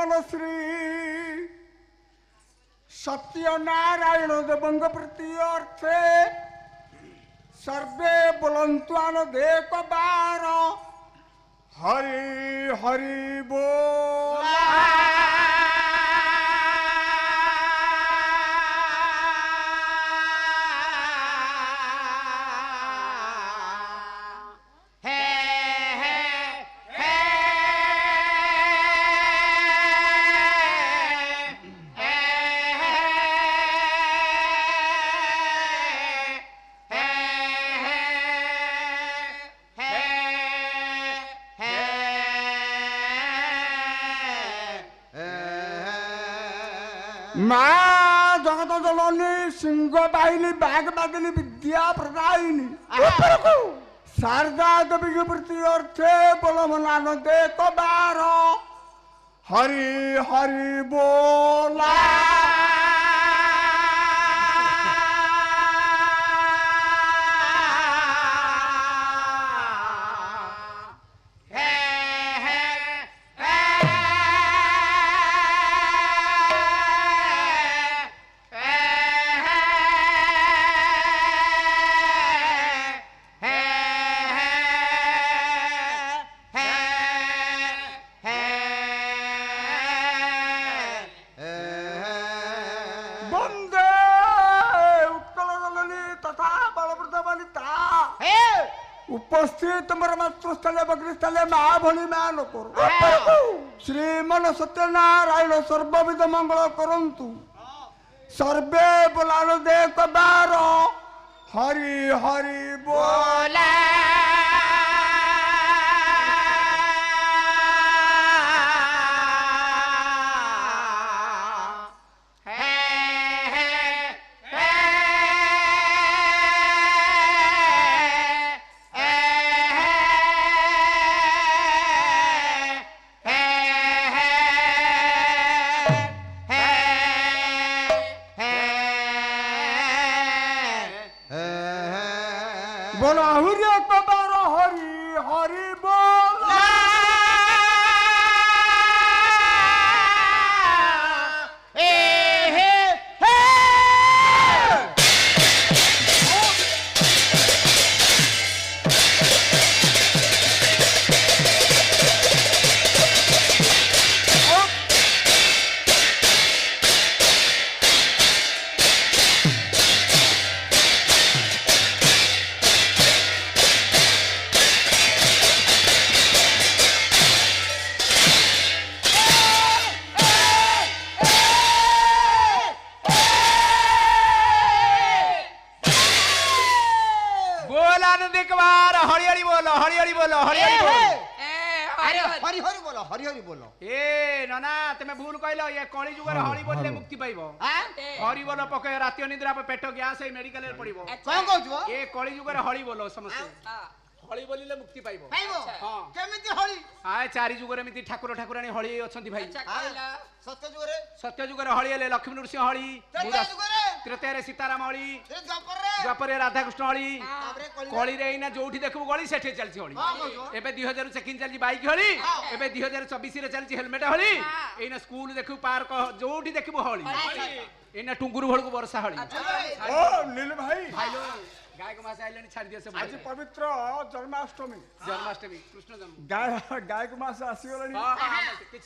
भगवान श्री सत्यनारायण देवंग प्रति अर्थे सर्वे बोलंतुआन देख बार हरि हरि बोल। माँ जगत जननी सिंह बाहिनी बाघ बागिनी विद्या प्रदायिनी शारदा देवी के प्रति अर्थे बोलमनान देख बार हरि हरि बोला। उपस्थित मातृस्थले बग्रस्थले महाभली मान श्रीमन सत्यनारायण सर्वविध मंगल करंतु सर्वे बोलान देख बार हरि हरि बोला। बोला हरि बार हरि हरि बोला। हरिहरी बोलो हरिहरी बोलो हरिहरी बोलो अरे हरि हरि बोलो हरि हरि बोलो। ए नना तमे भूल कहलो ये कली जुगर हरि बोलले मुक्ति पाइबो। हरि बोलो पके राति निद्रा पे पेट गैस ए मेडिकल रे पड़िबो। कोन कहजो ए कली जुगर हरि बोलो समस्त हरि बोलिले मुक्ति पाइबो। पाइबो हां केमिति हरि आय चारि जुगर एमिति ठाकुर ठाकुरानी हरि अछंती भाई। सत्य जुगर हरि हेले लक्ष्मी नरसिंह हरि त्रेता रे सीताराम हरि द्वापर रे राधा कृष्ण हरि कली रे इना जोठी देखबो गली सेठे चलची हरि। एबे 2000 सेकिन चलची बाइक हरि एबे 2024 रे चलची हेलमेट हरि एना स्कूल देखबो पार्क जोठी देखबो हरि एना टुंगुरु भळकु वर्षा हरि। ओ नील भाई भाईलो गायक मास आइलनी छाड़ दियो सब आज पवित्र जन्माष्टमी कृष्ण जन्म गायक मास आसीगलनी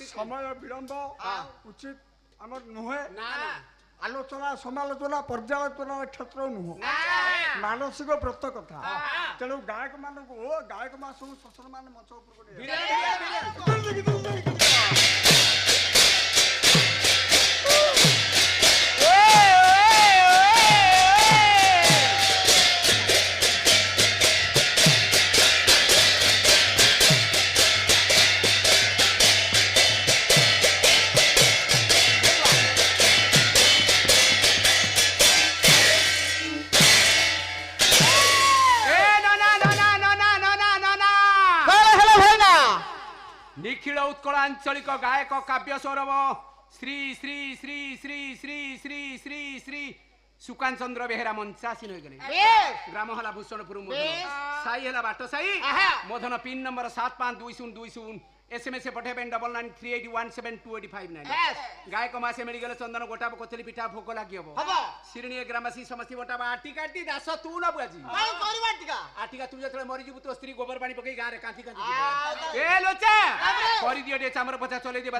समय विलंब उचित हमर नुहे ना आलोचना समालोचना पर्यालोचना क्षेत्र नुह मानसिक व्रत कथा तेणु गायक मान गायक मास शोषण मान मंच ऊपर निखिल उत्कल आंचलिक गायक काव्य सौरभ श्री श्री श्री श्री श्री श्री श्री श्री श्री सुकांत चंद्र बेहेरा मंचासीन हो गले ग्राम हला भूषणपुर ସାଇ ହେଲା ବାଟ ସାଇ ଆହା। ମୋ ଧନ ପିନ୍ ନମ୍ବର 752020 SMS ପଠେଇବେ 9938172859 Yes. ଗାୟକ ମାସେ ମେଡିକାଲ ଚନ୍ଦନ ଗୋଟାପ କୋଚଲି ପିଠା ଭୋଗ ଲାଗିବ ହବ। ଶିରିଣୀ ଗ୍ରାମବାସୀ ସମସ୍ତେ ବଟା ଆଟି କାଟି ଦାସ ତୁ ନବୁ ଆଜି କଣ କରିବା ଟିକା ଆଟିକା ତୁ ଯେତେବେଳେ ମରିଯିବୁ ତୋ ସ୍ତ୍ରୀ ଗୋବର ପାଣି ପକେଇ ଗାଁରେ କାନ୍ତି କାନ୍ତି ଆ, ଏ ଲୋଚା ତାପରେ? କରିଦିଅ ଟିକେ ଚାମର ପଚା ଚଲେଇ ଦେବା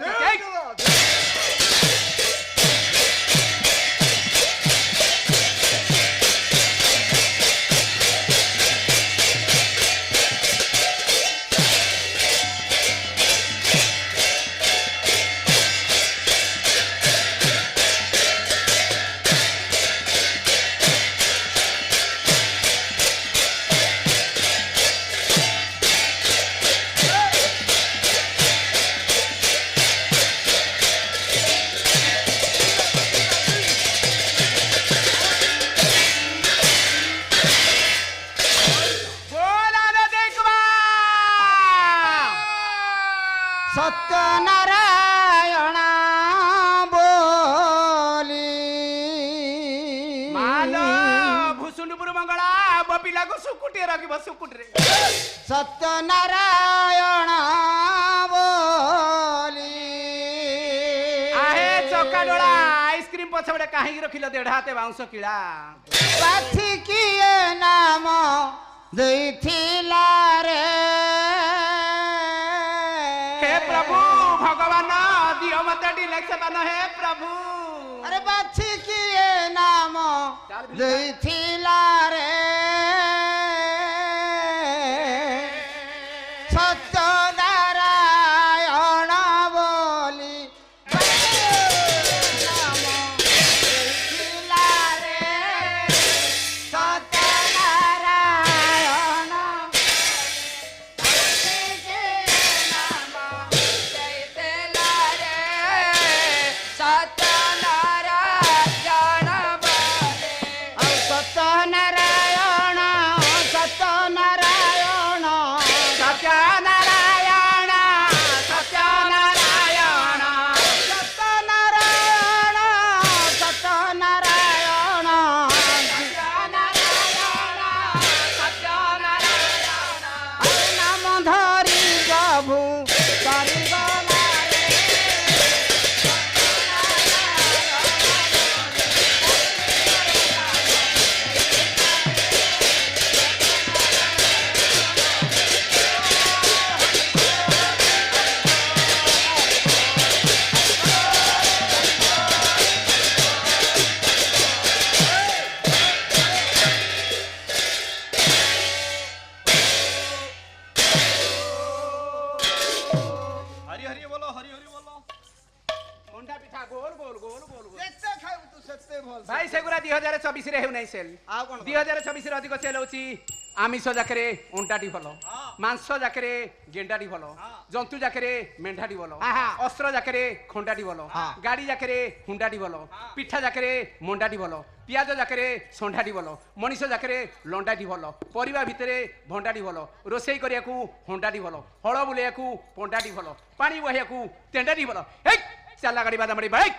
ସତ୍ୟନାରାୟଣ ବୋଲି ମାଲ ଭୁସୁଣ୍ଡୁପୁର ମଙ୍ଗଳା ବପିଲାକୁ ସୁକୁଟିଏ ରଖିବ ସୁକୁଟିରେ ସତ୍ୟନାରାୟଣ ବୋଲି ଆହେ ଚକାଡୋଳା ଆଇସ୍କ୍ରିମ ପଛପଟେ କାହିଁକି ରଖିଲ ଦେଢ ହାତେ ବାଉଁଶ କିଳା ପାଥି କିଏ ନାମ ଦେଇଥିଲା ରେ हे प्रभु भगवान दियो मते डिलेक्शन हे प्रभु अरे बाछी किए नाम ଦେଇଥିଲା ରେ ସତ୍ୟନାରାୟଣ ବୋଲି ନାମ ଦେଇଥିଲା ରେ ସତ୍ୟନାରାୟଣ ଆଉ ସତ୍ୟନାରାୟଣ ସତ୍ୟନାରାୟଣ सत्यनारायण सत्यनारायण ସତ୍ୟନାରାୟଣ ସତ୍ୟନାରାୟଣ ଆଉ ନାମ ଧରି ପ୍ରଭୁ ସରିଗଲା ରେ हरि हरि बोलो हरि हरि बोलो मुंडा पिठा गोल गोल गोल गोल गोल ଯେତେ ଖାଇବୁ ତୁ ସେତେ ଭଲ ଭାଇ ସେଗୁରା 2024 ରେ ହେଉ ନାହିଁ ସେଲ ଆଉ କଣ 2024 ରେ ଅଧିକ ସେଲ ହଉଛି ଆମିଷ ଜାକରେ ଅଣ୍ଟାଟି ଭଲ ମାଂସ ଜାକରେ ଗେଣ୍ଡାଟି ଭଲ ଜନ୍ତୁ ଜାକରେ ମେଣ୍ଢାଟି ଭଲ ଆହା। ଅସ୍ତ୍ର ଜାକରେ ଖଣ୍ଡାଟି ଭଲ ଗାଡି ଜାକରେ ହୁଣ୍ଡାଟି ଭଲ ପିଠା ଜାକରେ ମଣ୍ଡାଟି ଭଲ ପିଆଜ ଜାକରେ ଷଣ୍ଢାଟି ଭଲ ମଣିଷ ଜାକରେ ଲଣ୍ଡାଟି ଭଲ ପରିବା ଭିତରେ ଭଣ୍ଡାଟି ଭଲ ରୋଷେଇ କରିବାକୁ ହଣ୍ଡାଟି ଭଲ ହଳ ବୁଲେଇବାକୁ ପଣ୍ଡାଟି ଭଲ ପାଣି ବହିବାକୁ ତେଣ୍ଡାଟି ଭଲ ହେଇ ଚାଲା ଗାଡି ବାଦାମଡ଼ି ଭାଇ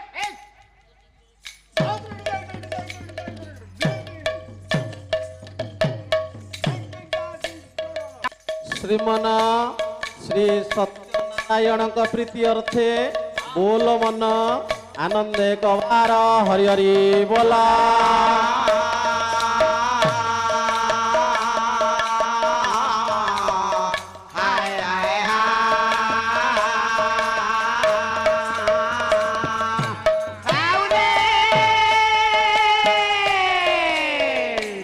ଶ୍ରୀମନ ଶ୍ରୀ ସତ୍ୟନାରାୟଣଙ୍କ ପ୍ରୀତି ଅର୍ଥେ ବୋଲ ମନ ଆନନ୍ଦେ କବାର ହରି ହରି ବୋଲା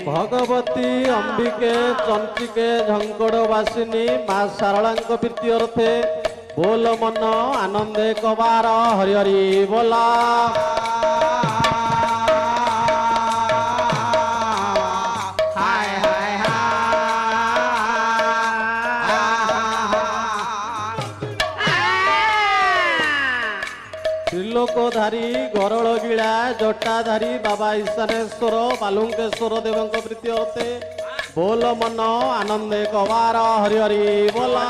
ଭଗବତୀ ଅମ୍ବିକେ ଚଞ୍ଚିକେ ଝଙ୍କଡ଼ ବାସିନୀ ମା ଶାରଳାଙ୍କ ପ୍ରୀତି ଅର୍ଥେ ବୋଲ ମନ ଆନନ୍ଦେ କବାର ହରି ହରି ବୋଲା ହାୟ ହାୟ ତ୍ରିଲୋକଧାରୀ ଗରଳ ଗିଳା ଜଟାଧାରୀ ବାବା ଈଶାନେଶ୍ୱର ବାଲୁଙ୍କେଶ୍ୱର ଦେବଙ୍କ ପ୍ରୀତି ଅର୍ଥେ ବୋଲ ମନ ଆନନ୍ଦେ କବାର ହରି ହରି ବୋଲା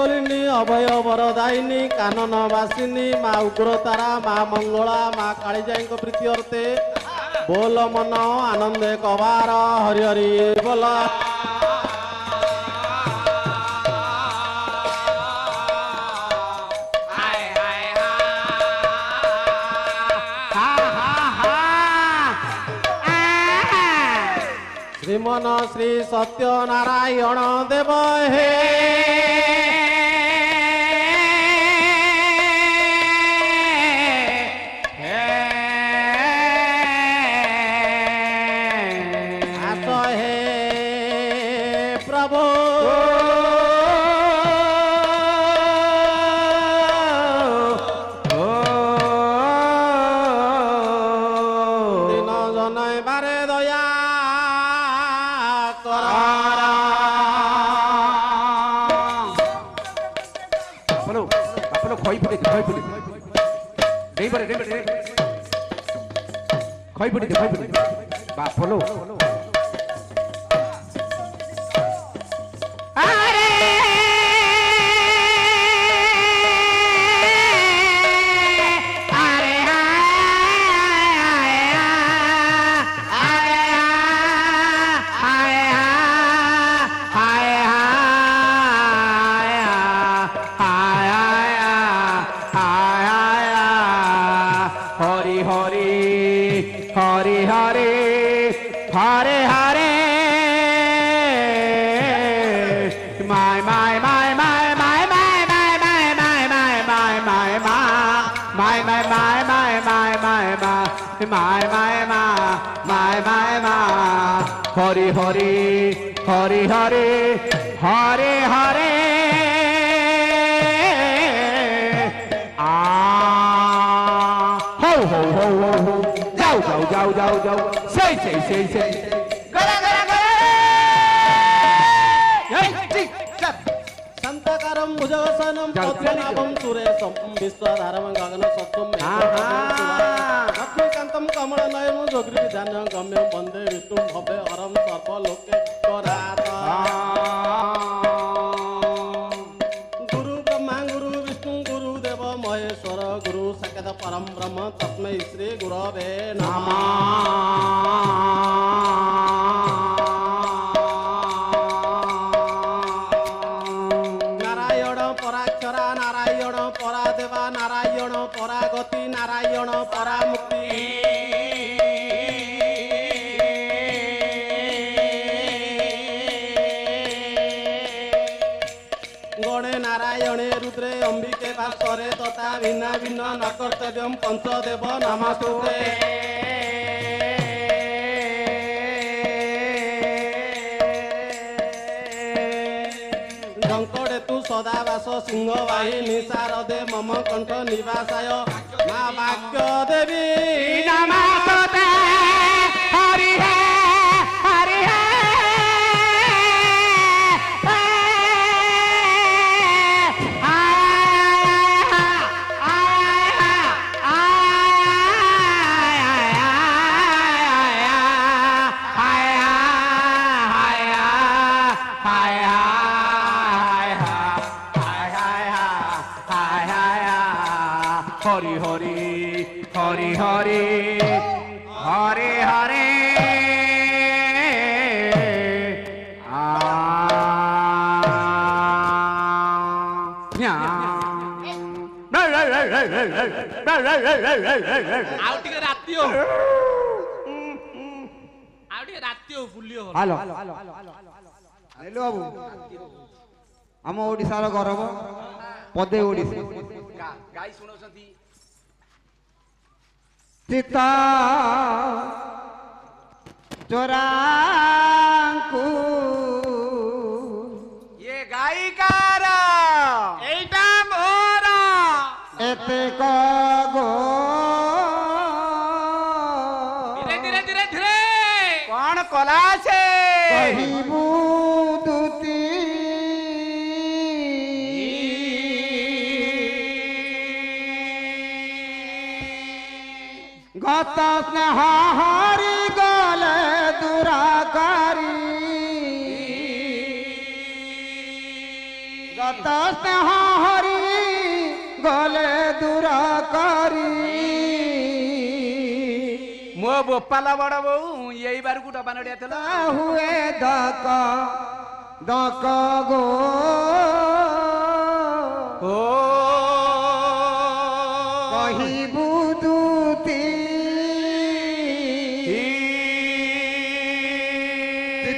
ଈଶ୍ୱରିଣୀ ଅଭୟ ବରଦାୟିନୀ କାନନ ବାସିନୀ ମା ଉଗ୍ରତାରା ମା ମଙ୍ଗଳା ମା କାଳିଜାଇଙ୍କ ପ୍ରୀତି ଅର୍ଥେ ବୋଲ ମନ ଆନନ୍ଦେ କବାର ହରି ହରି ବୋଲ। ଶ୍ରୀମନ ଶ୍ରୀ ସତ୍ୟନାରାୟଣ ଦେବ ହେ ଆସ ହେ ପ୍ରଭୁ ଦିନ ଜନାଇବାରେ ଦୟା ବାପଲୋ ବାପଲୋ ଖଇ ଫୁଟେ ଦେଇ ପଡେ ଖଇ ଫୁଟେ ବାପଲୋ हरि हरि हरि हरि हरे हरे आ हो हो हो हो हो जाओ जाओ जाओ जाओ जाओ सही गरा गरा गरा संतकारम भुजगसनम पद्मनाभम सुरेशम विश्वधारम गगन सत्वम लक्ष्मीकांतम कमल नयम जोग्री विधान गम्यम वंदे विष्णु भवे हरम सर्व लोके गुरु ब्रह्मा गुरु विष्णु गुरु देव महेश्वर गुरु साक्षात् परम ब्रह्म तस्मै श्री गुरवे नमः। नारायण परा देवा नारायण परा गति नारायण परा मुक्ति गणे नारायणे रुद्रे अंबिके भास्करे तथा भिन्न भिन्न नकर्तव्यम पंचदेव नमस्तुते। तु सदावास सिंह वाहिनी शारदे मम कंठ निवासाय मा भाग्य देवी नमस्ते हरि हे हरि हे हरि हरि हरि हरि हरे हरे हेलो हेलो बाबू आम ओडिशार गौरव पदे ओडिशा गाई सुनौछंती सीता चोरांकु ये गायिकार एटा मोर एते गो धीरे धीरे कौन कला छे कहिबू दुती गत स्नेह हरि गले दुराकारी गत ତା ସ୍ନେହ ହରି ଗଲେ ଦୂର କରି ମୋ ବୋପାଲା ବଡ ବୋଉ ଏଇ ବାରକୁ ଡବା ନଡିଆ ଥିଲା ହୁଏ ଦକ ଦକ ଗୋ ଓ କହିବୁ ଦୁତି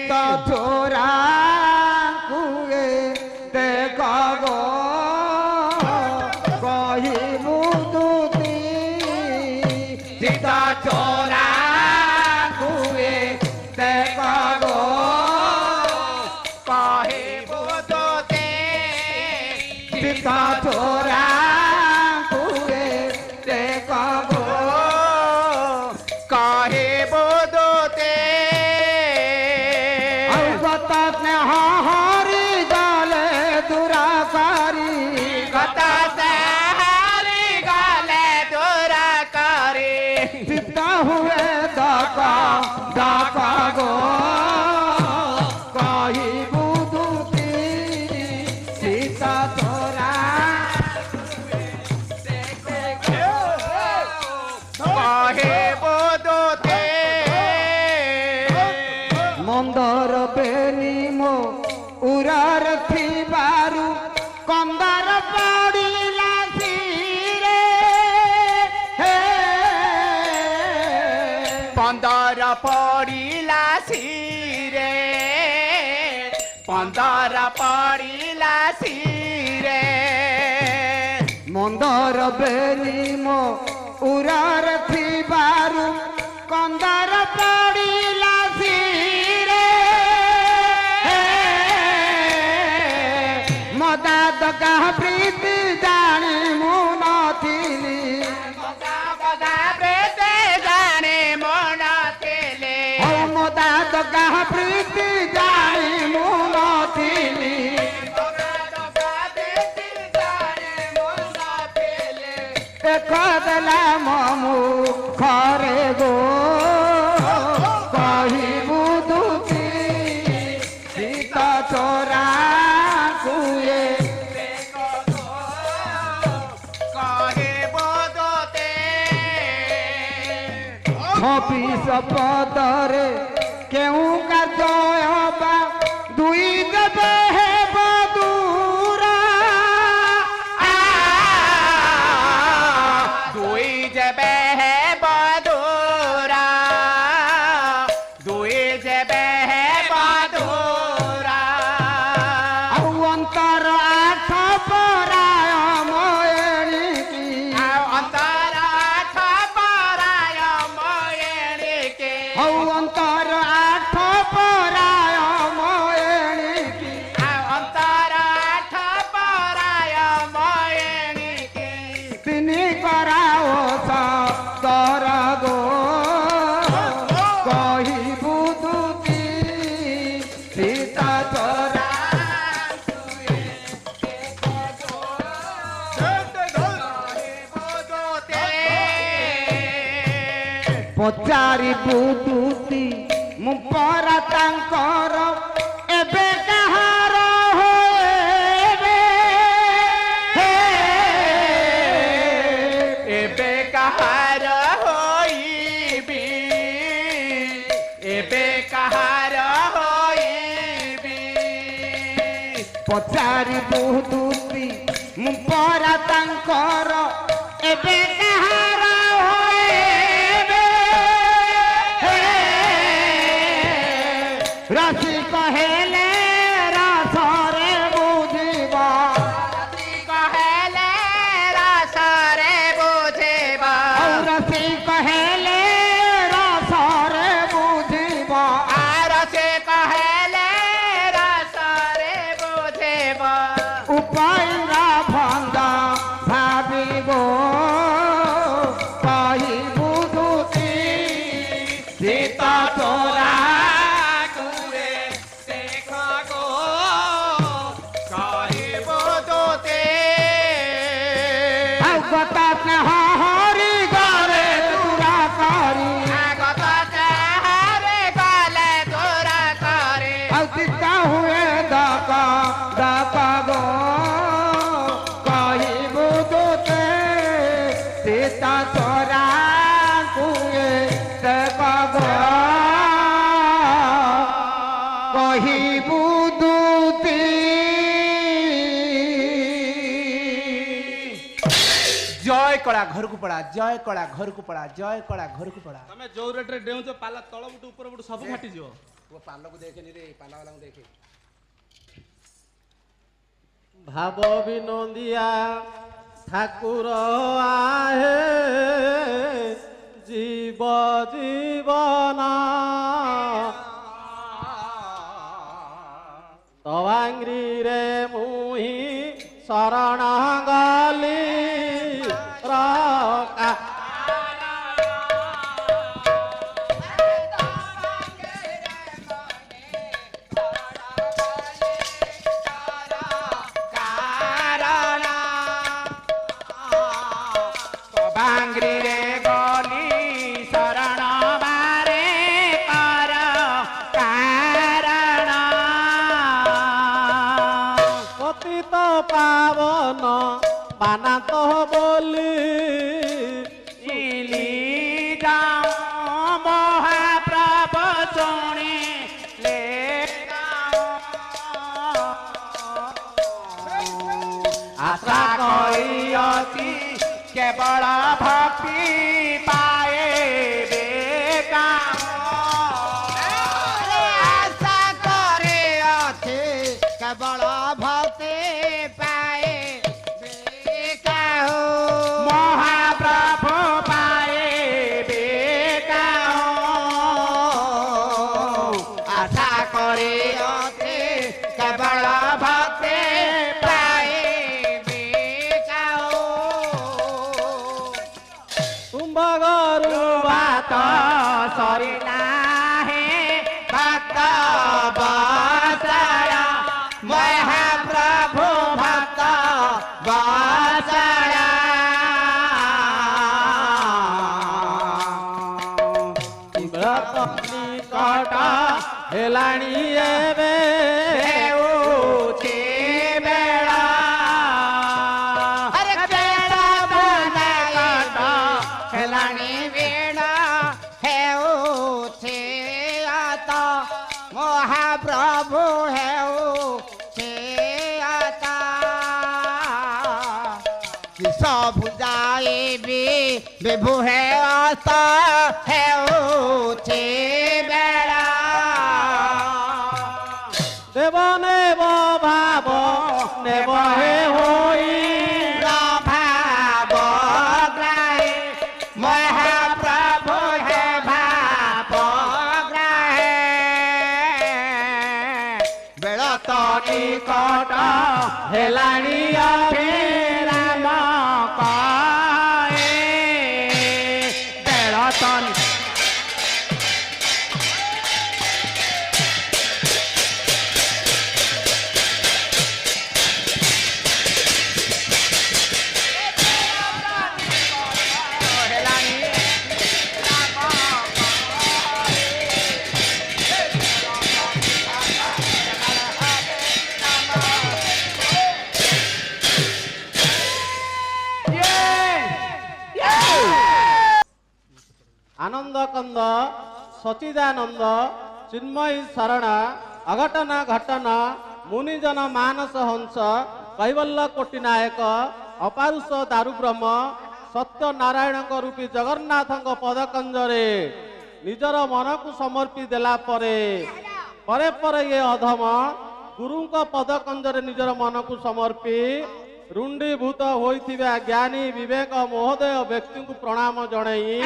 ତା ଥୋରା କୁଏ ଦେଖ ଗୋ କହିବୁ ଦୁତି ସୀତା ଥୋରା କୁଏ ଦେଖ ଗୋ କହିବୁ ତୋତେ ସୀତା ଥୋରା କୁଏ ଦେଖ ଗୋ କହିବୁ ତୋତେ ଆଉ ଗତ ସ୍ନେହ ହରି ଗଲେ ଦୂରା କରି କଥା ହାରି ଗଲେ ଦୂର କରି ସୀତା ହୁଏ ଦକ ଦକ ଗୋ କହିବୁ ଦୁତି ସୀତା ତୋରା କହିବୁ ତୋତେ ମନ୍ଦର ବେନି ମୋ ଉରାର ଥିବାରୁ କନ୍ଦାର ପଡ଼ିଲା ସିରେ ହେ ପନ୍ଦର ପଡ଼ିଲା ସିରେ ପନ୍ଦର ପଡ଼ିଲା ସିରେ ମନ୍ଦର ବେନି ମୋ ଉରାର ଥିବାରୁ କନ୍ଦାର ପଡ଼ିଲା ସିରେ ମଦା ଦକା ପ୍ରୀତି ଜାଣି ମୁଁ ନଥିଲି ଜାଣେ ମନ ଥିଲେ ହଉ ମଦା ଦକା ପ୍ରୀତି ଜାଣି ମୁଁ ନଥିଲି ଦେଖ ଦେଲା ମମୁ ଖରେ ଗୋ କହିବୁ ଦୁତି ସୀତା ଚୋରା କୁଏ କହିବୁ ତୋତେ ଛବିଶ ପଦରେ କେଉଁ କାର୍ଯ୍ୟ ହବା ଦୁଇ ଦେବେ ହେବ ଦୂରା ଦୁଇ ଯେବେ ହେବ ଦୂରା ଦୁଇ ଯେବେ ହେବ ଦୂରା ଆଉ ଅନ୍ତର ଆଠ ପରାୟ ମଏଣିକି ଆଉ ଅନ୍ତର ଆଠ ପରାୟ ମଏଣିକେ ଆଉ ଅନ୍ତର ଆଠ ପରାୟ ମଏଣିକି ଆଉ ଅନ୍ତର ଆଠ ପରାୟ ମଏଣିକେ ତିନି କରାଓ ତର ଗୋ କହିବୁ ଦୁତି ସୀତା ତୋରା ପଚାରିବୁ ଦୁତି ମୁଁ ପରା ତାଙ୍କର ଏବେ କାହାର ହେବେ ଏବେ କାହାର ହୋଇବି ଏବେ କାହାର ହୋଇବି ପଚାରିବୁ ଦୁତି ମୁଁ ପରା ତାଙ୍କର ଏବେ କାହାର ହେବେ ରାଶି କହେଲେ ରାସରେ ବୁଝିବ କହିଲେ ରସରେ ବୁଝିବ ଆଉ ରାଶି କହେଲେ ରାସରେ ବୁଝିବ ଆର ସେ କହିଲେ ରସରେ ବୁଝିବ ଉପାୟରା ଭଙ୍ଗା ଭାବିବ କହିବୁ ଦୁତି ସୀତା ତୋରା କହିବୁ ତୋତେ ଆଉ କଥା ସ୍ନେହ ହରି ଗଲେ ଦୂରା କରି ଆଗତ ଚାହାରେ ଗଲେ ଦୂର କରି ଆଉ ଚିତା ହୁଏ ଦକ ଦକ ଗୋ सीता तोरा कुए से कहिबू दूती जय कला घर को पड़ा जय कला घर को पड़ा जय कला घर को पड़ा ତମେ ଯୋଉ ରେଟରେ ଡେଉଁଛ ପାଲା ତଳ ବୁଟୁ ଉପର ବୁଟୁ ସବୁ ଫାଟିଯିବ। वो पालो को देखे नहीं रे पाला वाला को देखे ଭାବ ବିନୋଦିଆ ଠାକୁର ଆହେ ଜୀବ ଜୀବନ ତବାଙ୍ଗିରେ ମୁହିଁ ଶରଣ ଗଲି ରକା बांगरी रे गली शरण बारे कर कारण পতিত পাবন বানাত বলি इली जाऊं महाप्रभु सुनी ले आशा करियसी केवल भक्ति पाए बेका आशा करियसी केवल भक्ति पाए बेका हो महाप्रभु पाए बेका आशा करियसी केवल भक्ति पाए बेका କୁମ୍ଭଗରୁ बात सरिला है भक्त बसया महाप्रभु भक्त बसया ବ୍ରତ ନିକଟ ହେଲାଣି ଏବେ ହେଉଛି ବେଳା अरे ବେଳା ବନାଇଟ ହେଲାଣି ବେଳା ହେଉଛି ଆତ ମହାପ୍ରଭୁ ହେଉଛି ଆତ ସବୁ ଯାଇବି ବିଭୁ ହେ ଆତ ହେଉଛି ବେଳା ଦେବ ନେବ ଭାବ ନେବ ହେ ହୋଇ प्रभाव ग्राहे महाप्रभु है भाव ग्राहे बेଳ ତ ନିକଟ ହେଲାଣି ଅଭିରାମ କହେ ବେଳ ତ ଆନନ୍ଦ କନ୍ଦ ସଚିଦାନନ୍ଦ ଚିନ୍ମୟୀ ଶରଣ ଅଘଟନ ଘଟନ ମୁନିଜନ ମାନସ ହଂସ କୈବଲ୍ୟ କୋଟି ନାୟକ ଅପାରୁଷ ଦାରୁ ବ୍ରହ୍ମ ସତ୍ୟ ନାରାୟଣଙ୍କ ରୂପୀ ଜଗନ୍ନାଥଙ୍କ ପଦକଞ୍ଜରେ ନିଜର ମନକୁ ସମର୍ପି ଦେଲା ପରେ ପରେ ପରେ ଏ ଅଧମ ଗୁରୁଙ୍କ ପଦକଞ୍ଜରେ ନିଜର ମନକୁ ସମର୍ପି ରୁଣ୍ଡୀଭୂତ ହୋଇଥିବା ଜ୍ଞାନୀ ବିବେକ ମହୋଦୟ ବ୍ୟକ୍ତିଙ୍କୁ ପ୍ରଣାମ ଜଣାଇ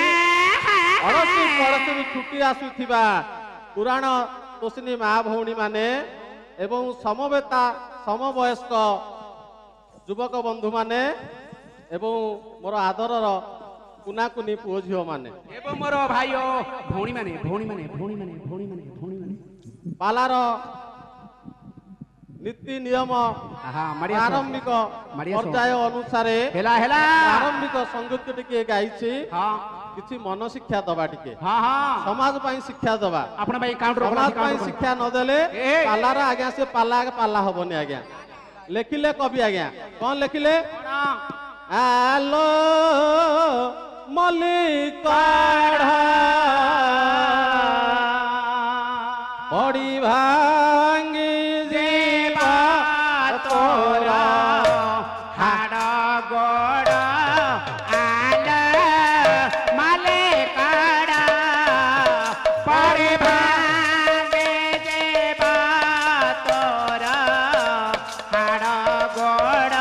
ଅଳସୀ ପଡ଼ୋଶୀରୁ ଛୁଟି ଆସୁଥିବା ପୁରାଣ ତୋଷିନୀ ମା ଭଉଣୀ ମାନେ ଏବଂ ସମବେତା ସମବୟସ୍କ ଯୁବକ ବନ୍ଧୁମାନେ ଏବଂ ମୋର ଆଦରର କୁନାକୁନି ପୁଅ ଝିଅମାନେ ଏବଂ ମୋର ଭାଇ ଓ ଭଉଣୀମାନେ ଭଉଣୀମାନେ ଭଉଣୀମାନେ ଭଉଣୀମାନେ ଭଉଣୀମାନେ ପାଲାର ନୀତି ନିୟମ ମାଡ଼ିଆ ସହ। ପ୍ରାରମ୍ଭିକ ମାଡ଼ିଆ ସହ। ପର୍ଯ୍ୟାୟ ଅନୁସାରେ ହେଲା ହେଲା ପ୍ରାରମ୍ଭିକ ସଂଯୁକ୍ତ ଟିକେ ଗାଇଛି ହଁ କିଛି ମନ ଶିକ୍ଷା ଦବା ଟିକେ ହଁ ହଁ ସମାଜ ପାଇଁ ଶିକ୍ଷା ଦବା ଆପଣ ଭାଇ କାଉଣ୍ଟର ସମାଜ ପାଇଁ ଶିକ୍ଷା ନଦେଲେ ଏ। ପାଲାର ଆଜ୍ଞା ସେ ପାଲା ପାଲା ହବନି ଆଜ୍ଞା ଲେଖିଲେ କବି ଆଜ୍ଞା କଣ ଲେଖିଲେ ଆଲୋ ମଲ୍ଲିକଢ଼ ପଡ଼ି ଭାଙ୍ଗି ଯିବା ତୋର ହାଡ଼ ଗୋଡ଼ ଆଲ ମାଲେ କାଡ଼ ପରି ଭାଙ୍ଗେ ଯିବା ତୋର ହାଡ଼ ଗୋଡ଼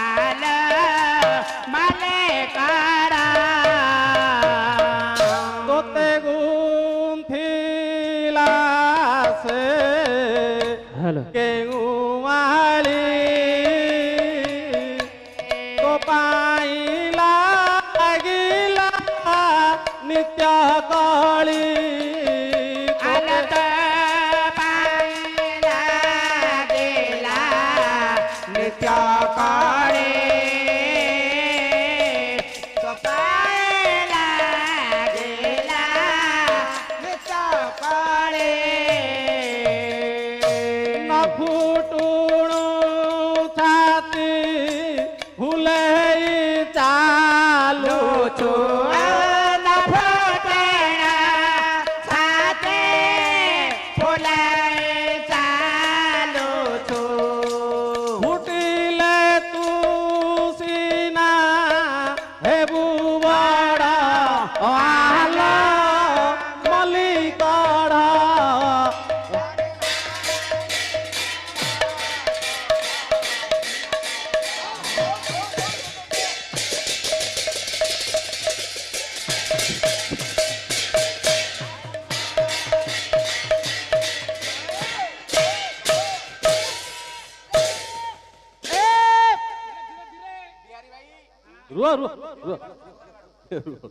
ଆଲ ମାଲେ କାଡ଼ ତୋତେ ଗୁନ୍ଥିଲା ସେ କେଉଁଆଳି ତୋ ପାଇଁ ଲାଗିଲା ନିତ୍ୟ କଳି ଆଲତ ପାଇଁ ଲାଗିଲା ନିତ୍ୟ କଳି ତୋ ପାଇଁ ଲାଗିଲା ନିତ୍ୟ କଳି ନ ଫୁଟୁଣୁ ଛାତି ଭୁଲେଇ ଚାଲୁଛୁ ଫୁଟିଲେ ତୁ ସିନା ହେବୁ ବଡ଼ ଆଲୋ ମଲ୍ଲିକଢ଼ ରୁହ ରୁହ ରୁହ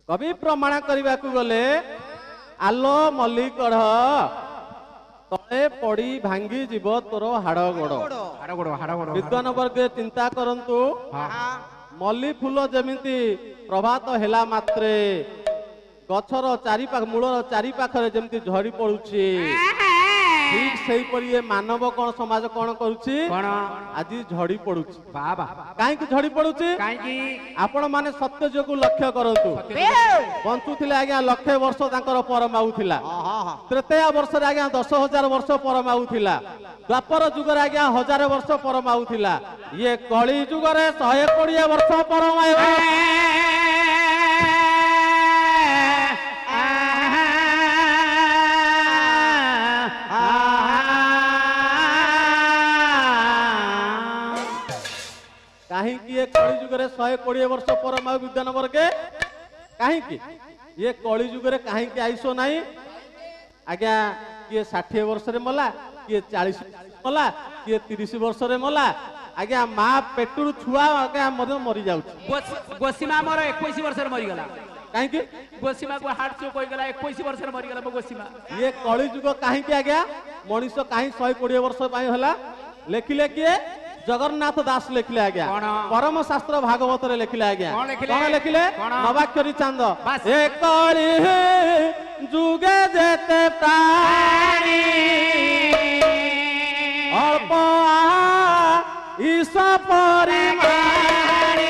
କବି ପ୍ରମାଣ କରିବାକୁ ଗଲେ ଆଲୋ ମଲ୍ଲିକଢ଼ ତଳେ ପଡ଼ି ଭାଙ୍ଗି ଯିବ ତୋର ହାଡ଼ ଗୋଡ଼ ବିଦ୍ୱାନ ବର୍ଗେ ଚିନ୍ତା କରନ୍ତୁ ମଲ୍ଲି ଫୁଲ ଯେମିତି ପ୍ରଭାତ ହେଲା ମାତ୍ରେ ଗଛର ଚାରିପାଖ ମୂଳର ଚାରିପାଖରେ ଯେମିତି ଝଡ଼ି ପଡୁଛି ଠିକ ସେଇପରି ଏ ମାନବ କଣ ସମାଜ କଣ କରୁଛି ଆଜି ଝଡ଼ି ପଡୁଛି କାହିଁକି ଝଡ଼ି ପଡୁଛି ଆପଣ ମାନେ ସତ୍ୟ ଯୋଗୁ ଲକ୍ଷ୍ୟ କରନ୍ତୁ ବଞ୍ଚୁଥିଲେ ଆଜ୍ଞା 1,00,000 ବର୍ଷ ତାଙ୍କର ପରମାୟୁ ଥିଲା ତ୍ରେତୟା ବର୍ଷରେ ଆଜ୍ଞା 10,000 ବର୍ଷ ପରମାୟୁ ଥିଲା ଦ୍ୱାପର ଯୁଗରେ ଆଜ୍ଞା 1000 ବର୍ଷ ପରମାୟୁ ଥିଲା ଇଏ କଳି ଯୁଗରେ 120 ବର୍ଷ ପରମାୟୁ କାହିଁକି ଏ କଳି ଯୁଗରେ 120 ବର୍ଷ ପରମାୟୁ ବିଦ୍ୱାନ ବର୍ଗେ କାହିଁକି ଏ କଳି ଯୁଗରେ କାହିଁକି ଆୟୁଷ ନାହିଁ ଆଜ୍ଞା କିଏ 60 ବର୍ଷରେ ମଲା କିଏ 40 ମଲା କିଏ 30 ବର୍ଷରେ ମଲା ଆଜ୍ଞା ମା ପେଟରୁ ଛୁଆ ଆଜ୍ଞା ମଧ୍ୟ ମରି ଯାଉଛି ଗୋସିମା ମୋର 21 ବର୍ଷରେ ମରିଗଲା କାହିଁକି ଗୋସିମାକୁ ହାର୍ଟ ଚୋକ୍ ହୋଇଗଲା 21 ବର୍ଷରେ ମରିଗଲା ମୋ ଗୋସିମା ଇଏ କଳି ଯୁଗ କାହିଁକି ଆଜ୍ଞା ମଣିଷ କାହିଁ 120 ବର୍ଷ ପାଇଁ ହେଲା ଲେଖିଲେ କିଏ ଜଗନ୍ନାଥ ଦାସ ଲେଖିଲେ ଆଜ୍ଞା ପରମ ଶାସ୍ତ୍ର ଭାଗବତରେ ଲେଖିଲେ ଆଜ୍ଞା କଣ ଲେଖିଲେ ନବାକ୍ଷରୀ ଚାନ୍ଦ ଏ କଳି ଯୁগে ଯେତେ ପ୍ରାଣୀ ଅଳ୍ପ ଈଶ ପରିମାଣୀ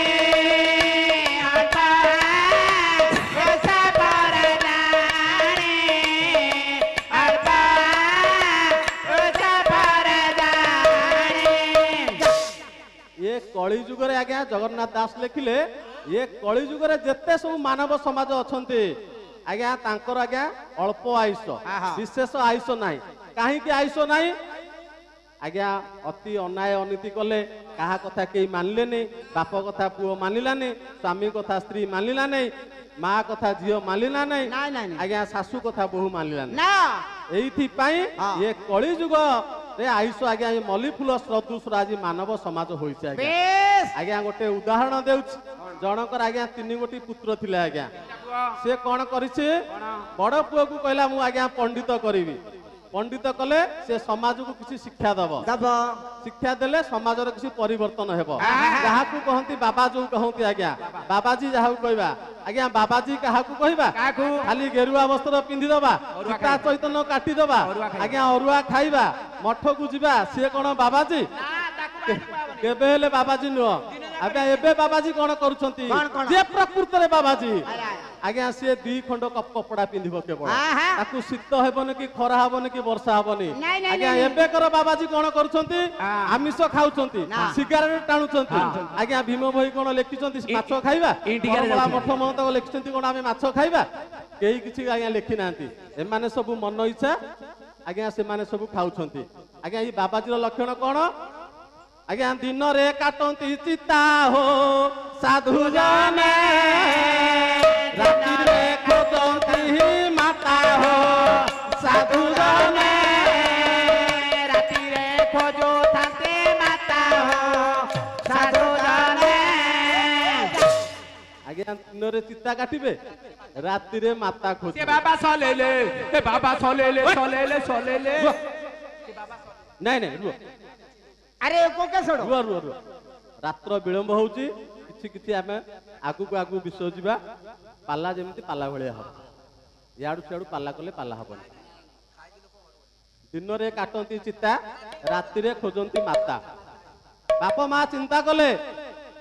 କଳି ଯୁଗରେ ଆଜ୍ଞା ଜଗନ୍ନାଥ ଦାସ ଲେଖିଲେ ଏ କଳି ଯୁଗରେ ଯେତେ ସବୁ ମାନବ ସମାଜ ଅଛନ୍ତି ଆଜ୍ଞା ତାଙ୍କର ଆଜ୍ଞା ଅଳ୍ପ ଆୟୁଷ ବିଶେଷ ଆୟୁଷ ନାହିଁ କାହିଁକି ଆୟୁଷ ନାହିଁ ଆଜ୍ଞା ଅତି ଅନ୍ୟାୟ ଅନୀତି କଲେ କାହା କଥା କେହି ମାନିଲେନି ବାପ କଥା ପୁଅ ମାନିଲାନି ସ୍ୱାମୀ କଥା ସ୍ତ୍ରୀ ମାନିଲାନି ମା କଥା ଝିଅ ମାନିଲା ନାହିଁ ଆଜ୍ଞା ଶାଶୁ କଥା ବୋହୁ ମାନିଲାନି ଏଇଥିପାଇଁ ଏ କଳି ଯୁଗ ଆୟୁଷ ଆଜ୍ଞା ମଲ୍ଲି ଫୁଲ ସଦୃଶ ଆଜି ମାନବ ସମାଜ ହୋଇଛି ଆଜ୍ଞା ଆଜ୍ଞା ଗୋଟେ ଉଦାହରଣ ଦେଉଛି ଜଣଙ୍କର ଆଜ୍ଞା 3 ଗୋଟି ପୁତ୍ର ଥିଲେ ଆଜ୍ଞା ସେ କଣ କରିଛି ବଡ ପୁଅକୁ କହିଲା ମୁଁ ଆଜ୍ଞା ପଣ୍ଡିତ କରିବି ପଣ୍ଡିତ କଲେ ସେ ସମାଜକୁ କିଛି ଶିକ୍ଷା ଦବ ଶିକ୍ଷା ଦେଲେ ସମାଜର କିଛି ପରିବର୍ତ୍ତନ ହେବ ଯାହାକୁ କହନ୍ତି ବାବା ଯୋଉ କହନ୍ତି ଆଜ୍ଞା ବାବାଜୀ ଯାହାକୁ କହିବା ଆଜ୍ଞା ବାବାଜୀ କାହାକୁ କହିବା ଖାଲି ଗେରୁଆ ବସ୍ତ୍ର ପିନ୍ଧିଦବା ଚିତା ଚୈତନ୍ୟ କାଟିଦବା ଆଜ୍ଞା ଅରୁଆ ଖାଇବା ମଠକୁ ଯିବା ସିଏ କଣ ବାବାଜୀ କେବେ ହେଲେ ବାବାଜୀ ନୁହଁ ଆଜ୍ଞା ଏବେ ବାବାଜୀ କଣ କରୁଛନ୍ତି ଯେ ପ୍ରକୃତରେ ବାବାଜୀ ଆଜ୍ଞା ସିଏ 2 ଖଣ୍ଡ କପଡା ପିନ୍ଧିବ କେବଳ ତାକୁ ଶୀତ ହେବନି କି ଖରା ହବନି କି ବର୍ଷା ହବନି ଆଜ୍ଞା ଏବେକର ବାବାଜୀ କଣ କରୁଛନ୍ତି ଆମିଷ ଖାଉଛନ୍ତି ସିଗାରେଟ ଟାଣୁଛନ୍ତି ଆଜ୍ଞା ଭୀମ ଭୋଇ କଣ ଲେଖିଛନ୍ତି ମାଛ ଖାଇବା ମଠ ମହନ୍ତ ଲେଖିଛନ୍ତି କଣ ଆମେ ମାଛ ଖାଇବା କେହି କିଛି ଆଜ୍ଞା ଲେଖି ନାହାନ୍ତି ଏମାନେ ସବୁ ମନ ଇଚ୍ଛା ଆଜ୍ଞା ସେମାନେ ସବୁ ଖାଉଛନ୍ତି ଆଜ୍ଞା ଏଇ ବାବାଜୀର ଲକ୍ଷଣ କଣ ଆଜ୍ଞା ଦିନରେ କାଟନ୍ତି ଚିତା ହୋ ସାଧୁ ଜନେ ରାତିରେ ଖୋଜନ୍ତି ମାତା ହୋ ସାଧୁ ଜନେ ରାତିରେ ଖୋଜୁଥାନ୍ତି ମାତା ହୋ ସାଧୁ ଜନେ ଆଜ୍ଞା ଦିନରେ ଚିତା କାଟିବେ ରାତିରେ ମାତା ଖୋଜିବେ ବାବା ସଲେଲେ ବାବା ସଲେଲେ ସଲେଲେ ସଲେଲେ ନାଇଁ ନାଇଁ ରୁହ ଆରେ କୋକେ ଛୋଡ଼ ରୁହ ରୁହ ରୁହ ରାତ୍ର ବିଳମ୍ବ ହଉଛି କିଛି କିଛି ଆମେ ଆଗକୁ ଆଗକୁ ବିଷୟ ଯିବା ପାଲା ଯେମିତି ପାଲା ଭଳିଆ ହବ ଇଆଡୁ ସିଆଡୁ ପାଲା କଲେ ପାଲା ହବନି ଦିନରେ କାଟନ୍ତି ଚିତା ରାତିରେ ଖୋଜନ୍ତି ମାତା ବାପ ମା ଚିନ୍ତା କଲେ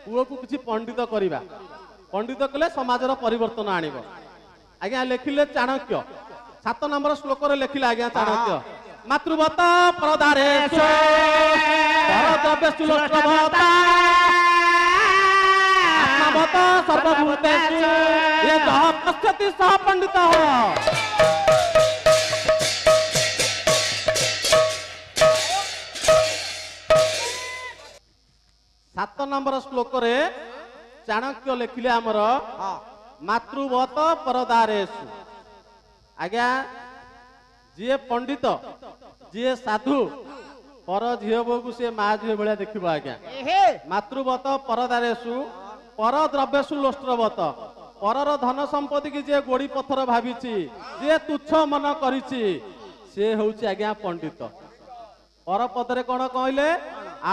ପୁଅକୁ କିଛି ପଣ୍ଡିତ କରିବା ପଣ୍ଡିତ କଲେ ସମାଜର ପରିବର୍ତ୍ତନ ଆଣିବ ଆଜ୍ଞା ଲେଖିଲେ ଚାଣକ୍ୟ 7 ନମ୍ବର ଶ୍ଲୋକରେ ଲେଖିଲେ ଆଜ୍ଞା ଚାଣକ୍ୟ ମାତୃବତ ପରଦାରେ ଆତ୍ମବତ ସର୍ବଭୂତେଷୁ ଏ ଯଃ ପଶ୍ୟତି ସହ ପଣ୍ଡିତ 7 ନମ୍ବର ଶ୍ଲୋକରେ ଚାଣକ୍ୟ ଲେଖିଲେ ଆମର ମାତୃବତ ପରଦାରେଷୁ ଆଜ୍ଞା ଯିଏ ପଣ୍ଡିତ ଯିଏ ସାଧୁ पर झील बो को सी माँ झील भाया देख आज्ञा मातृवत परदारेशु पर द्रव्यसु लोष्ट्रवत परर धन संपत्ति की जे गोड़ी पथर भावी जे तुच्छ मन करिछि से होउछि आज्ञा पंडित पर पदरे कौन कहले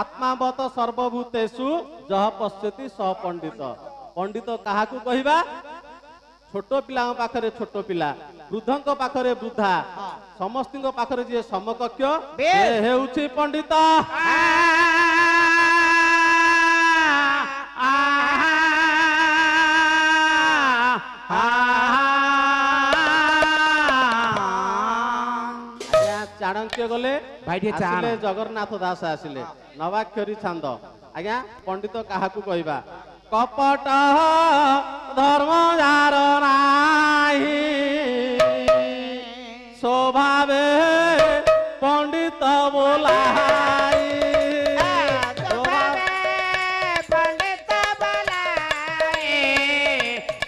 आत्मावत सर्वभूतेषु जह पश्यति स पंडित पंडित काहाकू कहबा छोट पिला पाखरे छोट पिला वृद्धों पाखरे वृद्धा समस्त पाखरे जे समकक्ष से हेउछि पंडित चाणक्य गले आसिले जगन्नाथ दास आसिले नवाक्षरी छांद आज्ञा पंडित काहाकू कहबा कपट धर्म जार नाही स्वभावे पंडित बोलाई पंडित बोलाए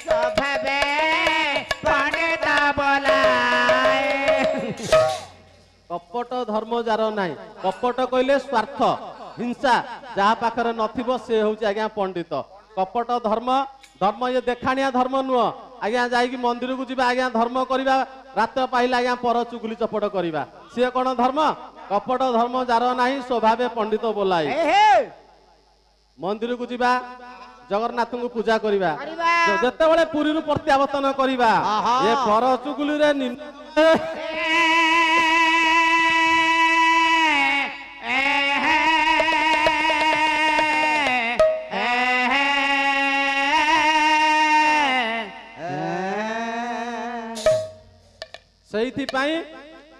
स्वभावे पंडित बोलाए कपट धर्म जार नाही कपट कहले स्वार्थ हिंसा जहा पाखरे नथिबो से होउछि आज्ञा पंडित कपट धर्म धर्म ये देखाणिया धर्म नुह आज्ञा जाइकी मंदिर को जीवा आज्ञा धर्म करवा रात पाइले आज्ञा पर चुगली चपट करवा सी कौन धर्म कपट धर्म जार नाही स्वभावे पंडित बोलाई मंदिर को जीवा जगन्नाथ को पूजा करवा जते बळे पुरी रु प्रत्यावर्तन करवा ये पर चुगली रे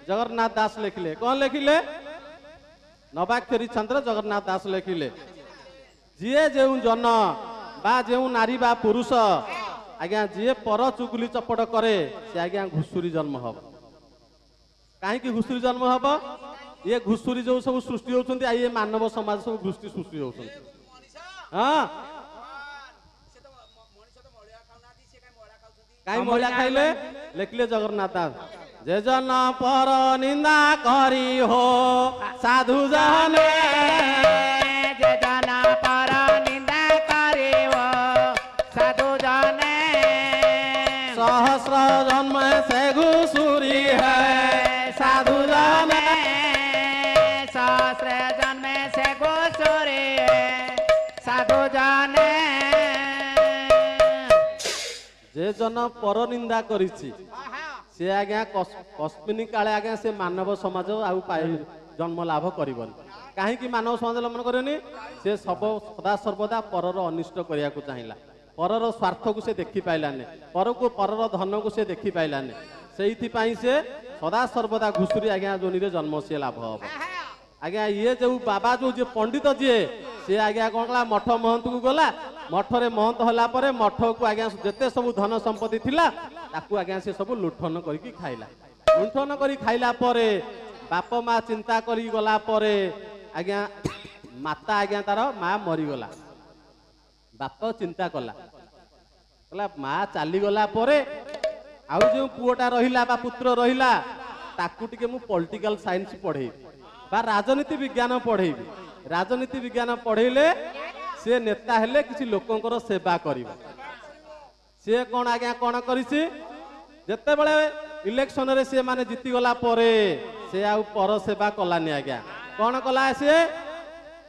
जगन्नाथ दास लिखिले कौन लिखिले नवाक्षरी चंद्र जगन्नाथ दास लिखिले जीए जो जन बा जो नारी बा पुरुष आज्ञा जीए पर चुगली चपट करे से आज्ञा घुसुरी जन्म हम कहीं घुसुरी जन्म हम ये घुसुरी जो सब सृष्टि होती ये मानव समाज सब घुसुरी सृष्टि होती हाँ कहीं मलिया खाइले लिखिले जगन्नाथ दास जे जन पर निंदा करी हो साधु जने जे जन पर निंदा करी हो साधु जने सहस्र जन्म से घुसुरी है साधु जने सहस्र जन्म से घुसुरी है साधु जने जे जन पर निंदा करिछि से आज्ञा कस्मिनी काले आज्ञा से मानव समाज आउ जन्म लाभ करबन କାହିଁକି ମାନବ ସମାଜ ଲମ୍ବନ କରେନି? ସେ ସଦା ସର୍ବଦା ପରର ଅନିଷ୍ଟ କରିବାକୁ ଚାହିଁଲା, ପରର ସ୍ୱାର୍ଥକୁ ସେ ଦେଖି ପାଇଲାନି, ପରର ଧନକୁ ସେ ଦେଖି ପାଇଲାନି। ସେଇଥିପାଇଁ ସେ ସଦା ସର୍ବଦା ଘୁଷୁରୀ ଆଜ୍ଞା ଯୋନିରେ ଜନ୍ମ ସିଏ ଲାଭ ହବ। ଆଜ୍ଞା ଇଏ ଯୋଉ ବାବା ଯୋଉ ଯିଏ ପଣ୍ଡିତ ଯିଏ ସେ ଆଜ୍ଞା କଣ କଲା, ମଠ ମହନ୍ତକୁ ଗଲା, ମଠରେ ମହନ୍ତ ହେଲା ପରେ ମଠକୁ ଆଜ୍ଞା ଯେତେ ସବୁ ଧନ ସମ୍ପତ୍ତି ଥିଲା ତାକୁ ଆଜ୍ଞା ସେ ସବୁ ଲୁଣ୍ଠନ କରିକି ଖାଇଲା। ଲୁଣ୍ଠନ କରି ଖାଇଲା ପରେ ବାପ ମା ଚିନ୍ତା କରି ଗଲା ପରେ ଆଜ୍ଞା ମାତା ଆଜ୍ଞା ତାର ମା ମରିଗଲା। ବାପ ଚିନ୍ତା କଲା, କହିଲା ମା ଚାଲିଗଲା ପରେ ଆଉ ଯୋଉ ପୁଅଟା ରହିଲା ବା ପୁତ୍ର ରହିଲା ତାକୁ ଟିକେ ମୁଁ ପଲିଟିକାଲ ସାଇନ୍ସ ପଢେଇବି ବା ରାଜନୀତି ବିଜ୍ଞାନ ପଢେଇବି। ରାଜନୀତି ବିଜ୍ଞାନ ପଢେଇଲେ ସେ ନେତା ହେଲେ କିଛି ଲୋକଙ୍କର ସେବା କରିବ। ସିଏ କଣ ଆଜ୍ଞା କଣ କରିଛି, ଯେତେବେଳେ ଇଲେକ୍ସନରେ ସିଏ ମାନେ ଜିତିଗଲା ପରେ ସେ ଆଉ ପର ସେବା କଲାନି ଆଜ୍ଞା। କଣ କଲା ସିଏ?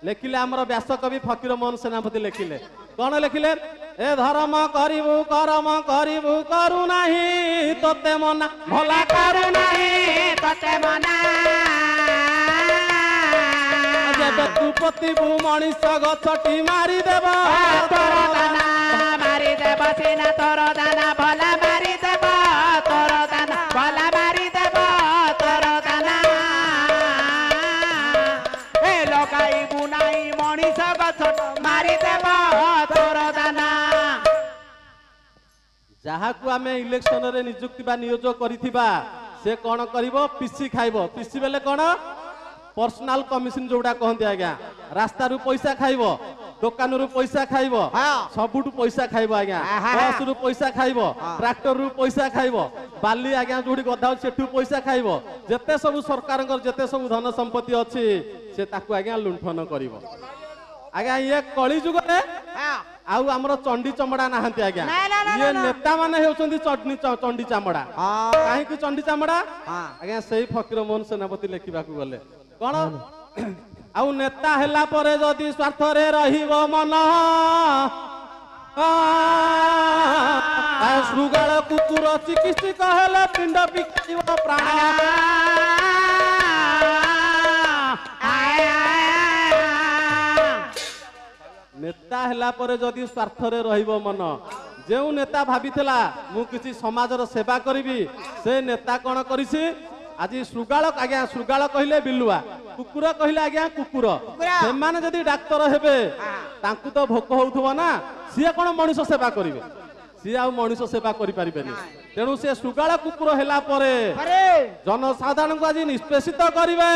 ଲେଖିଲେ ଆମର ବ୍ୟାସକବି ଫକୀର ମୋହନ ସେନାପତି ଲେଖିଲେ, କଣ ଲେଖିଲେ? ଏ ଧର୍ମ କରିବୁ କରମ କରିବୁ କରୁନାହିଁ ତୋତେ ମନା, ଭଲା କରୁନାହିଁ ତୋତେ ମନା, ଯେବେ ତୁ ପୋତିବୁ ମଣିଷ ଗଛଟି ମାରିଦେବ ତୋର ଦାନା, ମାରିଦେବ ସିନା ତୋର ଦାନା, ଭଲା ମାରିଦେବ ତୋର ଦାନା, ଭଲା ମାରିଦେବ ତୋର ଦାନା। ଏ ଲଗାଇବୁ ନାହିଁ ମଣିଷ ଗଛ ମାରିଦେବ ତୋର ଦାନା। ଯାହାକୁ ଆମେ ଇଲେକ୍ସନରେ ନିଯୁକ୍ତି ବା ନିಯೋଜନ କରିଥିବା ସେ କଣ କରିବ? ପିସି ଖାଇବ। ପିସି ବେଲେ କଣ? पर्सनाल कमिशन जोड़ा कहते आज्ञा। रास्तारू पैसा खाइब, दुकान पैसा खाइब, सबुठू पैसा खाइब आज्ञा, बस रु पैसा खाइब, ट्रैक्टर रु पैसा खाइब, बाली आज्ञा जोड़ी गधा सेठू पैसा खाइब। जेते सब सरकार जेते सब धन संपत्ति अच्छी से ताकू आज्ञा लुंठन करिब आज्ञा। ये कली जुग रे आउ हमर चंडी चमड़ा नाहंती आज्ञा। ये नेता माने हेउचंदी चंडी चमड़ा। काहे कि चंडी चमड़ा आज्ञा सेही फकीर मोहन सेनापति लेखिबा को गले कोन आउ नेता हैला परे जदि स्वार्थ रे रहिबो मन सुगाळ कुकुर चिकित्सक हेले पिंड बिकिबो प्राण। नेता हैला परे जदि स्वार्थ रे रहिबो मन, जेउ नेता भाबिथिला मु किछि समाजर सेवा करिवि से नेता कोन करिछि आज सुगाळ आज्ञा। सुगाळ कहिले बिलुआ, कुकुर कहिले आज्ञा कुकुर। से माने जदि डाक्टर हेबे तांकु तो भोक होउथबो ना, सिए कोन मनुष्य सेवा करिवे? सिए आ मनुष्य सेवा करि परिबेनी। तेणु से सुगाळ कुकुर हैला परे जनसाधारण को आज निष्पेषित करिवे।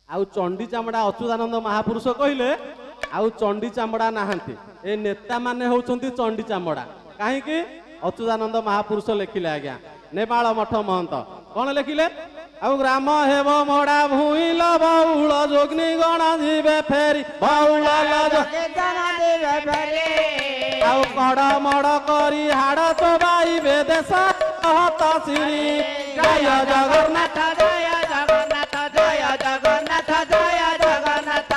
आउ चंडी चामड़ा अच्युतानंद महापुरुष कहले आउ चंडी चामड़ा नाहंती, ए नेता माने होउचंती चंडी चामड़ा। काहे कि अच्युतानंद महापुरुष लेखिले आज्ञा नेमाळ मठ महंत कोन लेखिले आउ ग्राम हेब मोड़ा भूइल बाउल जोगनी गणा जीवे फेरी बाउल आउ कड़ मड़ करी हाड़ चबाइबे देश हत श्री जय जगन्नाथ जय जगन्नाथ जय जगन्नाथ जय जगन्नाथ।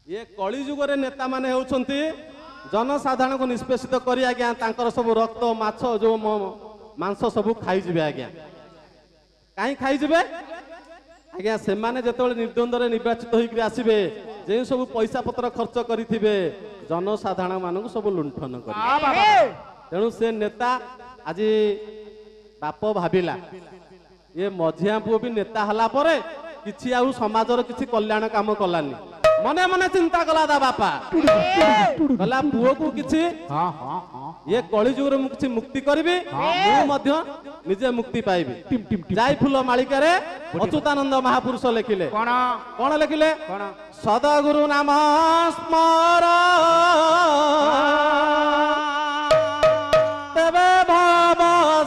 ये कली जुग रे नेता माने होउछंती जनसाधारण को निष्पेषित करी आज्ञा तांकर सब रक्त माछ जो मांस सब खाई जिवे आज्ञा। काई खाई जिवे आज्ञा? से माने जेतेबेले निर्द्वंद्व रे निर्वाचित होइकरी आसीबे जे सब पैसा पत्र खर्च करिथिबे जनसाधारण मानकु सब लुंठन करी। तेणु से नेता आज बाप भाबिला ये मझिया पुओ भी नेता हला परे किछि आउ समाजर किछि कल्याण काम कलानी। मने मने चिंता कला दा बापा कला पुओ को किछि ये कली जुग रे किछि मुक्ति करबी, मु मध्य निजे मुक्ति पाइबी। जाय फूल मालिका रे अच्युतानंद महापुरुष लेखिले कोन कोन लेखिले सदगुरु नाम स्मर तबे भव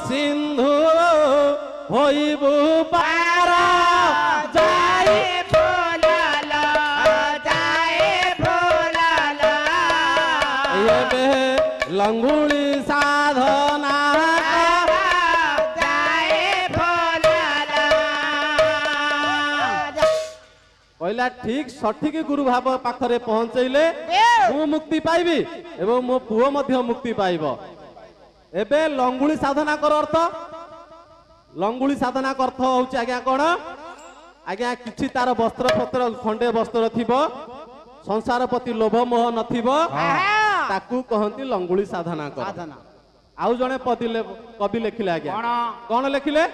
सिंधु होइबु पार। जाय फूलल जाय फूलल एबे लंगुली साधना କହିଲା ଠିକ ସଠିକ ଗୁରୁ ଭାବ ପାଖରେ ପହଞ୍ଚେଇଲେ ମୁଁ ମୁକ୍ତି ପାଇବି ଏବଂ ମୋ ପୁଅ ମଧ୍ୟ ମୁକ୍ତି ପାଇବ। ଏବେ ଲଙ୍ଗୁଳି ସାଧନା କର ଅର୍ଥ ଲଙ୍ଗୁଳି ସାଧନା ଅର୍ଥ ହଉଛି ଆଜ୍ଞା କଣ ଆଜ୍ଞା କିଛି ତାର ବସ୍ତ୍ର ପତ୍ର ଖଣ୍ଡେ ବସ୍ତ୍ର ଥିବ ସଂସାର ପ୍ରତି ଲୋଭ ମୋହ ନଥିବ ତାକୁ କହନ୍ତି ଲଙ୍ଗୁଳି ସାଧନା କର। ଆଉ ଜଣେ କବି ଲେଖିଲେ ଆଜ୍ଞା କଣ ଲେଖିଲେ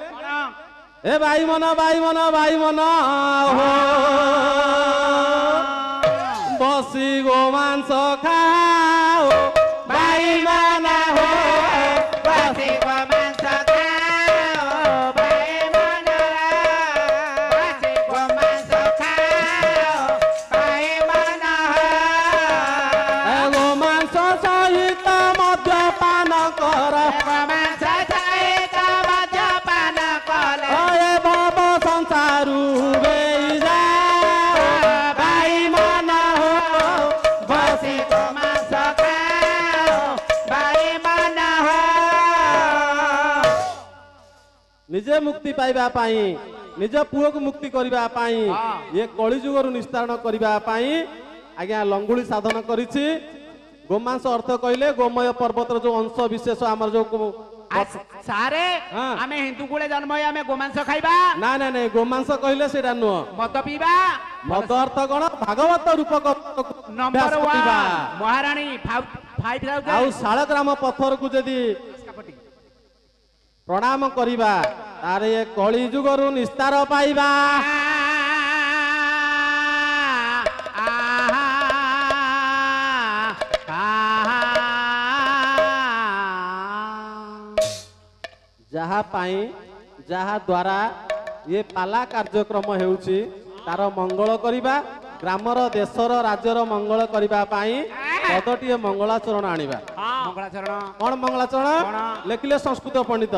ଏ ଭାଇ ମନ ବସି ଗୋମାଂସ ଖାଓ ଭାଇ ମନ ହୋ ବସି ଗୋମାଂସ ଖାଓ ଭାଇ ମନ ବସି ଗୋମାଂସ ଖାଓ ଭାଇ ମନ ଗୋମାଂସ ସହିତ ମଦ୍ୟପାନ କର ଗୋମାଂସ ସହିତ ମଦ୍ୟପାନ କଲେ ଏ ଭବ ସଂସାରୁ ଭାଇ ମନ ହୋ ବସି ଗୋମାଂସ ଖାଓ ଭାଇ ମନ ନିଜେ ମୁକ୍ତି ପାଇବା ପାଇଁ ନିଜ ପୁଅକୁ ମୁକ୍ତି କରିବା ପାଇଁ ଏ କଳି ଯୁଗରୁ ନିସ୍ତାରଣ କରିବା ପାଇଁ ଆଜ୍ଞା ଲଙ୍ଗୁଳି ସାଧନ କରିଛି। ଗୋମାଂସ ଅର୍ଥ କହିଲେ ଗୋମୟ ପର୍ବତର ଯୋଉ ଅଂଶ ବିଶେଷ ଆମର ଯୋଉ ସାରେ ହଁ। ଆମେ ହିନ୍ଦୁ କୁଳେ ଜନ୍ମ ହୋଇ ଆମେ ଗୋମାଂସ ଖାଇବା ନାଇଁ ନାଇଁ ନାଇଁ ଗୋମାଂସ କହିଲେ ସେଇଟା ନୁହଁ। ମଦ ପିଇବା ମଦ ଅର୍ଥ କଣ ଭାଗବତ ରୂପକ ନମ୍ବର 1 ମହାରାଣୀ 5000 ଆଉ ଶାଳଗ୍ରାମ ପଥରକୁ ଯଦି ପ୍ରଣାମ କରିବା ତାର ଏ କଳି ଯୁଗରୁ ନିସ୍ତାର ପାଇବା। ଯାହା ପାଇଁ ଯାହା ଦ୍ୱାରା ଏ ପାଲା କାର୍ଯ୍ୟକ୍ରମ ହେଉଛି ତାର ମଙ୍ଗଳ କରିବା ଗ୍ରାମର ଦେଶର ରାଜ୍ୟର ମଙ୍ଗଳ କରିବା ପାଇଁ ପଦଟିଏ ମଙ୍ଗଳାଚରଣ ଆଣିବା। ମଙ୍ଗଳାଚରଣ କଣ ମଙ୍ଗଳାଚରଣ ଲେଖିଲେ ସଂସ୍କୃତ ପଣ୍ଡିତ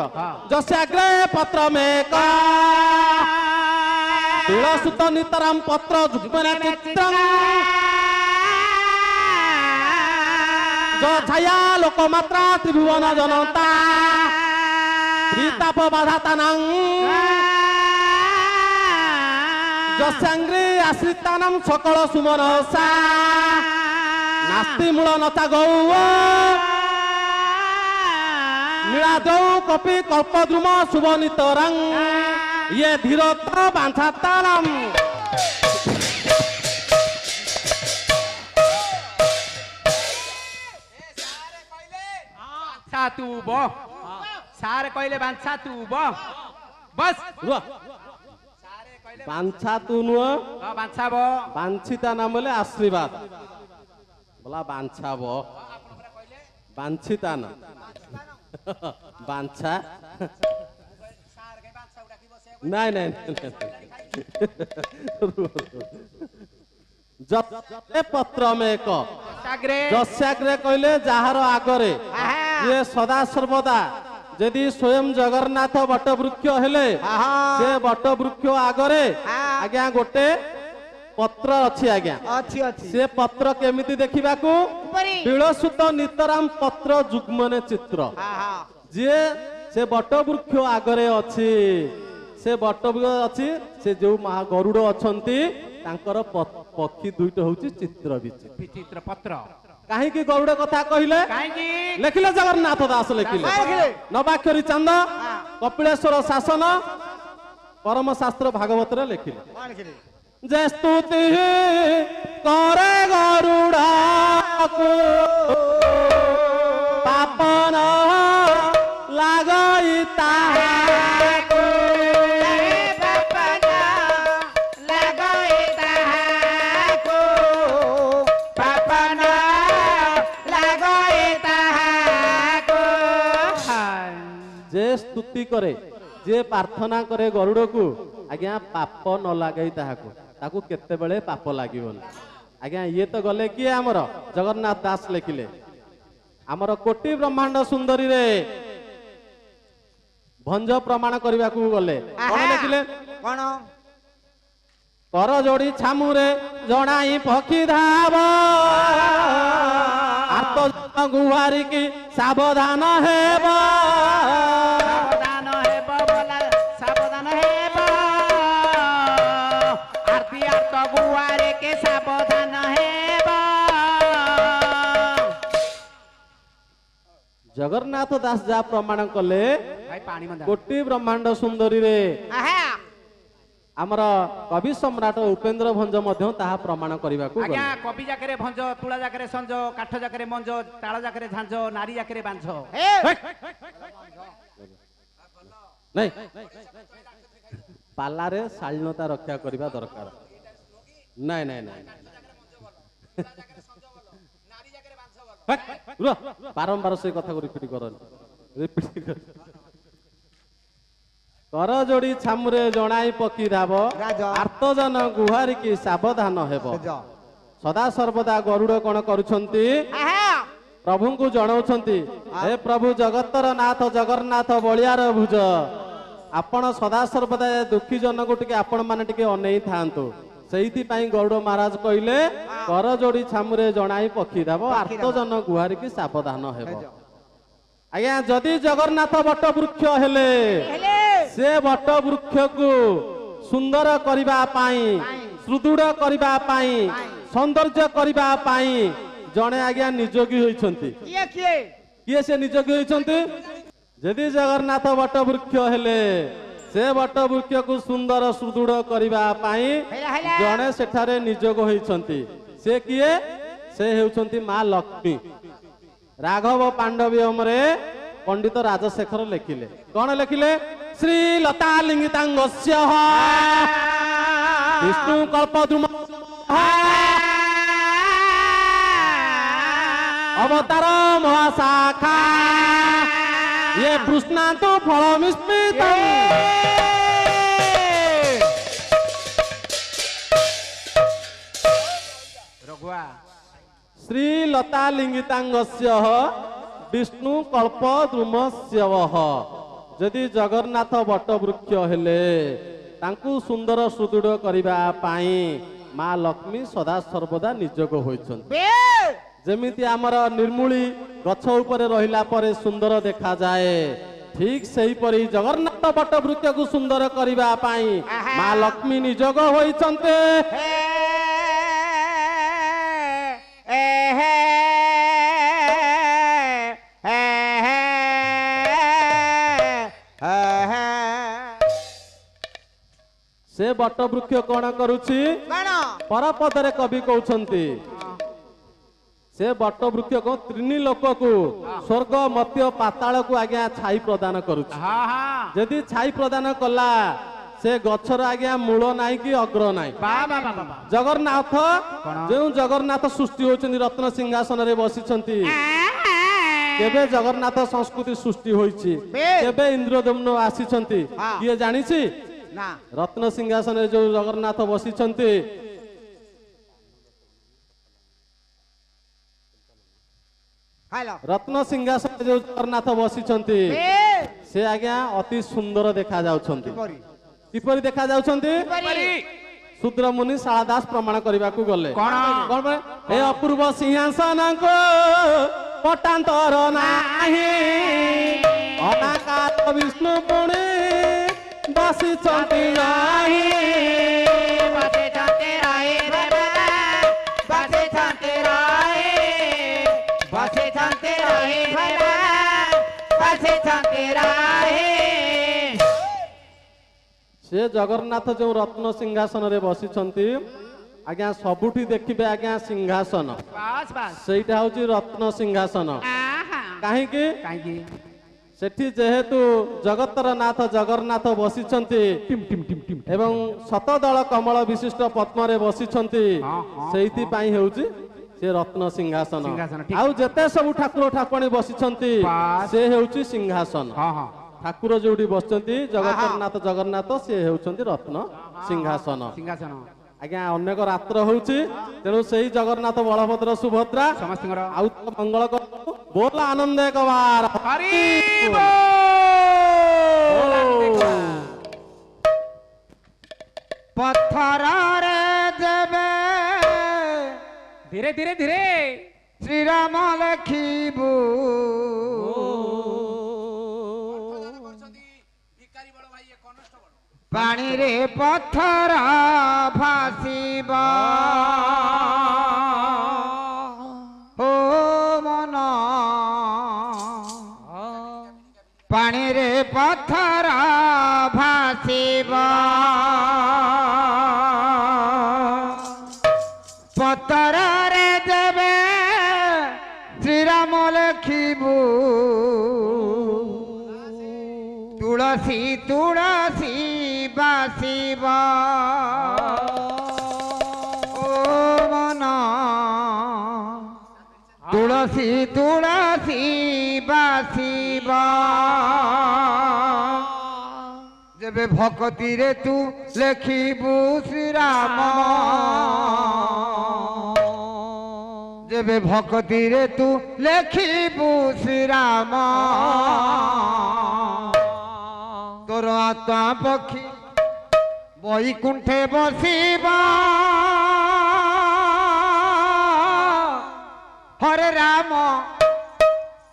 ଯସ୍ୟାଗ୍ରେ ପତ୍ର ମେକ ତୁଳସୂତ ନିତରାମ ପତ୍ର ଯୁଗ୍ମନ ଚିତ୍ରଂ ଛାୟା ଲୋକମାତ୍ରା ତ୍ରିଭୁବନ ଜନତା ତ୍ରିତାପ ବାଧାତାନାଂ ଯସ୍ୟାଗ୍ରେ ଆଶ୍ରିତାନାଂ ସକଳ ସୁମନସା ନାସ୍ତି ମୂଳ ନତା ଗୌ ନୀଳାଦৌ କପି କଳ୍ପଦ୍ରୁମ ଶୁଭନିତରଂ ଇଏ ଧୀରତ ବାଞ୍ଛାତାଳଂ। ସାରେ କହିଲେ ବାଞ୍ଛା ତୁ ବସ୍ ବାଞ୍ଛା ତୁ ନୁହଁ ବାଞ୍ଛାବ ବାଞ୍ଛିତା ନାମ ହେଲେ ଆଶୀର୍ବାଦ ବୋଲା ବାଞ୍ଛାବ ବାଞ୍ଛିତା ନା ବାଞ୍ଛା ନାଇଁ ନାଇଁ ଯତେ ପତ୍ର ମେକ ଯସ୍ୟାଗ୍ରେ କହିଲେ ଯାହାର ଆଗରେ ଇଏ ସଦା ସର୍ବଦା ଯଦି ସ୍ୱୟଂ ଜଗନ୍ନାଥ ବଟବୃକ୍ଷ ହେଲେ ସେ ବଟବୃକ୍ଷ ଆଗରେ ଆଜ୍ଞା ଗୋଟେ ପତ୍ର ଅଛି ଆଜ୍ଞା ସେ ପତ୍ର କେମିତି ଦେଖିବାକୁ ବିଳସୂତ ନିତରାମ ପତ୍ର ଯୁଗ୍ମନେ ଚିତ୍ର ଯିଏ ସେ ବଟବୃକ୍ଷ ଆଗରେ ଅଛି ସେ ବଟବୃକ୍ଷ ଅଛି ସେ ଯୋଉ ମହା ଗରୁଡ ଅଛନ୍ତି ତାଙ୍କର ପକ୍ଷୀ ଦୁଇଟା ହଉଛି ଚିତ୍ର ବିଚିତ୍ର ପତ୍ର କାହିଁକି ଗରୁଡ କଥା କହିଲେ ଲେଖିଲେ ଜଗନ୍ନାଥ ଦାସ ଲେଖିଲେ ନବାକ୍ଷରୀ ଚାନ୍ଦ କପିଳେଶ୍ୱର ଶାସନ ପରମ ଶାସ୍ତ୍ର ଭାଗବତରେ ଲେଖିଲେ ଯେ ସ୍ତୁତି करे ଗରୁଡକୁ ପାପନ ଲାଗଇ ତାହାକୁ जे स्तुति करे जे प्रार्थना करे गरुड़को आज्ञा पाप न लगे ताकू केते बेले पाप लागिबोनी आज्ञा ये तो गले किए आमर जगन्नाथ दास लिखिले आमर कोटि ब्रह्मांड सुंदरी रे भंज प्रमाण करने को गले कौन लिखिले कौन कर जोड़ी छामुरे जनाई पक्षी धाव आत गुहारी की सावधान हेब सावधान हेब आरती आर्त गुआ ଜଗନ୍ନାଥ ଦାସ ଯାହା ପ୍ରମାଣ କଲେ ଭାଇ ପାଣି ମନ୍ଦା କୋଟି ବ୍ରହ୍ମାଣ୍ଡ ସୁନ୍ଦରୀରେ ଆମର କବି ସମ୍ରାଟ ଉପେନ୍ଦ୍ର ଭଞ୍ଜ ମଧ୍ୟ ତାହା ପ୍ରମାଣ କରିବାକୁ ଗଲେ। ଆଜ୍ଞା କବି ଜାକରେ ଭଞ୍ଜ, ତୁଳା ଜାକରେ ସଞ୍ଜ, କାଠ ଜାକରେ ମଞ୍ଜ, ତାଳ ଜାକରେ ଝାଞ୍ଜ, ନାରୀ ଜାକରେ ବାଞ୍ଝ। ନାଇଁ ପାଲାରେ ଶାଳୀନତା ରକ୍ଷା କରିବା ଦରକାର। ନାଇଁ ନାଇଁ ନାଇଁ ବାରମ୍ବାର ସେଇ କଥାକୁ ରିପିଟ କରନି। କର ଯୋଡି ଛାମୁରେ ଜଣାଇ ପକି ଧାବ, ଆର୍ତ୍ତଜନ ଗୁହାରିକି ସାବଧାନ ହେବ। ସଦା ସର୍ବଦା ଗରୁଡ କଣ କରୁଛନ୍ତି? ପ୍ରଭୁଙ୍କୁ ଜଣାଉଛନ୍ତି, ହେ ପ୍ରଭୁ ଜଗତର ନାଥ ଜଗନ୍ନାଥ ବଳିଆର ଭୁଜ, ଆପଣ ସଦା ସର୍ବଦା ଦୁଃଖୀ ଜନକୁ ଟିକେ ଆପଣ ମାନେ ଟିକେ ଅନେଇ ଥାଆନ୍ତୁ। ସେଇଥିପାଇଁ ଗରୁଡ ମହାରାଜ କହିଲେ କର ଯୋଡି ଛାମୁରେ ଜଣାଇ ପକ୍ଷୀ ଧାବ, ଆର୍ତ୍ତଜନ ଗୁହାରିକି ସାବଧାନ ହେବ। ଆଜ୍ଞା ଯଦି ଜଗନ୍ନାଥ ବଟ ବୃକ୍ଷ ହେଲେ ସେ ବଟ ବୃକ୍ଷକୁ ସୁନ୍ଦର କରିବା ପାଇଁ, ସୁଦୃଢ କରିବା ପାଇଁ, ସୌନ୍ଦର୍ଯ୍ୟ କରିବା ପାଇଁ ଜଣେ ଆଜ୍ଞା ନିଯୋଗୀ ହୋଇଛନ୍ତି। କିଏ ସେ ନିଯୋଗୀ ହୋଇଛନ୍ତି? ଯଦି ଜଗନ୍ନାଥ ବଟ ବୃକ୍ଷ ହେଲେ ସେ ବଟ ବୃକ୍ଷକୁ ସୁନ୍ଦର ସୁଦୃଢ କରିବା ପାଇଁ ଜଣେ ସେଠାରେ ନିଯୋଗ ହୋଇଛନ୍ତି। ସେ କିଏ? ସେ ହେଉଛନ୍ତି ମା ଲକ୍ଷ୍ମୀ। ରାଘବ ପାଣ୍ଡବୀୟମରେ ପଣ୍ଡିତ ରାଜଶେଖର ଲେଖିଲେ, କଣ ଲେଖିଲେ? ଶ୍ରୀ ଲତା ଲିଙ୍ଗିତାଙ୍ଗସ୍ୟ ବିଷ୍ଣୁ କଳ୍ପଦ୍ରୁମ ଅବତାର ମହାଶାଖା ये कृष्णांतु फलमिस्मितं रघुआ श्री लता लिंगितांगस्य विष्णु कल्प द्रुमस्यवः। यदि जगन्नाथ बट वृक्ष हेले तांकु सुंदर सुदृढ़ करबा पाई मां लक्ष्मी सदा सर्वदा निजोग होइछन्ति। जेमिति आमर निर्मूली गछ उपरे रहिला परे सुंदर देखा जाए, ठीक सही परी जगन्नाथ बट वृक्ष को सुंदर करबा पाई मां लक्ष्मी निजोग होइछन्ति। से बट वृक्ष कौन करुछि? परपदरे कवि कहउछन्ति से बट वृक्ष को त्रिनी लोक को स्वर्ग मत्य पाताल को आज्ञा छाई प्रदान करुछि। यदि छाई प्रदान कला से गछर आज्ञा मूल नाई कि अग्र नाई। जगन्नाथ जो जगन्नाथ सृष्टि होइछन्ति रत्न सिंहासन रे बसिछन्ति, केबे जगन्नाथ संस्कृति सृष्टि होइछि, केबे इंद्रदम्न आसीछन्ति किए जानिछि? रत्न सिंहासन रे जो जगन्नाथ बसिछन्ति रत्न सिंहासन जो जगन्नाथ बसिछन्ति से आज्ञा अति सुंदर देखा जाउछन्ति। किपरि देखा जाउछन्ति? शूद्र मुनि शालादास प्रमाण करबा को गले कोन ए अपूर्व सिंहासन को पटांतर नाही, अनाकार विष्णु पुणे बसिछन्ति नाही। बसिछन्ति रहे रे बाबा, बसिछन्ति रहे, बसिछन्ति रहे रे बाबा, बसिछन्ति रहे। से जगन्नाथ जो रत्न सिंहासन रे बसिछन्ति आज्ञा सबुठी देखिबे आज्ञा सिंहासन बास बास सेटा होची रत्न सिंहासन। काहे कि सेठी जेहेतु जगतर नाथ जगन्नाथ बसिछन्ति एवं शतदल कमल विशिष्ट पद्म रे बसिछन्ति, सेहिति पई हेउची से रत्न सिंहासन। आउ जेते सब ठाकुर ठाकुराणी बसिछन्ति से हेउची सिंहासन। ठाकुर जोडी बसचन्ति जगतरनाथ जगन्नाथ से हेउचन्ति रत्न सिंहासन। आज्ञा अनेक रात्र होउची, तेणु सेही जगन्नाथ बलभद्र सुभद्रा समस्तଙ୍କର आउ मंगल कर बोल आनंद एक बार हरि पत्थर रे देवे धीरे धीरे धीरे श्री राम लखीबू पानी रे पत्थर भासीब हो मन ପାଣିରେ ପଥର ଭାସିବ ପଥରରେ ଦେବେ ଶ୍ରୀରାମ ଲେଖିବୁ ତୁଳସୀ ତୁଳସୀ ବାସିବ ଓ ମନ ତୁଳସୀ ତୁଳସୀ ବାସିବ ଯେବେ ଭକତିରେ ତୁ ଲେଖିବୁ ଶ୍ରୀରାମ ଯେବେ ଭକତିରେ ତୁ ଲେଖିବୁ ଶ୍ରୀରାମ ତୋର ଆତ୍ମା ପକ୍ଷୀ ବୈକୁଣ୍ଠେ ବସିବ হরে রাম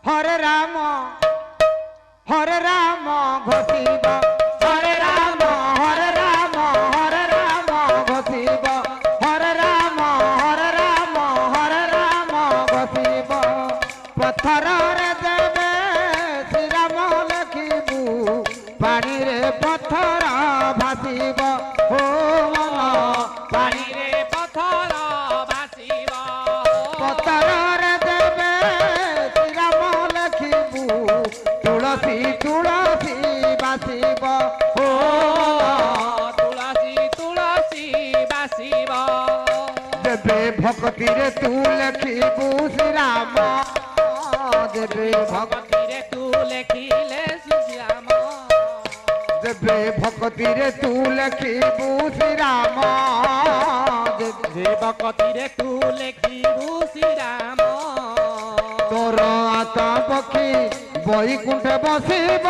হরে রাম হরে রাম ঘষিব হরে রাম হরে রাম হরে রাম ঘষিব হরে রাম হরে রাম হরে রাম ঘষিব পথরে দেবে শ্রীরাম লেখিবু পানিরে পথর ভাসিব ও মন পানিরে পথর ভাসিব পথরে দেবে শ্রীরাম লেখিবু তুলসী তুলসী বাসিব ও তুলসী তুলসী বাসিব দেবে ভক্তিরে তু লেখিবু শ্রীরাম দেবে ভক্তিরে তু লেখিলে শ্রীরাম দেবে ভক্তিরে তু লেখিবু শ্রীরাম যে ভক্তিরে তু লেখিবু শ্রীরাম তোর আত্মা পক্ষী বৈকুণ্ঠে বসিব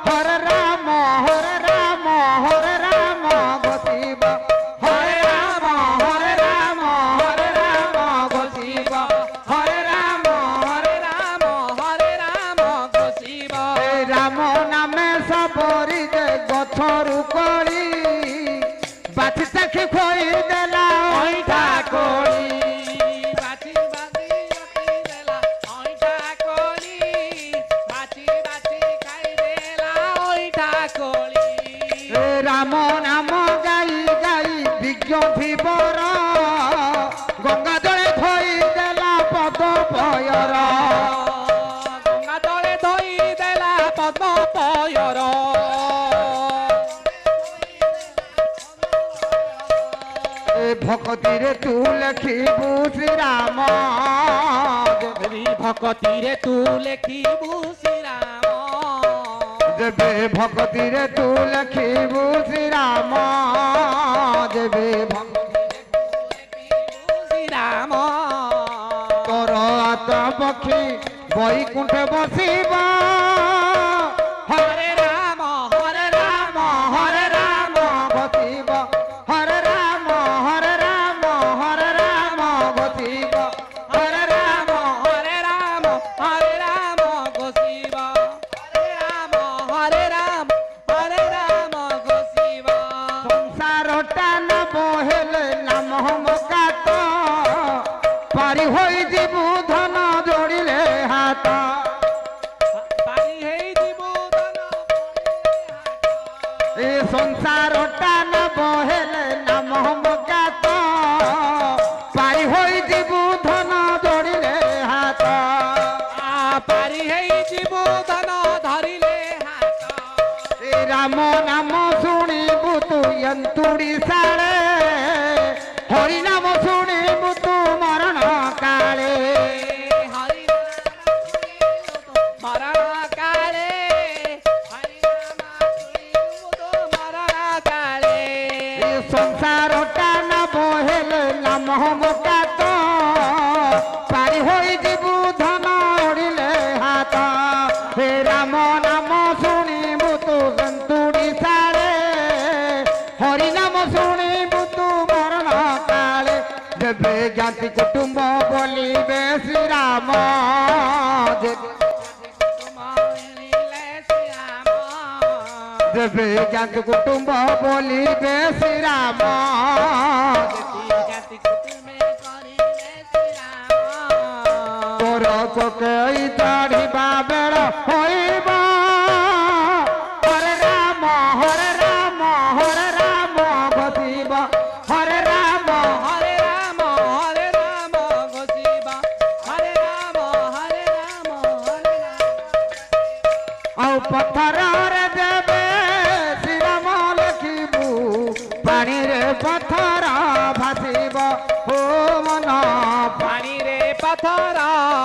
হরে রাম হরে রাম হরে রাম বসিব হরে রাম হরে রাম হরে রাম বসিব হরে রাম হরে রাম হরে রাম ঘষিব রাম নামে সবরি যে গছরু কলি বাছি তাকে খই দেলা ওইটা কলি বাছি বাছি দেলা ওইটা কলি বাছি বাছি খাই দেলা ওইটা কলি রাম নাম গাই গাই বিজ্ঞ ভিবর গঙ্গা জলে ধই দেলা পদ পয়র গঙ্গা তলে ধই দেলা পদ্ম পয়র ভকতিরে তু লেখিবু শ্রীরাম ভকতিরে তু লেখিবু শ্রীরাম দেবে ভকতিরে তু লেখিবু শ্রীরাম দেবে শ্রীরাম তোর আত্মা পক্ষী বৈকুণ্ঠে বসিব হরে রাম হরে রাম হরে রাম বসিব হরে রাম হরে রাম হরে রাম বসিব হরে রাম হরে রাম হরে রাম ঘষিব হরে রাম হরে রাম হরে রাম ঘষিব সংসার টান বহেলে নাম মকাত পারি হই ଯିବୁ ধন ଯୋଡ଼ିଲେ হাত পারি হেই দিব ধন এ সংসার টান বহেলে নাম মকাত পারি হই ଯିବୁ ধন ଯୋଡ଼ିଲେ হাত পারি হেই দিব ধন ধরিলে হাত এ রাম নাম শুଣିବୁ তু এন্তুড়ি সাড়ে হরি নাম শুଣିବୁ তু মরণ কালে হরি মরণ কালে হরি নাম শুনিবু মরণ কালে এ সংসার টান বহেলে নাম মকাত পারি হই ଯିବୁ ধন ওড়িলে হাত হে রাম নাম শুଣିବୁ তু এন্তুড়ি সাড়ে হরি নাম শুଣିବୁ তু মরণ কালে দেবে জ্ঞাতি কুটুম্ব বলিবে শ্রীরাম দেবে জ্ঞাতি কুটুম্ব বলিবে শ্রীরাম তোর ମୋର କୋକେଇ ଚଢ଼ିବା ବେଳ ହୋଇବ ହରେ ରାମ ହରେ ରାମ ହରେ ରାମ ଘୋଷିବ ହରେ ରାମ ହରେ ରାମ ହରେ ରାମ ଘୋଷିବ ହରେ ରାମ ହରେ ରାମ ହରେ ରାମ ଆଉ ପଥରରେ ଦେବେ ଶ୍ରୀରାମ ଲେଖିବୁ ପାଣିରେ ପଥର ଭାସିବ ଓ ମନ ପାଣିରେ ପଥର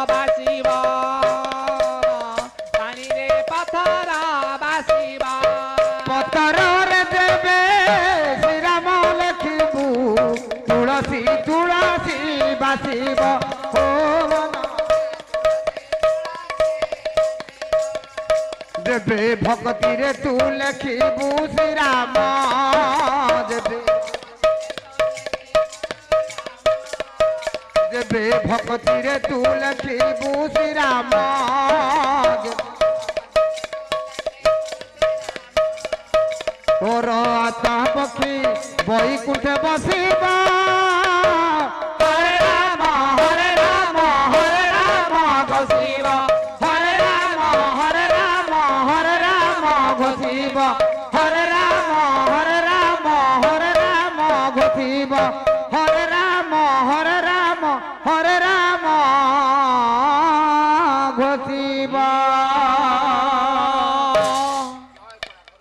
ଭାସିବ ପାଣିରେ ପଥର ଭାସିବ ପଥରରେ ଦେବେ ଶ୍ରୀରାମ ଲେଖିବୁ ତୁଳସୀ ତୁଳସୀ ଭାସିବ ଓ ମନ ଦେବେ ଭକ୍ତିରେ ତୁ ଲେଖିବୁ ଶ୍ରୀରାମ ଦେବେ ଯେବେ ଭକ୍ତିରେ ତୁ ଲେଖିବୁ ଶ୍ରୀରାମ ତୋର ଆତ୍ମା ପକ୍ଷୀ ବୈକୁଣ୍ଠେ ବସିବ ହରେ ରାମ ହରେ ରାମ ହରେ ରାମ ଘୋଷିବ ହରେ ରାମ ହରେ ରାମ ହରେ ରାମ ଘୋଷିବ ହରେ ରାମ ହରେ ରାମ ହରେ ରାମ ଘୋଷିବ ହରେ ରାମ ହରେ ରାମ ହରେ ରାମ ଘୋଷିବ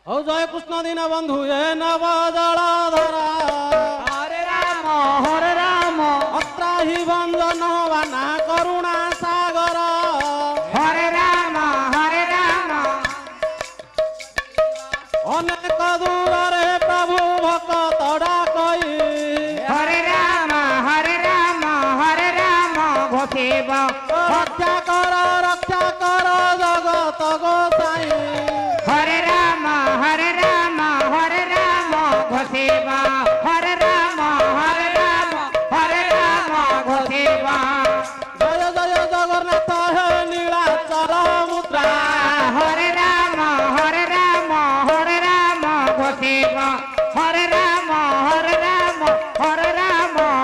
ହଉ ଜୟ କୃଷ୍ଣ ଦୀନ ବନ୍ଧୁ ଏ ନବ ଜଳଧରା ହରେ ରାମ ଅତ୍ରାହି ଭଞ୍ଜନ ବାନା କରୁଣା ସାଗର ହରେ ରାମ ଅନେକ ଦୂରରେ ପ୍ରଭୁ ଭକ୍ତ ଡାକଇ ହରେ ରାମ ଘୋଷିବ ରକ୍ଷା କର ଜଗତ ଗୋସାଇ ହରେ ରାମ ଘୋଷିବ ହରେ ରାମ ଘୋଷିବ ଜୟ ଜୟ ଜଗନ୍ନାଥ ହେ ନୀଳାଚଳ ମୁଦ୍ରା ହରେ ରାମ ଘୋଷିବ ହରେ ରାମ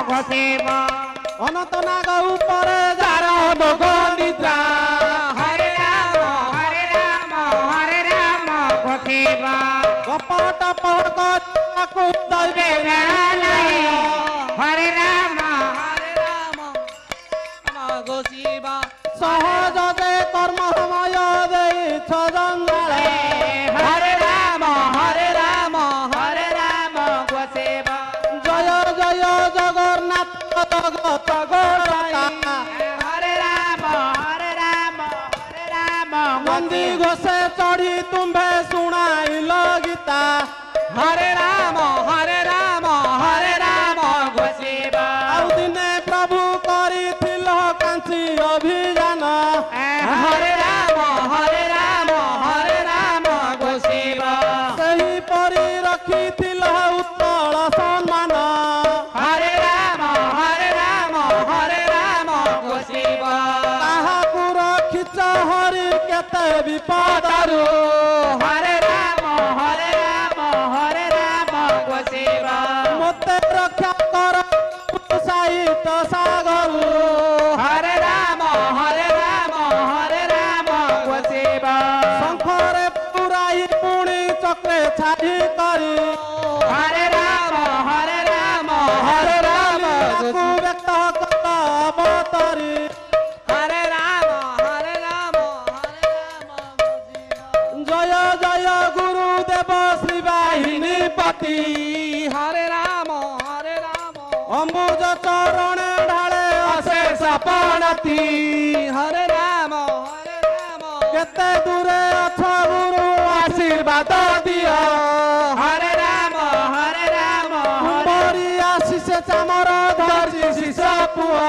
ଘୋଷିବ ଅନନ୍ତ ନାଗ ଉପରେ ଯାର ଭୋଗ ନିଦ୍ରା ହରେ ରାମ ଘୋଷିବ କପଟ ପକୁ ଦୈବେ ହରେ ରାମ ଘୋଷିବ ସହଜ ଯେ କର୍ମ ସମୟ ଦେଇଛ ଜଞ୍ଜାଳ ହରେ ରାମ ଘୋଷିବ ଜୟ ଜୟ ଜଗନ୍ନାଥ ଜଗତ ଗୋସାଇ ହରେ ରାମ ନନ୍ଦୀ ଘୋଷେ ଚଢି ତୁମ୍ଭେ ଶୁଣାଇଲ ଗୀତା ହରେ ରାମ ଘୋଷିବ ଆଉ ଦିନେ ପ୍ରଭୁ କରିଥିଲ କାଞ୍ଚି ଅଭିଯାନ ହରେ ରାମ ଘୋଷିବ ସେହିପରି ରଖିଥିଲ ଉତ୍କଳ ସମ୍ମାନ ହରେ ରାମ ଘୋଷିବ ତାହାକୁ ରଖିଛ ହରି କେତେ ବିପଦରୁ ହରେ ରାମ ଘୋଷିବ ମୋତେ ରକ୍ଷା କର ସାହିତ୍ୟ ସାଗରୁ ହରେ ରାମ ଘୋଷିବ ଶଙ୍ଖରେ ପୁରାଇ ପୁଣି ଚକ୍ରେ ଛାଡ଼ି କରି ହରେ ରାମ ତାକୁ ବ୍ୟକ୍ତ କଲ ଅବତରି ହରେ ରାମ ଜୟ ଜୟ ଗୁରୁଦେବ ଶ୍ରୀ ବାହିନୀ ପତି ହରେ ରାମ ଅମ୍ବୁଜ ଚରଣ ଢାଳେ ଅଶେଷ ପଣତି ହରେ ରାମ କେତେ ଦୂରେ ଅଛ ଗୁରୁ ଆଶୀର୍ବାଦ ଦିଅ ହରେ ରାମ କୁମ୍ଭରୀ ଆଶିଷେ ଚାମର ଧରି ଶିଷ ପୁଅ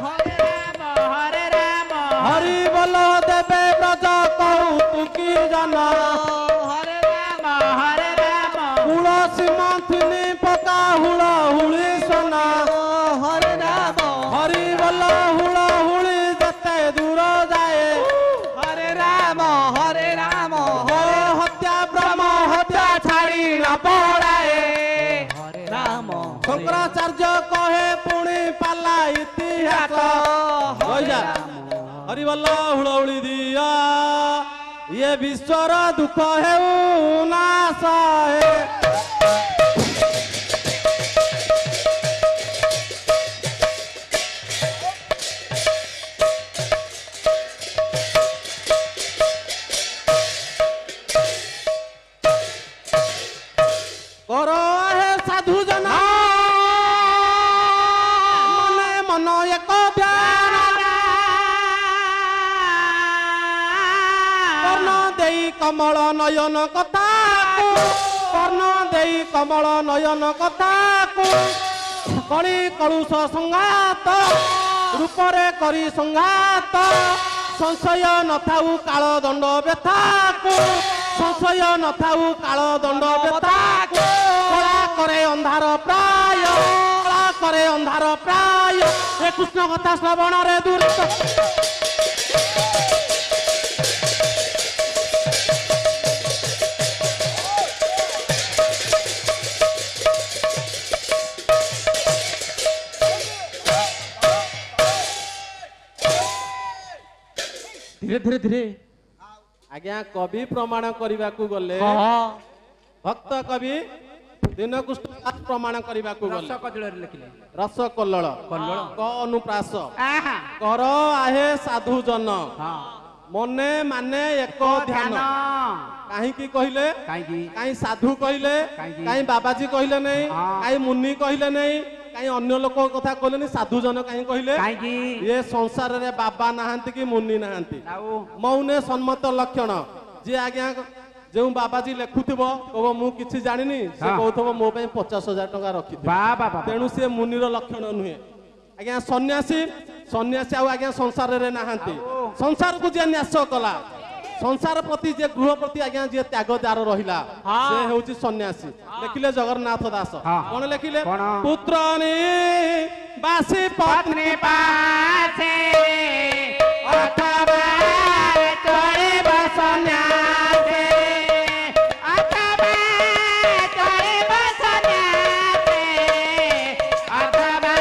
ହରେ ରାମ ହରି ବୋଲ ଦେବେ ବ୍ରଜ କୌତୁକୀ ଜନ ହରେ ରାମ ତୁଳସୀ ମନ୍ଥିନୀ ପକା ହୁଳ ହୁଳି ସୋନ ହରେ ରାମ ହରି ବୋଲ ହୁଳ ହୁଳି ଯେତେ ଦୂର ଯାଏ ହରେ ରାମ ହତ୍ୟା ବ୍ରହ୍ମ ହତ୍ୟା ଛାଡ଼ି ନ ପଳାଏ ହରେ ରାମ ଶଙ୍କରାଚାର୍ଯ୍ୟ କହେ ପୁଣି ପାଲା ଇତିହାସ ହରେ ହଇଯା ରାମ ହରିବଲ ହୁଳହୁଳି ଦିଅ ଇଏ ବିଶ୍ୱର ଦୁଃଖ ହେଉ ନାଶ ହେ କର ହେ ସାଧୁ ଜନ ମନେ ମନ ଏକ ଧ୍ୟାନ କର୍ଣ୍ଣ ଦେଇ କମଳ ନୟନ କଥାକୁ କର୍ଣ୍ଣ ଦେଇ କମଳ ନୟନ କଥାକୁ କଳି କଳୁଷ ସଂଘାତ ରୂପରେ କରି ସଂଘାତ ସଂଶୟ ନଥାଉ କାଳ ଦଣ୍ଡ ବ୍ୟଥାକୁ ସଂଶୟ ନଥାଉ କାଳ ଦଣ୍ଡ ବ୍ୟଥାକୁ କଳା କରେ ଅନ୍ଧାର ପ୍ରାୟ କଳା କରେ ଅନ୍ଧାର ପ୍ରାୟ ଏ କୃଷ୍ଣ କଥା ଶ୍ରବଣରେ ଦୂର ଧୀରେ ଧୀରେ ଧୀରେ ଆଜ୍ଞା କବି ପ୍ରମାଣ କରିବାକୁ ଗଲେ ଭକ୍ତ କବି ଦୀନକୃଷ୍ଣ ଦାସ ପ୍ରମାଣ କରିବାକୁ ଗଲେ ରସ କଦଳରେ ଲେଖିଲେ ରସ କଲ୍ଲୋଳ କ ଅନୁପ୍ରାସ ଆହା କର ଆହେ ସାଧୁ ଜନ ହଁ ମନେ ମାନେ ଏକ ଧ୍ୟାନ କାହିଁକି କହିଲେ କାହିଁକି କାହିଁ ସାଧୁ କହିଲେ କାହିଁକି? କାହିଁ ବାବାଜୀ କହିଲେ ନାହିଁ ହଁ। କାହିଁ ମୁନି କହିଲେ ନାହିଁ କାହିଁ ଅନ୍ୟ ଲୋକଙ୍କ କଥା କହିଲେନି ସାଧୁ ଜନ କାହିଁ କହିଲେ କାହିଁକି ଏ ସଂସାରରେ ବାବା ନାହାନ୍ତି କି ମୁନି ନାହାନ୍ତି ଆଉ ମୌନେ ସମ୍ମତ ଲକ୍ଷଣ ଯିଏ ଆଜ୍ଞା ଯେଉଁ ବାବାଜୀ ଲେଖୁଥିବ କହିବ ମୁଁ କିଛି ଜାଣିନି ସେ ହଁ। କହୁଥିବ ମୋ ପାଇଁ 50,000 ଟଙ୍କା ରଖିଥିବ ବାବା ବାବା ତେଣୁ ସେ ମୁନିର ଲକ୍ଷଣ ନୁହେଁ ଆଜ୍ଞା ସନ୍ନ୍ୟାସୀ ସନ୍ନ୍ୟାସୀ ଆଉ ଆଜ୍ଞା ସଂସାରରେ ନାହାନ୍ତି ସଂସାରକୁ ଯିଏ ନ୍ୟାସ କଲା ସଂସାର ପ୍ରତି ଯେ ଗୃହ ପ୍ରତି ଆଜ୍ଞା ଯିଏ ତ୍ୟାଗ ଯାର ରହିଲା ସେ ହେଉଛି ସନ୍ନ୍ୟାସୀ ଲେଖିଲେ ଜଗନ୍ନାଥ ଦାସ ହଁ। କଣ ଲେଖିଲେ କଣ? ପୁତ୍ରନି ବାସି ପତ୍ନୀ ପାଶେ ଅଥବା ଚଳିବ ସନ୍ନ୍ୟାସୀ ଅଥବା ଚଳିବ ସନ୍ନ୍ୟାସୀ ଅଥବା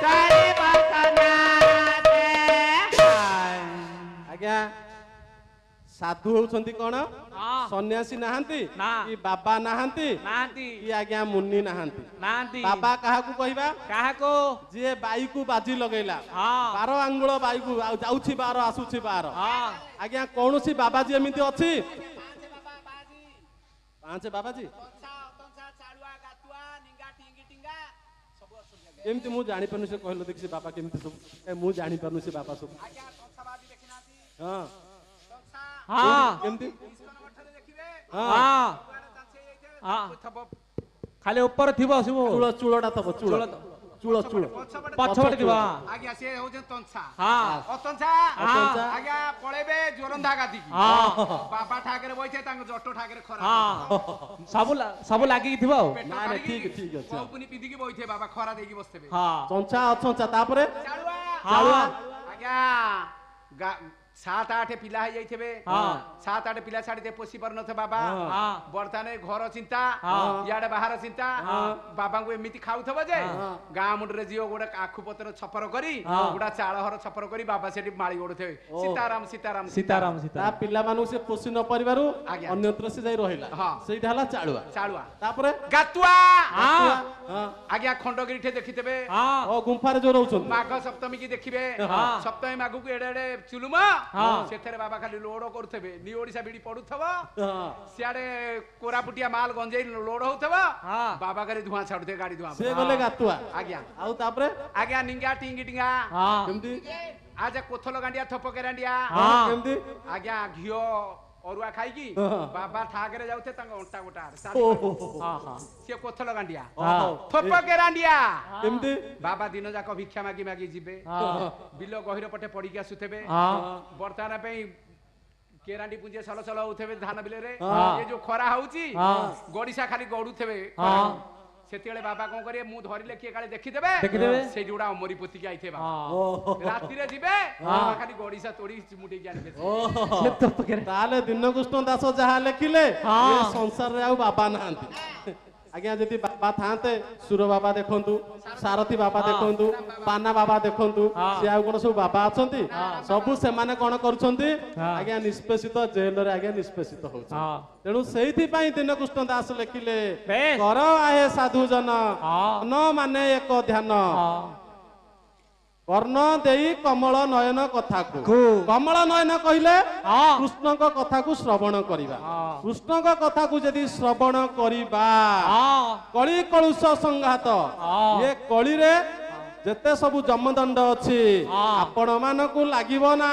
ଚଳିବ ସନ୍ନ୍ୟାସୀ ଆଜ୍ଞା ସାଧୁ ହଉଛନ୍ତି କଣ ସନ୍ନ୍ୟାସୀ ନାହାନ୍ତି ନା। କି ବାବା ନାହାନ୍ତି ନାହାନ୍ତି କି ଆଜ୍ଞା ମୁନି ନାହାନ୍ତି ନାହାନ୍ତି ବାବା କାହାକୁ କହିବା କାହାକୁ ଯିଏ ବାଇକୁ ବାଜି ଲଗେଇଲା ହଁ 12 ଆଙ୍ଗୁଳ ବାଇକୁ ଆଉ ଯାଉଛି 12 ଆସୁଛି 12 ହଁ ଆଜ୍ଞା କୌଣସି ବାବାଜୀ ଏମିତି ଅଛି 5 ବାବାଜୀ କେମିତି ମୁଁ ଜାଣିପାରୁନି ସେ କହିଲ ଦେଖି ସେ ବାବା କେମିତି ସବୁ ମୁଁ ଜାଣିପାରୁନି ସେ ବାବା ସବୁ ହଁ ହଁ କେମିତି ହଁ ହଁ ହଁ ଖାଲି ଉପରେ ଥିବ ସବୁ ଚୂଳ ଚୂଳଟା ଥବ ଚୂଳ ଚୂଳ ଚୂଳ ପଛପଟେ ଥିବ ଆଜ୍ଞା ସେ ହଉଛନ୍ତି ତଂସା ହଁ ଅତଂସା ଅତଂସା। ଆଜ୍ଞା ପଳେଇବେ ଜୋରନ୍ଧା ଗାଦିକି ହଁ ବାବା ଠାକରେ ବଇছে ତାଙ୍କ ଜଟ ଠାକରେ ଖରା ହଁ ସବୁ ଲାଗିକି ଥିବ ଆଉ ପେଟ ନା, ନା, କାଢିକି ଠିକ, ଠିକ ଅଛି। କଉପୁନି ପିନ୍ଧିକି ବଇଥିବେ ବାବା ଖରା ଦେଇକି ବସିଥିବେ ହଁ ଚଞ୍ଚା ଅଛଞ୍ଚା ତାପରେ ଚାଳୁଆ ଚାଳୁଆ। ଆଜ୍ଞା 7-8 ପିଲା ହେଇଯାଇଥିବେ ହଁ। 7-8 ପିଲା ଛାଡିତେ ପୋଷି ପାରୁନଥିବେ ବାବା ହଁ ବର୍ତ୍ତମାନ ଘର ଚିନ୍ତା ହଁ। ଇଆଡେ ବାହାର ଚିନ୍ତା ବାବାଙ୍କୁ ଏମିତି ଖାଉଥିବ ଯେ ହଁ। ଗାଁ ମୁଣ୍ଡରେ ଯିବ ଗୋଟେ ଆଖୁ ପତ୍ର ଛପର କରି ଗୋଟା ଚାଳ ଘର ଛପର କରି ବାବା ସେଠି ମାଳି ଗୋଡୁଥିବେ ସୀତାରାମ ସୀତାରାମ ସୀତାରାମ ତା ସୀତାରାମ ପିଲାମାନଙ୍କୁ ସେ ପୋଷି ନ ପରିବାରୁ ଆଜ୍ଞା। ଅନ୍ୟତ୍ର ସେ ଯାଇ ରହିଲା ହଁ। ସେଇଟା ହେଲା ଚାଳୁଆ ଚାଳୁଆ ତାପରେ ଗାତୁଆ ହଁ ହଁ ଆଜ୍ଞା ଖଣ୍ଡଗିରି ଠେ ଦେଖିଥିବେ ହଁ ଓ ଗୁମ୍ଫାରେ ଯୋଉ ରହୁଛନ୍ତି ମାଘ ସପ୍ତମୀ କି ଦେଖିବେ ହଁ। ସପ୍ତମୀ ମାଘକୁ ଏଡେ ଏଡେ ଚୁଲୁମ ହଁ। ସେଥିରେ ବାବା ଖାଲି ଲୋଡ କରୁଥିବେ ନି ଓଡିଶା ବିଡି ପଡୁଥିବ ହଁ। ସିଆଡେ କୋରାପୁଟିଆ ମାଲ ଗଞ୍ଜେଇ ଲୋଡ ହଉଥିବ ହଁ। ବାବା ଖାଲି ଧୂଆଁ ଛାଡୁଥିବେ ଗାଡି ଧୂଆଁ ସେ ଗଲେ ଗାତୁଆ ଆଜ୍ଞା ଆଉ ତାପରେ ଆଜ୍ଞା ନିଙ୍ଗା ଟିଙ୍ଗି ଟିଙ୍ଗା ହଁ କେମିତି ଆଜ କୋଥଲ ଗାଣ୍ଡିଆ ଥପ କେରାଣ୍ଡିଆ ହଁ। କେମିତି ଆଜ୍ଞା ଘିଅ ଅରୁଆ ଖାଇକି ହଁ। ବାବା ଠାକରେ ଯାଉଥିବେ ତାଙ୍କ ଅଣ୍ଟା ଗୋଟା ଆଡେ ଓହୋ ହଁ ହଁ ସିଏ କୋଥଲ ଗାଣ୍ଡିଆ ଓହୋ। ଥପ କେରାଣ୍ଡିଆ କେମିତି ବାବା ଦିନ ଯାକ ଭିକ୍ଷା ମାଗି ମାଗି ଯିବେ ହଁ ବିଲ ଗହିର ପଟେ ପଡିକି ଆସୁଥିବେ ହଁ ବର୍ତ୍ତମାନ ପାଇଁ କେରାଣ୍ଡି ପୁଞ୍ଜେ ସଲ ସଲ ହଉଥିବେ ଧାନ ବିଲରେ ହଁ। ଏ ଯୋଉ ଖରା ହଉଛି ହଁ। ଗଡିଶା ଖାଲି ଗଡୁଥିବେ ହଁ। ସେତେବେଳେ ବାବା କଣ କରିବେ ମୁଁ ଧରିଲେ କିଏ କାଳେ ଦେଖିଦେବେ ଦେଖିଦେବେ। ସେଇଠି ଗୋଟା ଅମରି ପୋତିକି ଆଇଥିବେ ବାବା। ହଁ ଓହୋ ରାତିରେ ଯିବେ ବାବା ଖାଲି ଗଡିଶା ତୋଡି ଚିମୁଟେଇକି ଆଣିବେ ଓହୋ ତାହେଲେ ଦୀନକୃଷ୍ଣ ଦାସ ଯାହା ଲେଖିଲେ ହଁ। ଏ ସଂସାରରେ ଆଉ ବାବା ନାହାନ୍ତି ଆଜ୍ଞା ଯଦି ବାବା ଥାନ୍ତେ ସୁର ବାବା ଦେଖନ୍ତୁ, ସାରଥୀ ବାବା ଦେଖନ୍ତୁ, ପାନା ବାବା ଦେଖନ୍ତୁ, ସେ ଆଉ କଣ ସବୁ ବାବା ଅଛନ୍ତି? ସବୁ ସେମାନେ କଣ କରୁଛନ୍ତି? ଆଜ୍ଞା ନିଷ୍ପେଷିତ ଜେଲରେ ଆଜ୍ଞା ନିଷ୍ପେଷିତ ହଉଛି। ତେଣୁ ସେଇଥିପାଇଁ ଦୀନକୃଷ୍ଣ ଦାସ ଲେଖିଲେ କର ଆହେ ସାଧୁ ଜନ ନ ମାନେ ଏକ ଧ୍ୟାନ କର୍ଣ୍ଣ ଦେଇ କମଳ ନୟନ କଥାକୁ। କମଳ ନୟନ କହିଲେ କୃଷ୍ଣଙ୍କ କଥାକୁ ଶ୍ରବଣ କରିବା। କୃଷ୍ଣଙ୍କ କଥାକୁ ଯଦି ଶ୍ରବଣ କରିବା କଳି କଳୁଷ ସଂଘାତ, ଏ କଳିରେ ଯେତେ ସବୁ ଜମଦଣ୍ଡ ଅଛି ଆପଣ ମାନଙ୍କୁ ଲାଗିବ ନା।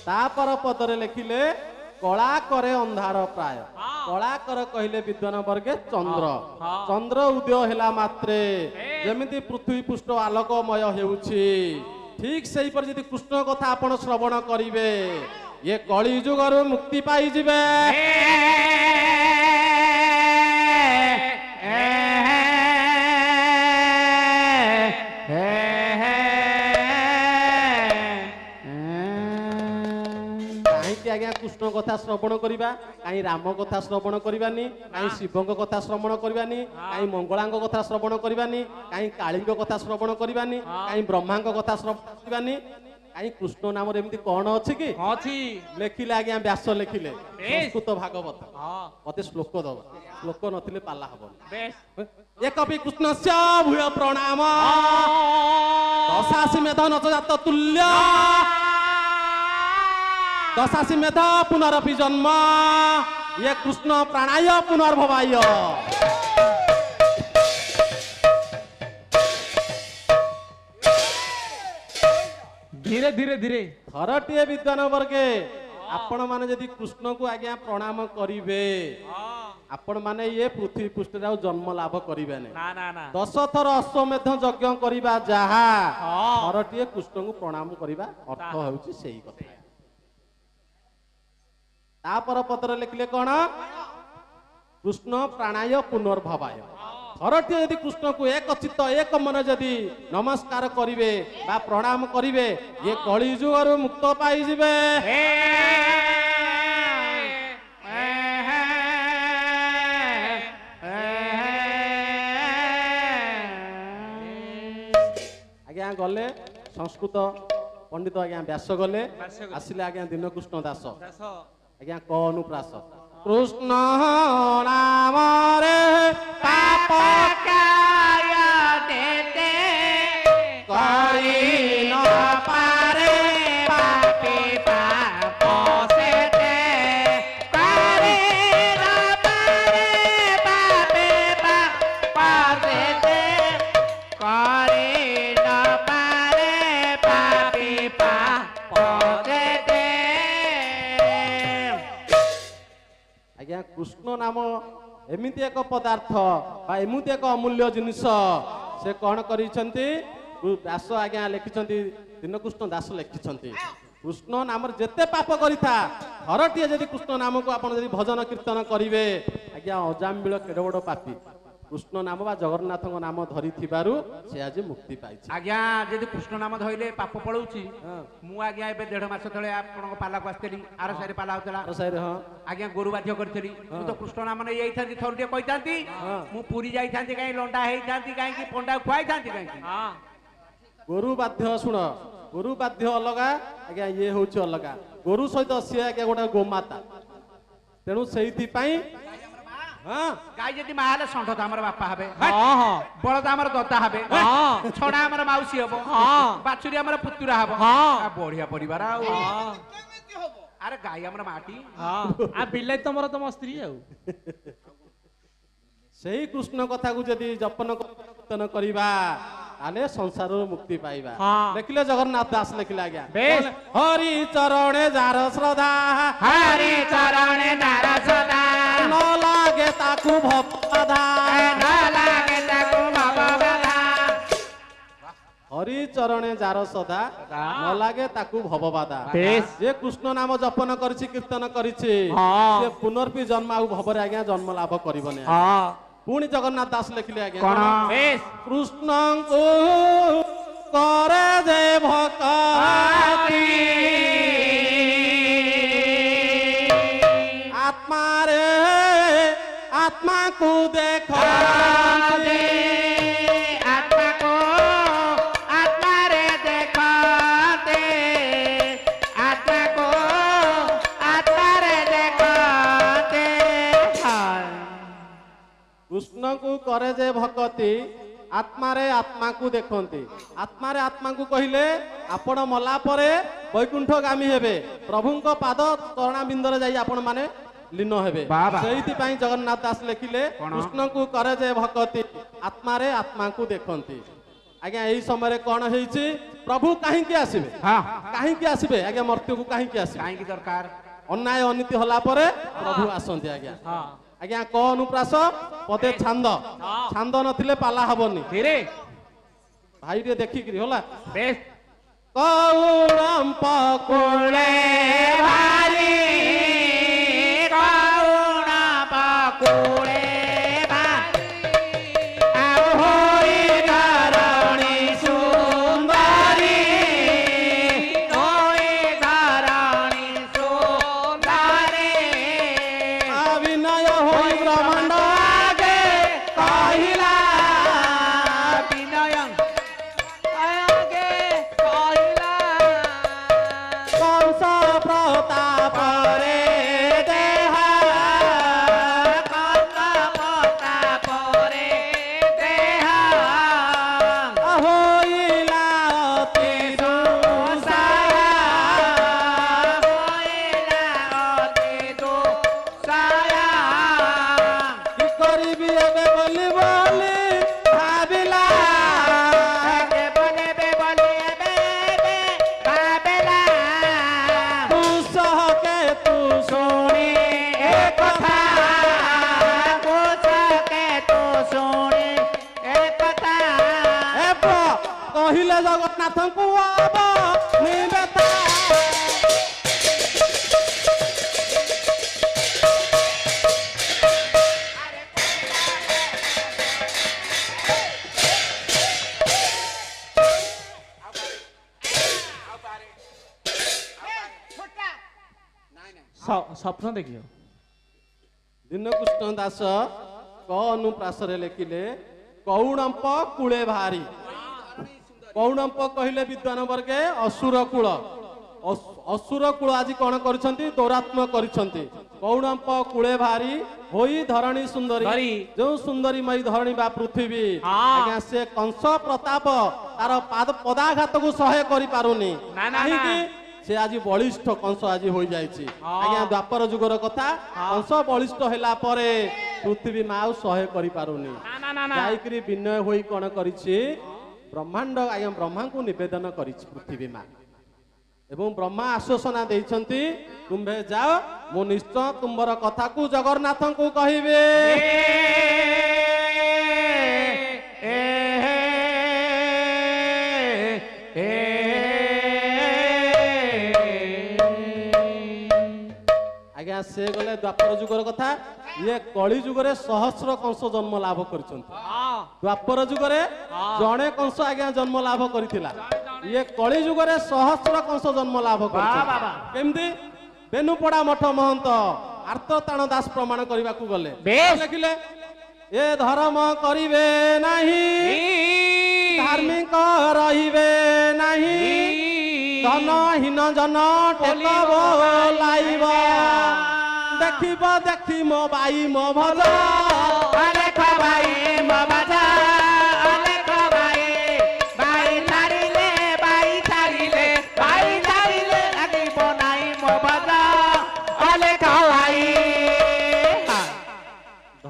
ତାପର ପଦରେ ଲେଖିଲେ କଳା କରେ ଅନ୍ଧାର ପ୍ରାୟ। କଳାକର କହିଲେ ବିଦ୍ୱାନ ବର୍ଗେ ଚନ୍ଦ୍ର। ଚନ୍ଦ୍ର ଉଦୟ ହେଲା ମାତ୍ରେ ଯେମିତି ପୃଥିବୀ ପୃଷ୍ଠ ଆଲୋକମୟ ହେଉଛି, ଠିକ ସେଇପରି ଯଦି କୃଷ୍ଣ କଥା ଆପଣ ଶ୍ରବଣ କରିବେ ଇଏ କଳି ଯୁଗରୁ ମୁକ୍ତି ପାଇଯିବେ। ଆଜ୍ଞା କୃଷ୍ଣ କଥା ଶ୍ରବଣ କରିବା, କାହିଁ ରାମ କଥା ଶ୍ରବଣ କରିବାନି, କାହିଁ ଶିବଙ୍କ କଥା ଶ୍ରବଣ କରିବାନି, କାହିଁ ମଙ୍ଗଳାଙ୍କ କଥା ଶ୍ରବଣ କରିବାନି, କାହିଁ କାଳୀଙ୍କ କଥା ଶ୍ରବଣ କରିବାନି, କାହିଁ ବ୍ରହ୍ମାଙ୍କ କଥା ଶ୍ରବଣ କରିବାନି, କାହିଁ କୃଷ୍ଣ ନାମରେ ଏମିତି କଣ ଅଛି କି? ଲେଖିଲେ ଆଜ୍ଞା ବ୍ୟାସ ଲେଖିଲେ ସଂସ୍କୃତ ଭାଗବତ। ମତେ ଶ୍ଲୋକ ଦବ, ଶ୍ଲୋକ ନଥିଲେ ପାଲା ହବନି। ଏ କବି କୃଷ୍ଣସ୍ୟ ଭୂୟ ପ୍ରଣାମ ଦଶାସି ମେଧ ନଚଜାତ ତୁଲ୍ୟ ଦଶାସି ମେଧ ପୁନରପି ଜନ୍ମ ये कृष्ण प्राणाय पुनर्भवाय। धीरे धीरे धीरे थरटीए विद्वान वर्गे आपण माने यदि कृष्ण को आज्ञा प्रणाम करिवे आपण माने ये पृथ्वी पृष्ठ रे जन्म लाभ करिवे नै। ना ना ना 10 थर अश्वमेध यज्ञ करिबा जहा थरटीए कृष्ण को प्रणाम करिबा अर्थ होउची सेही कथा। तापर पत्र लिखले कोन कृष्ण प्राणाय पुनर्भवाय। थरटीए यदि कृष्ण को एक चित्त एक मन यदि नमस्कार करिवे बा प्रणाम करिवे ये कली युग मुक्त पाई जिवे। आज्ञा गले संस्कृत पंडित आज्ञा व्यास गले आसिले आज्ञा दीनकृष्ण दास आज्ञा क अनुप्रास कृष्ण नाम रे पाप काय देते करी न पारे पापी पाप सेते करी न पारे पापी पाप सेते करी न पारे पापी पाप सेते। आज्ञा कृष्ण नाम एमिति एक पदार्थ बा एमिति एक अमूल्य जिनिस से कौन करिसंती व्यास आज्ञा लिखिसंती दीनकृष्ण दास लिखिसंती कृष्ण नाम जेते पाप करिथा हरटिए यदि कृष्ण नाम को आपण यदि भजन कीर्तन करिवे आज्ञा अजामिल केड बड़ पापी कृष्ण नाम बा जगन्नाथ नाम धरी थिबारु से आज मुक्ति पाइछि। आज्ञा यदि कृष्ण नाम धइले पाप पळौछि मु आज्ञा एबे 1.5 मास तळे आपन पाला को आस्तेली आर सारी पाला होतला आर सारी हां आज्ञा गोरु बाध्य करथली मु तो कृष्ण नाम नै आइथांती थोरटे कहिथांती मु पूरी जाइथांती काई लंडा हेइथांती काई कि पंडा खुआइथांती काई हां गोरु बाध्य सुन गोरु बाध्य अलगा आज्ञा ये होछि अलगा गोरु सहित से आज्ञा गोटा गोमाता तेणु सेहिथि पई हां गाय यदि माले संठ हमर बापा हबे हां हां बळद हमर दत्ता हबे हां छडा हमर माउसी हबो हां बाछुरी हमर पुतुरा हबो हां बढ़िया परिवार आ हां अरे गाय हमर माटी हां आ बिलाई तमरो तम स्त्री आ सेही कृष्ण कथा को यदि जपन कीर्तन करिबा ताले संसार मुक्ति पाइबा। देखिले जगन्नाथ दास लिखले आज्ञा हरि चरणे जार श्रद्धा हरि चरणे जार श्रद्धा न लागे ताकू भवबाधा न लागे ताकू भवबाधा हरि चरणे जार श्रद्धा न लागे ताकू भवबाधा। जे कृष्ण नाम जपन करिछि कीर्तन करिछि से पुनर्पि जन्म आ भवरे आज्ञा जन्म लाभ करिबने। ପୁଣି ଜଗନ୍ନାଥ ଦାସ ଲେଖିଲେ ଆଜ୍ଞା କଣ? ବେଶ କୃଷ୍ଣଙ୍କୁ କରେ ଯେ ଭକ୍ତି ଆତ୍ମାରେ ଆତ୍ମାକୁ ଦେଖ ଆତ୍ମାକୁ ଆତ୍ମାରେ ଦେଖତେ ଆତ୍ମାକୁ ଆତ୍ମାରେ ଦେଖତେ କୃଷ୍ଣଙ୍କୁ କରେ ଯେ ଭକ୍ତି ଆତ୍ମାରେ ଆତ୍ମାକୁ ଦେଖନ୍ତି ଆତ୍ମାରେ ଆତ୍ମାକୁ କହିଲେ ଆପଣ ମଲା ପରେ ବୈକୁଣ୍ଠଗାମୀ ହେବେ ପ୍ରଭୁଙ୍କ ପାଦ ଚରଣାବିନ୍ଦରେ ଯାଇ ଆପଣ ମାନେ ଲୀନ ହେବେ ବାଃ ବାଃ। ସେଇଥିପାଇଁ ଜଗନ୍ନାଥ ଦାସ ଲେଖିଲେ କଣ? କୃଷ୍ଣଙ୍କୁ କରେ ଯେ ଭକ୍ତି ଆତ୍ମାରେ ଆତ୍ମାକୁ ଦେଖନ୍ତି ଆଜ୍ଞା ଏଇ ସମୟରେ କଣ ହେଇଛି ପ୍ରଭୁ କାହିଁକି ଆସିବେ ହଁ କାହିଁକି ଆସିବେ ଆଜ୍ଞା ମର୍ତ୍ତ୍ୟକୁ କାହିଁକି ଆସିବେ କାହିଁକି ଦରକାର? ଅନ୍ୟାୟ ଅନୀତି ହେଲା ପରେ ପ୍ରଭୁ ଆସନ୍ତି ଆଜ୍ଞା ଆଜ୍ଞା କ ଅନୁପ୍ରାସ ପଦେ ଛାନ୍ଦ ଛାନ୍ଦ ନଥିଲେ ପାଲା ହବନି ଧୀରେ ଭାଇ ଟିକେ ଦେଖିକିରି ହେଲା ବେଶ କୌରମ୍ପ କୁଳେ ଭାରି କରୁଣ ପାକୁଳେ ଭାରି ଆଉ ହୋଇ ଧରଣୀ ସୁନ୍ଦରୀ ହୋଇ ଧରଣୀ ସୁନ୍ଦରୀ ଅଭିନୟ ହୋଇ ବ୍ରହ୍ମାଣ୍ଡ ଆଗେ କହିଲା ବିନୟ ଆଗେ କହିଲା କଂସ ପ୍ରତାପରେ ଦେହ କର୍ମ ପ୍ରତାପରେ ଦେହ ହୋଇଲା ଅତି ଦୁଃସାୟା ହୋଇଲା ଅତି ଦୁଃସାୟା କି କରିବି ଏବେ ବୋଲି ବୋଲି ଭାବିଲା ଦେବ ନେବେ ବୋଲି ଏବେ ଭାବିଲା ତୁ ସହକେ ତୁ ଶୁଣି ଏ କଥା କୁଶକେ ତୁ ଶୁଣି ଏ କଥା କହିଲେ ଜଗନ୍ନାଥଙ୍କୁ ଅବ ନିବେତା ସ୍ୱପ୍ନ ଦେଖିବ ଦୀନକୃଷ୍ଣ ଦାସ କ ଅନୁପ୍ରାସରେ ଲେଖିଲେ କୌଣମ୍ପ କୂଳେ ଭାରି କୌଣମ୍ପ କହିଲେ ବିଦ୍ୱାନ ବର୍ଗେ ଅସୁର କୂଳ ଅସୁର କୂଳ ଆଜି କଣ କରିଛନ୍ତି ଦୌରାତ୍ମ୍ୟ କରିଛନ୍ତି କୌଣମ୍ପ କୂଳେ ଭାରି ହୋଇ ଧରଣୀ ସୁନ୍ଦରୀ ଧରି। ଯୋଉ ସୁନ୍ଦରୀମୟୀ ଧରଣୀ ବା ପୃଥିବୀ ଆଜ୍ଞା ସେ କଂସ ପ୍ରତାପ ତାର ପଦାଘାତକୁ ସହ୍ୟ କରିପାରୁନି ନା, ନା, କାହିଁକି ସେ ଆଜି ବଳିଷ୍ଠ କଂସ ଆଜି ହୋଇଯାଇଛି ଆଜ୍ଞା ଦ୍ୱାପର ଯୁଗର କଥା କଂସ ବଳିଷ୍ଠ ହେଲା ପରେ ପୃଥିବୀ ମା ଆଉ ସହ୍ୟ କରିପାରୁନି ଯାଇକିରି ବିନୟ ହୋଇ କଣ କରିଛି ବ୍ରହ୍ମାଣ୍ଡ ଆଜ୍ଞା ବ୍ରହ୍ମାଙ୍କୁ ନିବେଦନ କରିଛି ପୃଥିବୀ ମା ଏବଂ ବ୍ରହ୍ମା ଆଶ୍ୱାସନା ଦେଇଛନ୍ତି ତୁମ୍ଭେ ଯାଅ ମୁଁ ନିଶ୍ଚୟ ତୁମର କଥାକୁ ଜଗନ୍ନାଥଙ୍କୁ କହିବି ଆଜ୍ଞା ସେ ଗଲେ ଦ୍ୱାପର ଯୁଗର କଥା ଇଏ କଳି ଯୁଗରେ ସହସ୍ର କଂସ ଜନ୍ମ ଲାଭ କରିଛନ୍ତି ଦ୍ୱାପର ଯୁଗରେ ଜଣେ କଂସ ଆଜ୍ଞା ଜନ୍ମ ଲାଭ କରିଥିଲା ଇଏ କଳି ଯୁଗରେ ସହସ୍ର କଂସ ଜନ୍ମ ଲାଭ କରିଛନ୍ତି କେମିତି ବେନୁପଡା ମଠ ମହନ୍ତ ଆର୍ତ୍ତତାଣ ଦାସ ପ୍ରମାଣ କରିବାକୁ ଗଲେ ଲେଖିଲେ ଏ ଧର୍ମ କରିବେ ନାହିଁ ଧାର୍ମିକ ରହିବେ ନାହିଁ ଧନହୀନ ଜନ ଟେକ ବୋଲାଇବ ଦେଖିବ ଦେଖି ମୋ ବାଇ ମୋ ଭଜ ଅନେକ ଭାଇ ମୋ ବାଜା ଅନେକ ଭାଇ ଭାଇ ଛାଡ଼ିଲେ ଲାଗିବ ନାହିଁ ମୋ ବାଜା ଅନେକ ଭାଇ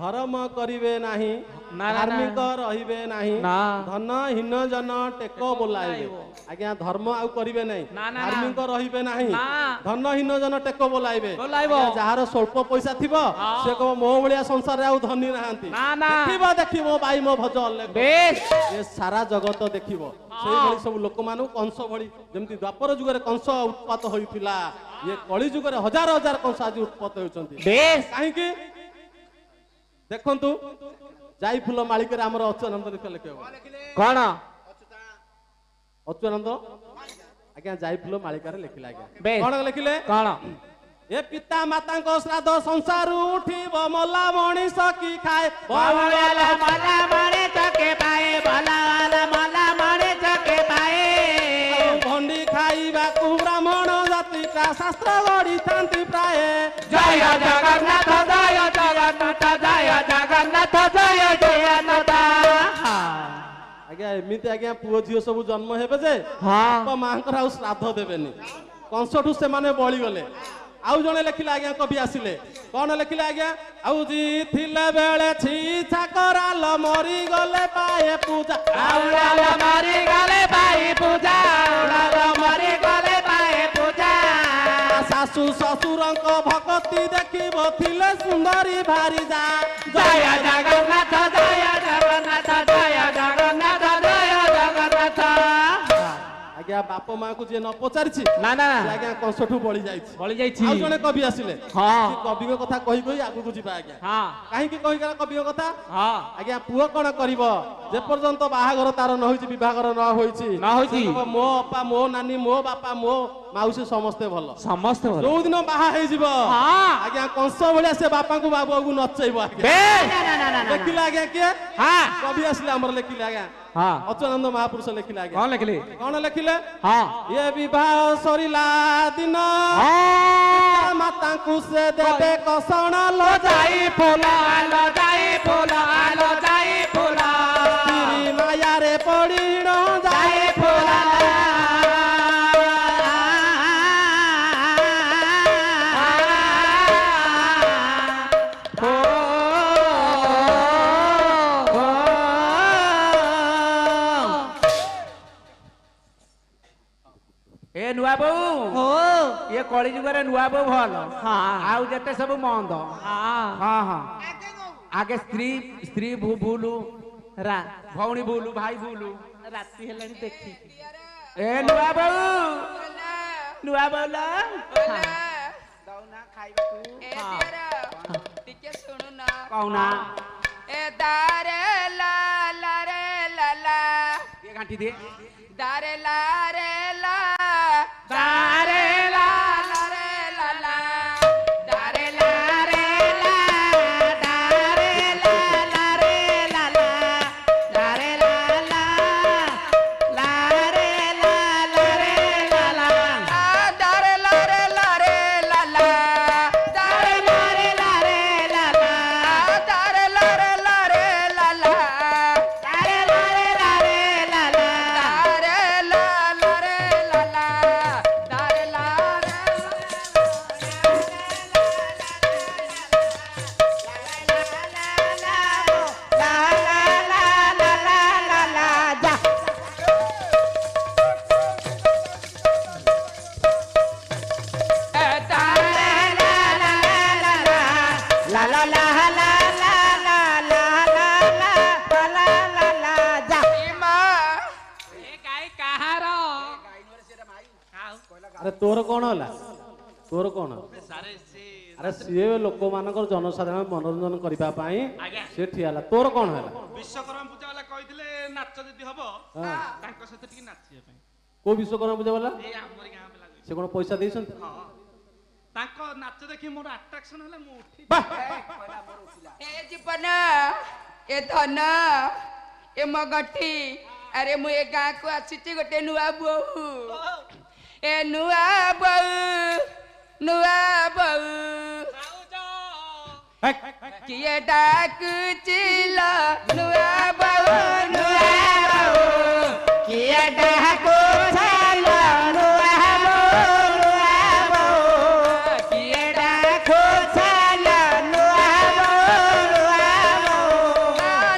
ଧର୍ମ କରିବେ ନାହିଁ ଧାର୍ମିକ ରହିବେ ନାହିଁ ଧନହୀନ ଜନ ଟେକ ବୋଲାଇବେ ଆଜ୍ଞା ଧର୍ମ ଆଉ କରିବେ ନାହିଁ ଧାର୍ମିକ ରହିବେ ନାହିଁ ଧନହୀନ ଜନ ଟେକ ବୋଲାଇବେ ଯାହାର ସ୍ୱଳ୍ପ ପଇସା ଥିବ ସେ କହିବ ମୋ ଭଳିଆ ସଂସାରରେ ଆଉ ଧନୀ ନାହାନ୍ତି ଦେଖିବ ଭାଇ ମୋ ଭଜ ଅଲେଖ ଏ ସାରା ଜଗତ ଦେଖିବ ସେଇଭଳି ସବୁ ଲୋକମାନଙ୍କୁ କଂସ ଭଳି ଯେମିତି ଦ୍ୱାପର ଯୁଗରେ କଂସ ଉତ୍ପାତ ହୋଇଥିଲା ଇଏ କଳି ଯୁଗରେ ହଜାର ହଜାର କଂସ ଆଜି ଉତ୍ପାତ ହେଉଛନ୍ତି କାହିଁକି ଦେଖନ୍ତୁ ଯାଇ ଫୁଲ ମାଳିକାରେ ଆମର ଅଚ୍ୟୁତାନନ୍ଦ ଲେଖିବ କଣ ଅଚ୍ୟୁତାନନ୍ଦ ଆଜ୍ଞା ଯାଇ ଫୁଲ ମାଳିକାରେ ଲେଖିଲେ ଆଜ୍ଞା ବେଶ। କଣ ଲେଖିଲେ କଣ ଏ ପିତା ମାତାଙ୍କ ଶ୍ରାଦ୍ଧ ସଂସାରୁ ଉଠିବ ମଲା ମଣିଷ କି ଖାଏ ବଉଳା ମଲା ମଣିଷ କେ ପାଏ ବଲାୱାଲା ମଲା ମଣିଷ କେ ପାଏ ଭଣ୍ଡି ଖାଇବାକୁ ବ୍ରାହ୍ମଣ ଜାତିଟା ଶାସ୍ତ୍ର ଗଢିଥାନ୍ତି ପ୍ରାୟ ଜୟ ଜଗନ୍ନାଥ ଜୟ ଜଗନ୍ନାଥ ଜୟ ଜଗନ୍ନାଥ ଜୟ ଜଗନ୍ନାଥ ଆଜ୍ଞା ଏମିତି ଆଜ୍ଞା ପୁଅ ଝିଅ ସବୁ ଜନ୍ମ ହେବେ ଯେ ବାପା ମାଙ୍କର ଆଉ ଶ୍ରାଦ୍ଧ ଦେବେନି କଂସଠୁ ସେମାନେ ବଳିଗଲେ ଆଉ ଜଣେ ଲେଖିଲେ ଆଜ୍ଞା କବି ଆସିଲେ କଣ ଲେଖିଲେ ଆଜ୍ଞା ଆଉ ଥିଲେ ବେଳେ ଛି ଛାକରାଲ ମରିଗଲେ ପାଏ ପୂଜା ଆଉଳାଲ ମରିଗଲେ ପାଏ ପୂଜା ଆଉଳାଲ ମରିଗଲେ ପାଏ ପୂଜା ଶାଶୁ ଶ୍ୱଶୁରଙ୍କ ଭକ୍ତି ଦେଖିବ ଥିଲେ ସୁନ୍ଦରୀ ଭାରି ଯା ଜୟ ଜଗନ୍ନାଥ ଜୟ ଜଗନ୍ନାଥ ଜୟ ଜଗନ୍ନାଥ ଜୟ ଜଗନ୍ନାଥ ଆଜ୍ଞା ବାପ ମାଙ୍କୁ ଯିଏ ନ ପଚାରିଛି ନା ନା ସେ ଆଜ୍ଞା କଂସଠୁ ବଳି ଯାଇଛି ବଳି ଯାଇଛି ଆଉ ଜଣେ କବି ଆସିଲେ ହଁ। ସେ କବିଙ୍କ କଥା କହି କହି ଆଗକୁ ଯିବା ଆଜ୍ଞା ହଁ କାହିଁକି କହିଗଲା କବିଙ୍କ କଥା ହଁ ଆଜ୍ଞା ପୁଅ କଣ କରିବ ଯେ ପର୍ଯ୍ୟନ୍ତ ବାହାଘର ତାର ନ ହୋଇଛି ବିବାହର ନ ହୋଇଛି ନ ହୋଇଛି। ସେ କହିବ, ମୋ ଅପା ମୋ ନାନୀ ମୋ ବାପା ମୋ ମାଉସୀ ସମସ୍ତେ ଭଲ ସମସ୍ତେ ଭଲ ଯୋଉଦିନ ବାହା ହେଇଯିବ ହଁ। ଆଜ୍ଞା କଂସ ଭଳିଆ ସେ ବାପାଙ୍କୁ ବାବୁକୁ ନଚେଇବ ଆଜ୍ଞା ବେଶ। ନା ନା ନା ନା ଲେଖିଲେ ଆଜ୍ଞା କିଏ ହଁ କବି ଆସିଲେ ଆମର ଲେଖିଲେ ଆଜ୍ଞା ହଁ ଅଚ୍ୟୁତାନନ୍ଦ ମହାପୁରୁଷ ଲେଖିଲେ ଆଜ୍ଞା କଣ ଲେଖିଲେ କଣ ଲେଖିଲେ ହଁ ଏ ବିବାହ ସରିଲା ଦିନ ହଁ ମାତାଙ୍କୁ ସେ ଦେବେ କଷଣ लो जाई फूल आलो जाई फूल आलो जाई फूल ସ୍ତ୍ରୀ ମାୟାରେ ପଡ଼ିଣ जाई फूल ଏ ନୂଆ ବୋଉ ଏ କଳି ଯୁଗରେ ନୂଆ ବୋଉ ଭଲ ଆଉ ଯେତେ ସବୁ ମନ୍ଦ ହଁ ହଁ ଆଗେ ସ୍ତ୍ରୀ ସ୍ତ୍ରୀ ଭୁଲୁ ଭଉଣୀ ଭୁଲୁ ଭାଇ ଭୁଲୁ ରାତି ହେଲାଣି ଦେଖି ଏ ନୂଆ ବୋଉ ନୂଆ ବୋଉ ଲୋ। ଦଉନା ଖାଇବାକୁ ଟିକେ ଶୁଣୁନ କହୁନା ଏ ଦାରେ ଲା ଲା ରେ ଲା ଲା ଟିକେ ଘାଣ୍ଟି ଦିଏ ଦାରେ ଲା ରେ ଲା दारे ला ଲା ରେ ଲା ଲା दारे ला रे ला दारे ला ला रे ला ला दारे ला ला ला रे ला ला रे ला ला ଦାରେ ଲା ରେ ଲା ରେ ଲା ଲା दारे ला रे ला रे ला ला ଦାରେ ଲା ରେ ଲା ରେ ଲା ଲା दारे ला रे ला रे ला ला ଦାରେ ଲା ଲା ରେ ଲା ଲା ଦାରେ ଲା ରେ ଆରେ ତୋର କଣ ହେଲା ତୋର କଣ ଆରେ ସିଏ ଲୋକମାନଙ୍କର ଜନସାଧାରଣ ମନୋରଞ୍ଜନ କରିବା ପାଇଁ ସିଏ ଠିଆ ହେଲା ତୋର କଣ ହେଲା ବିଶ୍ୱକର୍ମା ପୂଜା ବାଲା କହିଥିଲେ ନାଚ ଯଦି ହବ ତାଙ୍କ ସହିତ ଟିକେ ନାଚିବା ପାଇଁ କୋଉ ବିଶ୍ୱକର୍ମା ପୂଜା ବାଲା ଏଇ ଆମରି ଗାଁ ପିଲା ସେ କଣ ପଇସା ଦେଇଛନ୍ତି ତାଙ୍କ ନାଚ ଦେଖି ମୋର ଆଟ୍ରାକ୍ସନ ହେଲା ମୁଁ ଉଠି ଏ ଜୀବନ ଏ ଧନ ଏ ମଗଠି ଆରେ ମୁଁ ଏ ଗାଁକୁ ଆସିଛି ଗୋଟେ ନୂଆ ବୋହୂ ଏ ନୂଆ ବୋଉ କିଏ ଡାକୁଚିଲ ନୂଆ ବୋଉ किया डाको छालो नुआ बो किया डाको छालो नुआ बो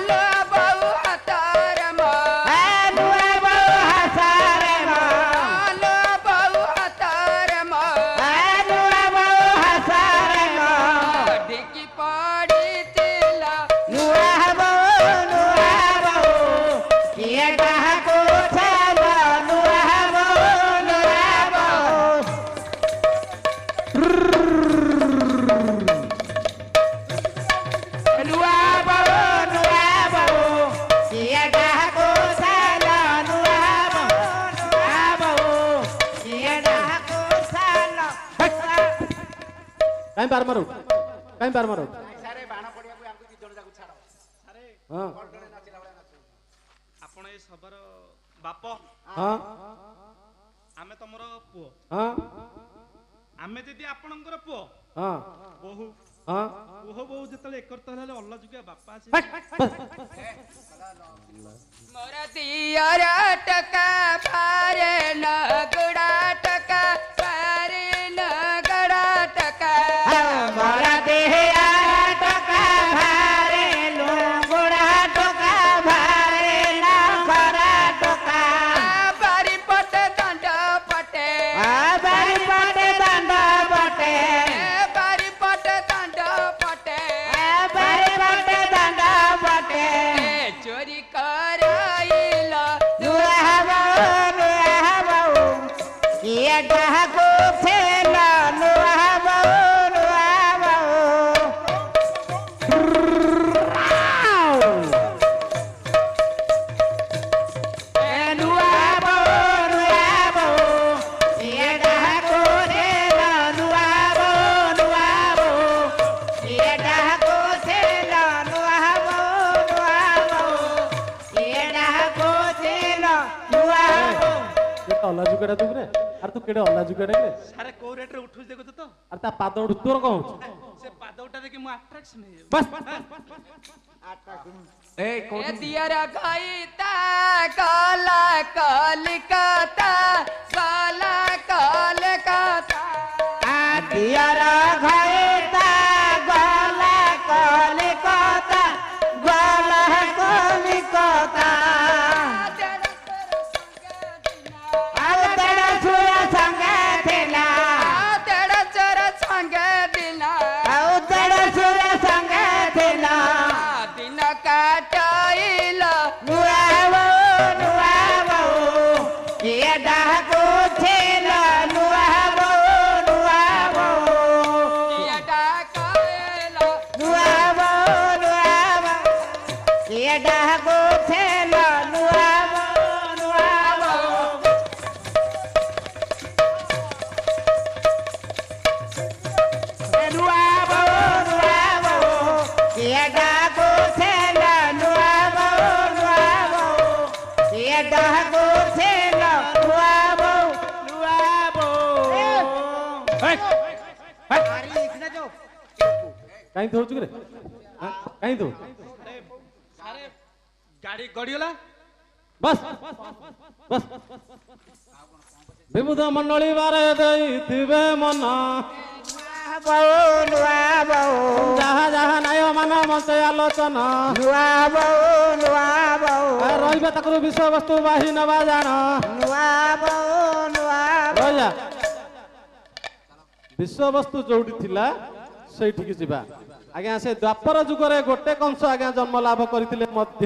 ନୂଆ ବୋଉ ହାତରେ ମୋ नुआ बो हसारे मो ନୂଆ ବୋଉ ହାତରେ ମୋ नुआ बो हसारे मो ଢିକି ପଡ଼ିଥିଲ नुआ बो କାଇଁ ବାରମ୍ବାର ଉଠ କାଇଁ ବାରମ୍ବାର ଉଠ ସାରେ ବାଣ ପଡ଼ିବାକୁ ଆମକୁ ଦି ଜଣ ଯାକୁ ଛାଡ଼ ହଁ ଆପଣ ଏ ସଭାର ବାପ ହଁ ଆମେ ତମର ପୁଅ ହଁ ଆମେ ଯଦି ଆପଣଙ୍କର ପୁଅ ହଁ ବୋହୁ ହଁ ପୁଅ ବୋହୁ ଯେତେବେଳେ ଏକତ୍ର ହେଲେ ଅଲ୍ଲା ଯୁଗିଆ ବାପା ଆସି मोर दियर टका भारे नगड़ा टका भारे नगड़ा टका मोर दिया टका भारे लुंगुड़ा टका भारे नगड़ा टका बारी पट दंड पटे बारी पटे दंड पटे बारी पट दंड पटे बारी पटे दंड पटे चोरी कराइला किए डाको फेला नुआ ଅଲା ଯୁଗଟା ତୁ ରେ ଆରେ ତୁ କେଡେ ଅଲା ଯୁଗଟା ରେ ସାରେ କୋଉ ରେଟରେ ଉଠୁଛି ଦେଖୁଛ ତ ଆରେ ତା ପାଦ ଉଠୁ ତୋର କଣ ହଉଛି ସେ ପାଦଟା ଦେଖି ମୁଁ ଆଟ୍ରାକ୍ସନ ହେଇଯାଉଛି ବସ୍ এই ए दियर गईता काला कलिकता काला कलकता दियर घायता गला कलिकता गला कलिकता तेरा सुरा संगे थिला तेरा चर संग दिना तेरा सुरा संगे थिला दिन काटाइला नुआवो किए डाको थिला नुआवो किया डाकाइला नुआवो किए डाको थिला नुआवो किए डाको थिला नुआवो किए डाको थिला नुआवो କାଇଁ ଧଉଛୁ କିରେ କାଇଁ ଧଉ ସାରେ ଗାଡି ଗଡିଗଲା ବସ୍ ବସ୍ ବିବୁଧ ମଣ୍ଡଳୀ ବାରେ ଦେଇଥିବେ ମନ ଯାହା ଯାହା ନାୟ ମାନ ମତେ ଆଲୋଚନା ରହିବେ ତାକୁ ବିଷୟବସ୍ତୁ ବାହି ନବା ଜାଣ ରହିଯା ବିଷୟବସ୍ତୁ ଯୋଉଠି ଥିଲା ସେଇଠିକି ଯିବା ଆଜ୍ଞା ସେ ଦ୍ୱାପର ଯୁଗରେ ଗୋଟେ କଂସ ଆଜ୍ଞା ଜନ୍ମ ଲାଭ କରିଥିଲେ ମଧ୍ୟ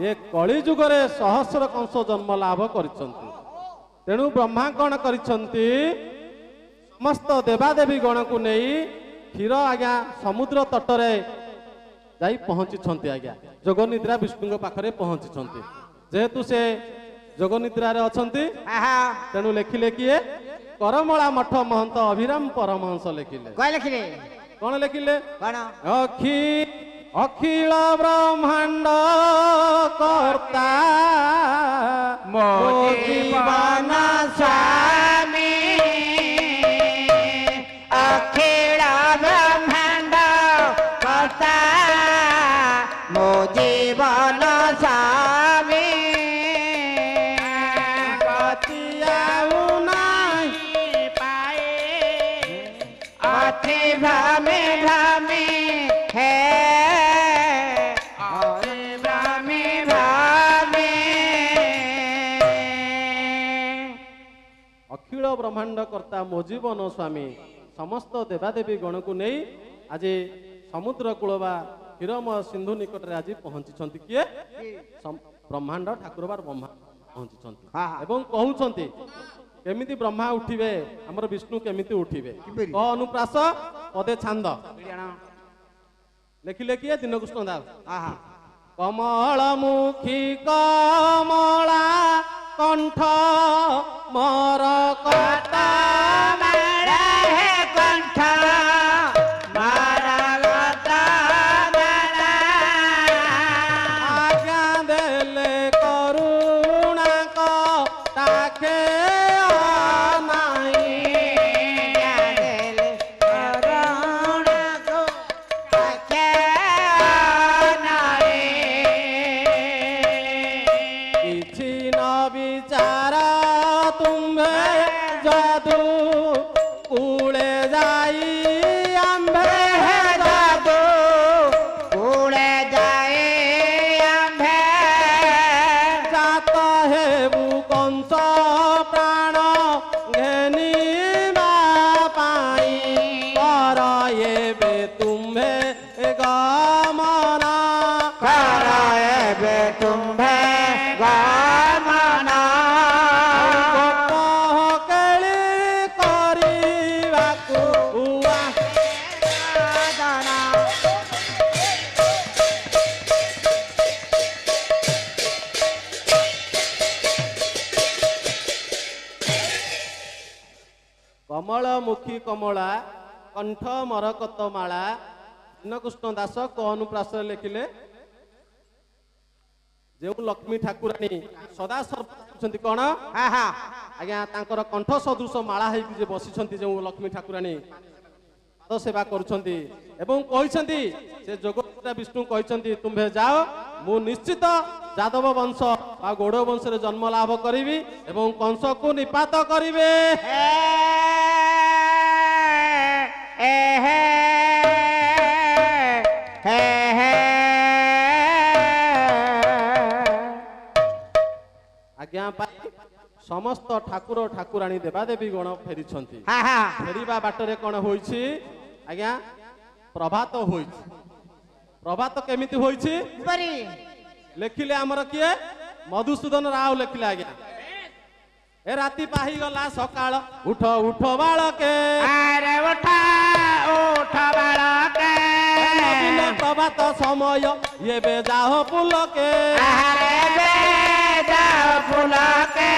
ଏ କଳି ଯୁଗରେ ସହସ୍ର କଂସ ଜନ୍ମ ଲାଭ କରିଛନ୍ତି ତେଣୁ ବ୍ରହ୍ମା କଣ କରିଛନ୍ତି ସମସ୍ତ ଦେବାଦେବୀ ଗଣକୁ ନେଇ କ୍ଷୀର ଆଜ୍ଞା ସମୁଦ୍ର ତଟରେ ଯାଇ ପହଞ୍ଚିଛନ୍ତି ଆଜ୍ଞା ଯୋଗନିଦ୍ରା ବିଷ୍ଣୁଙ୍କ ପାଖରେ ପହଞ୍ଚିଛନ୍ତି ଯେହେତୁ ସେ ଯୋଗନିଦ୍ରାରେ ଅଛନ୍ତି ତେଣୁ ଲେଖିଲେ କିଏ କରମଳା ମଠ ମହନ୍ତ ଅଭିରାମ ପରମହଂସ ଲେଖିଲେ କଣ ଲେଖିଲେ ଅଖିଳ ବ୍ରହ୍ମାଣ୍ଡ କର୍ତ୍ତା ମୋ ଜୀବନ ସ୍ୱାମୀ ଅଖିଳ ବ୍ରହ୍ମାଣ୍ଡ କର୍ତ୍ତା ମୋ ଜୀବନ ସ୍ୱାମୀ ଗତି ଆଉ ନାହିଁ ପାଏ ଅତି ଭ୍ରମେ ଭ୍ରମେ ହେ ଅତି ଭ୍ରମେ ଭ୍ରମେ ଅଖିଳ ବ୍ରହ୍ମାଣ୍ଡ କର୍ତ୍ତା ମୋ ଜୀବନ ସ୍ୱାମୀ ସମସ୍ତ ଦେବାଦେବୀ ଗଣକୁ ନେଇ ଆଜି ସମୁଦ୍ର କୂଳ ବା କ୍ଷୀରମୟ ସିନ୍ଧୁ ନିକଟରେ ଆଜି ପହଞ୍ଚିଛନ୍ତି କିଏ ବ୍ରହ୍ମାଣ୍ଡ ଠାକୁର ବା ବ୍ରହ୍ମା ପହଞ୍ଚିଛନ୍ତି ଏବଂ କହୁଛନ୍ତି କେମିତି ବ୍ରହ୍ମା ଉଠିବେ ଆମର ବିଷ୍ଣୁ କେମିତି ଉଠିବେ କ ଅନୁପ୍ରାସ ପଦେ ଛାନ୍ଦ ଲେଖିଲେ କିଏ ଦୀନକୃଷ୍ଣ ଦାସ କମଳ ମୁଖୀ କମଳା କଣ୍ଠ ମୋର କଟା କଣ୍ଠ ଗମନା କର ଏବେ ତୁମ୍ଭେ ଗମନା ଗୋପ କେଳି କରିବାକୁ ଜଣା କମଳମୁଖୀ କମଳା କଣ୍ଠ ମରକତ ମାଳା ଦୀନକୃଷ୍ଣ ଦାସ କ ଅନୁପ୍ରାସରେ ଲେଖିଲେ ଯେଉଁ ଲକ୍ଷ୍ମୀ ଠାକୁରାଣୀ ସଦା ସର୍ବଛନ୍ତି କଣ ଆଜ୍ଞା ତାଙ୍କର କଣ୍ଠ ସଦୃଶ ମାଳା ହେଇକି ଯେ ବସିଛନ୍ତି ଯେଉଁ ଲକ୍ଷ୍ମୀ ଠାକୁରାଣୀ ପାଦ ସେବା କରୁଛନ୍ତି ଏବଂ କହିଛନ୍ତି ସେ ଯୋଗ ବିଷ୍ଣୁ କହିଛନ୍ତି ତୁମ୍ଭେ ଯାଅ ମୁଁ ନିଶ୍ଚିତ ଯାଦବ ବଂଶ ବା ଗୌଡ଼ ବଂଶରେ ଜନ୍ମ ଲାଭ କରିବି ଏବଂ କଂସକୁ ନିପାତ କରିବେ ଆଜ୍ଞା ପାଇଁ ସମସ୍ତ ଠାକୁର ଠାକୁରାଣୀ ଦେବାଦେବୀ ଗଣ ଫେରିଛନ୍ତି ଫେରିବା ବାଟରେ କଣ ହୋଇଛି ଆଜ୍ଞା ପ୍ରଭାତ ହୋଇଛି ପ୍ରଭାତ କେମିତି ହୋଇଛି ଲେଖିଲେ ଆମର କିଏ ମଧୁସୂଦନ ରାଓ ଲେଖିଲେ ଆଜ୍ଞା ଏ ରାତି ପାହିଗଲା ସକାଳ ଉଠ ଉଠ ବାଳକେ ଆରେ ଉଠା ଉଠ ବାଳକେ ନବୀନ ପ୍ରଭାତ ସମୟ ଏବେ ଯାହ ପୁଲକେ ଆରେ ବେ ଯାଅ ଫୁଲକେ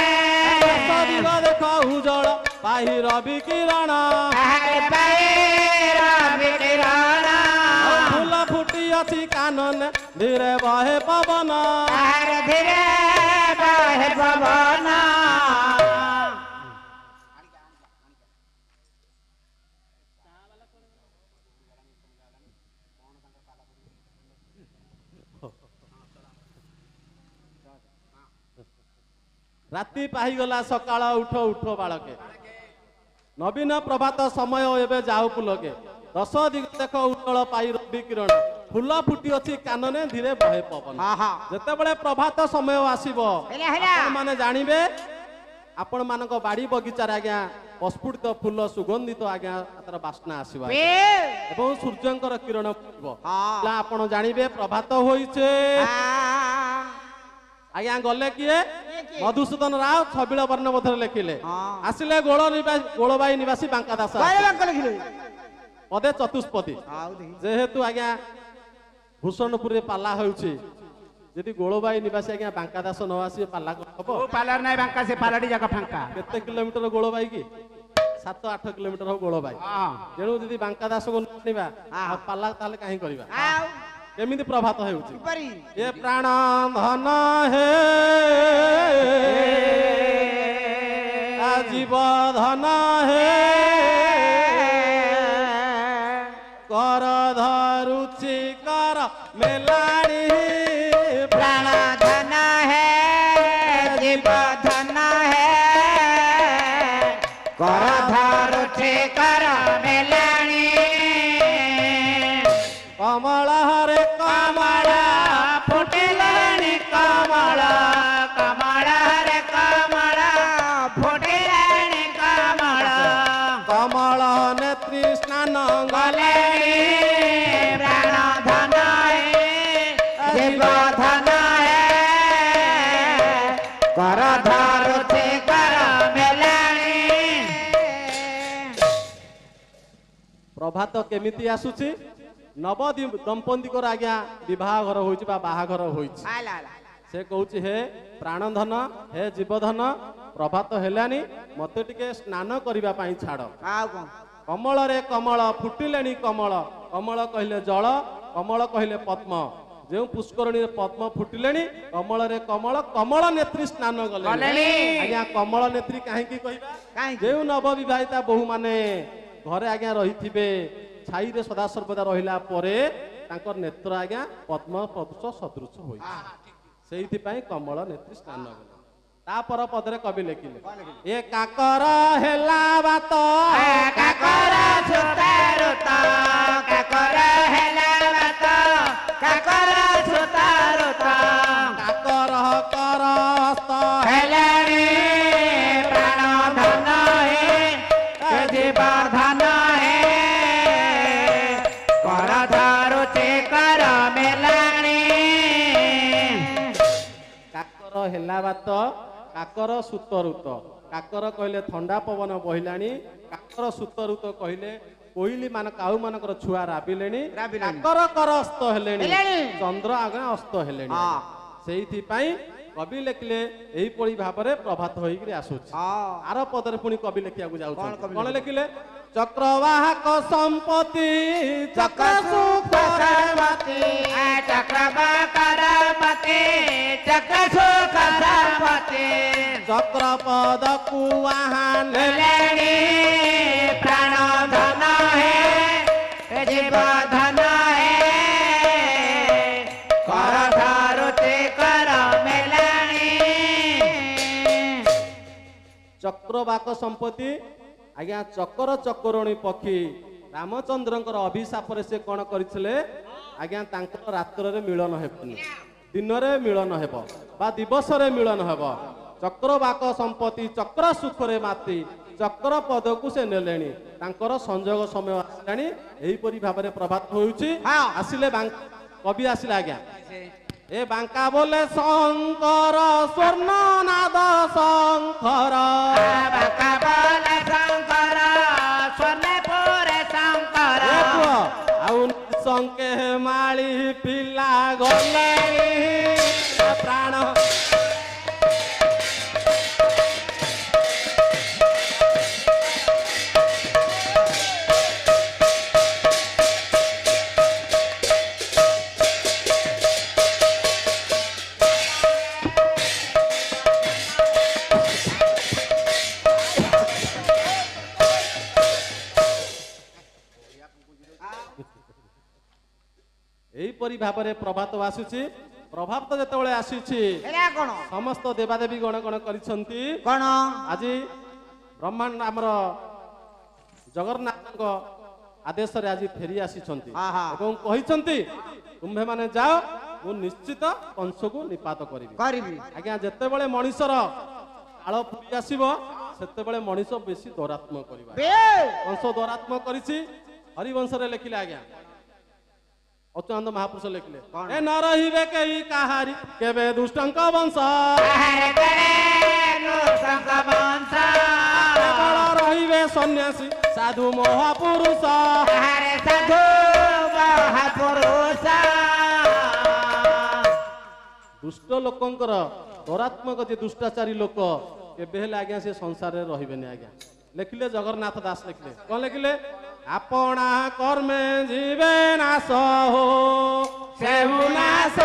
ଶରୀର ଦେଖ ଉଜ୍ଜଳ ପାହି ରବି କିରଣ ଆରେ ପାଇର ବିକିରଣ ଫୁଲ ଫୁଟି ଅଛି କାନନେ ଧୀରେ ବହେ ପବନ ଆରେ ଧୀରେ ବହେ ପବନ ରାତି ପାହିଗଲା ସକାଳ ଉଠ ଉଠ ବାଳକେ ନବୀନ ପ୍ରଭାତ ସମୟ ଏବେ ଯାଉ ପୁଲକେ ଦଶ ଦିଗ ଦେଖ ଉଜ୍ଜଳ ପାଇ ରବି କିରଣ ଫୁଲ ଫୁଟି ଅଛି କାନନେ ଧୀରେ ବହେ ପବନ ଯେତେବେଳେ ପ୍ରଭାତ ସମୟ ଆସିବ ମାନେ ଜାଣିବେ ଆପଣ ମାନଙ୍କ ବାଡି ବଗିଚାରେ ଆଜ୍ଞା ପ୍ରସ୍ଫୁଟିତ ଫୁଲ ସୁଗନ୍ଧିତ ଆଜ୍ଞା ତାର ବାସ୍ନା ଆସିବ ଏବଂ ସୂର୍ଯ୍ୟଙ୍କର କିରଣ ପଡିବ ଆପଣ ଜାଣିବେ ପ୍ରଭାତ ହୋଇଛେ ଆଜ୍ଞା ଗଲେ କିଏ ମଧୁସୂଦନ ରାଓ ଛବିଳ ବର୍ଣ୍ଣ ମଧ୍ୟରେ ଲେଖିଲେ ଆସିଲେ ଗୋଳବାଇ ନିବାସୀ ବାଙ୍କା ଦାସ ପଦେ ଚତୁଷ୍ପଦୀ ଯେହେତୁ ଆଜ୍ଞା ଭୂଷଣପୁରରେ ପାଲା ହେଉଛି ଯଦି ଗୋଳବାଇ ନିବାସୀ ଆଜ୍ଞା ବାଙ୍କା ଦାସ ନ ଆସିବେ ପାଲା ହବ ପାଲାର ନାଇଁ ବାଙ୍କା ସେ ପାଲାଟି ଯାକ ଫାଙ୍କା କେତେ କିଲୋମିଟର ଗୋଳବାଇ କି 7-8 କିଲୋମିଟର ହବ ଗୋଳବାଇ ତେଣୁ ଯଦି ବାଙ୍କା ଦାସକୁ ନିବା ପାଲା ତାହେଲେ କାହିଁ କରିବା କେମିତି ପ୍ରଭାତ ହେଉଛି ଏ ପ୍ରାଣ ଧନ ହେ ଜୀବ ଧନ ହେ କର ଧରୁଛି କର ମେଲାଣି प्राण धन है जीव धन है कर धर कर मेलाणी कमल हरे कमल फुटिलाणी कमल कमल रे कमल फुटिलाणी कमल कमल नेत्री स्नान गलेणी प्राण धन है जीव धन है कर धर कर मेलाणी प्रभात केमिति आसुची नव दंपतिकर आज्ञा विवाहघर होइछि बा बाहाघर होइछि से कहूछि हे प्राणधन हे जीवधन प्रभात हेलानी मते टिके स्नान करिबा पई छाड़ कमल रे कमल फुटिलेनी कमल कमल कहिले जल कमल कहिले पद्म जो पुष्करणी पद्म फुटिलेनी कमल रे कमल कमल नेत्री स्नान गले आज्ञा कमल नेत्री काहे की कहिबा जे नव विवाहिता बहु माने घरे आज्ञा रहिथिबे छाई रे सदा सर्वदा रहिला परे तांकर नेत्र आज्ञा पद्म पदुष सदृश होई सेहिथि पई कमल नेत्री स्नान गले तापर पदरे कवि लेखिले ए काकर हेला बात काकर सुतारुत काकर हेला बात काकर सुतारुत काकर कर हस्त हेलाणी प्राण धन है जीव धन है कर धरुचे ହେଲା ବାତ କାକର ସୂତ ଋତ। କାକର କହିଲେ ଥଣ୍ଡା ପବନ ବହିଲାଣି, କାକର ସୂତ ଋତ କହିଲେ କୋଇଲି କାଉ ମାନଙ୍କର ଛୁଆ ରାବିଲେଣି, କାକର କର ଅସ୍ତ ହେଲେଣି, ଚନ୍ଦ୍ର ଆଗ ଅସ୍ତ ହେଲେଣି। ସେଇଥିପାଇଁ କବି ଲେଖିଲେ ଏଇପରି ଭାବରେ ପ୍ରଭାତ ହୋଇକିରି ଆସୁଛି। ଆର ପଦରେ ପୁଣି କବି ଲେଖିବାକୁ ଯାଉଛନ୍ତି। କଣ ଲେଖିଲେ? ଚକ୍ରବାହକ ସମ୍ପତ୍ତି ଚକ୍ର ସୁଖମତି, ଚକ୍ରବାକରପତି ଚକ୍ର ସୁଖମତି, ଚକ୍ର ପଦକୁ ନେଲେଣି ପ୍ରାଣ ଧନ ହେ ଜୀବ ଧନ ହେ, କର ଧରୁତେ କର ମେଲାଣି। ଚକ୍ରବାକ ସମ୍ପତ୍ତି ଆଜ୍ଞା ଚକର ଚକରଣୀ ପକ୍ଷୀ ରାମଚନ୍ଦ୍ରଙ୍କର ଅଭିଶାପରେ ସେ କଣ କରିଥିଲେ ଆଜ୍ଞା, ତାଙ୍କର ରାତ୍ରରେ ମିଳନ ହେବନି, ଦିନରେ ମିଳନ ହେବ ବା ଦିବସରେ ମିଳନ ହେବ। ଚକ୍ରବାକ ସମ୍ପତ୍ତି ଚକ୍ର ସୁଖରେ ମାତି, ଚକ୍ର ପଦକୁ ସେ ନେଲେଣି, ତାଙ୍କର ସଂଯୋଗ ସମୟ ଆସିଲାଣି। ଏହିପରି ଭାବରେ ପ୍ରଭାତ ହେଉଛି। ଆସିଲେ କବି ଆସିଲେ ଆଜ୍ଞା, ଏ ବାଙ୍କା ବୋଲେ ଶଙ୍କର ସ୍ୱର୍ଣ୍ଣ ନାଦ ଶଙ୍କର, ବାଙ୍କା ବୋଲେ ଶଙ୍କର ସ୍ୱର୍ଣ୍ଣପୁରେ ଶଙ୍କର, ଆଉ ନିଶଙ୍କେ ମାଳି ପିଲା ଗଲେ ପ୍ରାଣ। ଏହିପରି ଭାବରେ ପ୍ରଭାତ ଆସୁଛି। ପ୍ରଭାତ ଯେତେବେଳେ ଆସିଛି ସମସ୍ତ ଦେବାଦେବୀ ଗଣ ଗଣ କରିଛନ୍ତି କଣ? ଆଜି ବ୍ରହ୍ମାଣ୍ଡ ଆମର ଜଗନ୍ନାଥଙ୍କ ଆଦେଶରେ ଆଜି ଫେରି ଆସିଛନ୍ତି ଏବଂ କହିଛନ୍ତି ତୁମ୍ଭେମାନେ ଯାଅ, ମୁଁ ନିଶ୍ଚିତ କଂସକୁ ନିପାତ କରିବି। ଆଜ୍ଞା ଯେତେବେଳେ ମଣିଷର କାଳ ଫୁରି ଆସିବ ସେତେବେଳେ ମଣିଷ ବେଶୀ ଦୌରାତ୍ମ୍ୟ କରିବ। କଂସ ଦୌରାତ୍ମ୍ୟ କରିଛି। ହରିବଂଶରେ ଲେଖିଲେ ଆଜ୍ଞା, ଅଚ୍ୟୁତାନନ୍ଦ ମହାପୁରୁଷ ଲେଖିଲେ, ଏ ନ ରହିବେ କେହି କାହାରି କେବେ ଦୁଷ୍ଟଙ୍କ ବଂଶ, କେବଳ ରହିବେ ସନ୍ନ୍ୟାସୀ ସାଧୁ ମହାପୁରୁଷ। ଦୁଷ୍ଟ ଲୋକଙ୍କର ଦୌରାତ୍ମକ ଯେ ଦୁଷ୍ଟାଚାରୀ ଲୋକ କେବେ ହେଲେ ଆଜ୍ଞା ସେ ସଂସାରରେ ରହିବେନି। ଆଜ୍ଞା ଲେଖିଲେ ଜଗନ୍ନାଥ ଦାସ ଲେଖିଲେ, କଣ ଲେଖିଲେ? ଆପଣା କର୍ମେ ଯିବେ ନାଶ ହୋ ସେହୁ ନାଶ,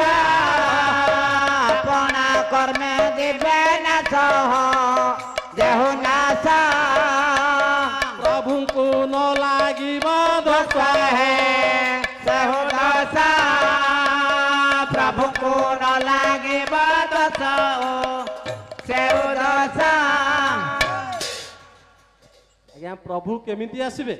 ଆପଣା କର୍ମେ ଯିବେ ନାଶ ହୋ ଯେହୁ ନାଶ, ପ୍ରଭୁଙ୍କୁ ନ ଲାଗିବ ଦୋଷ ହେ ସେହୁ ଦୋଷ, ପ୍ରଭୁଙ୍କୁ ନ ଲାଗିବ ଦୋଷ ସେହୁ ଦୋଷ। ଆଜ୍ଞା ପ୍ରଭୁ କେମିତି ଆସିବେ?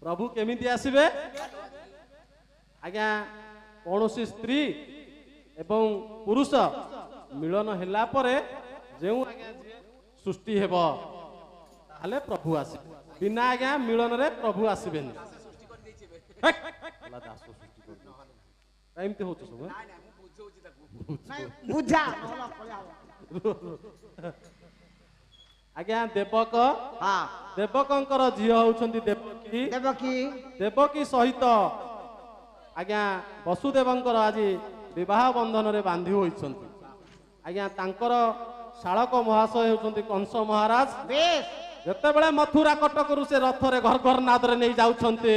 ପ୍ରଭୁ କେମିତି ଆସିବେ? ଆଜ୍ଞା କୌଣସି ସ୍ତ୍ରୀ ଏବଂ ପୁରୁଷ ମିଳନ ହେଲା ପରେ ଯେଉଁ ସୃଷ୍ଟି ହେବ ତାହେଲେ ପ୍ରଭୁ ଆସିବେ। ବିନା ଆଜ୍ଞା ମିଳନରେ ପ୍ରଭୁ ଆସିବେନି। ଏମିତି ହଉଛ ସବୁ ଆଜ୍ଞା। ଦେବକ ଦେବକଙ୍କର ଝିଅ ହଉଛନ୍ତି ଦେବକୀ। ଦେବକୀ ସହିତ ଆଜ୍ଞା ବସୁଦେବଙ୍କର ଆଜି ବିବାହ ବନ୍ଧନରେ ବାନ୍ଧି ହୋଇଛନ୍ତି। ଆଜ୍ଞା ତାଙ୍କର ଶାଳକ ମହାଶୟ ହେଉଛନ୍ତି କଂସ ମହାରାଜ। ଯେତେବେଳେ ମଥୁରା କଟକରୁ ସେ ରଥରେ ଘର ଘର ନାଦରେ ନେଇ ଯାଉଛନ୍ତି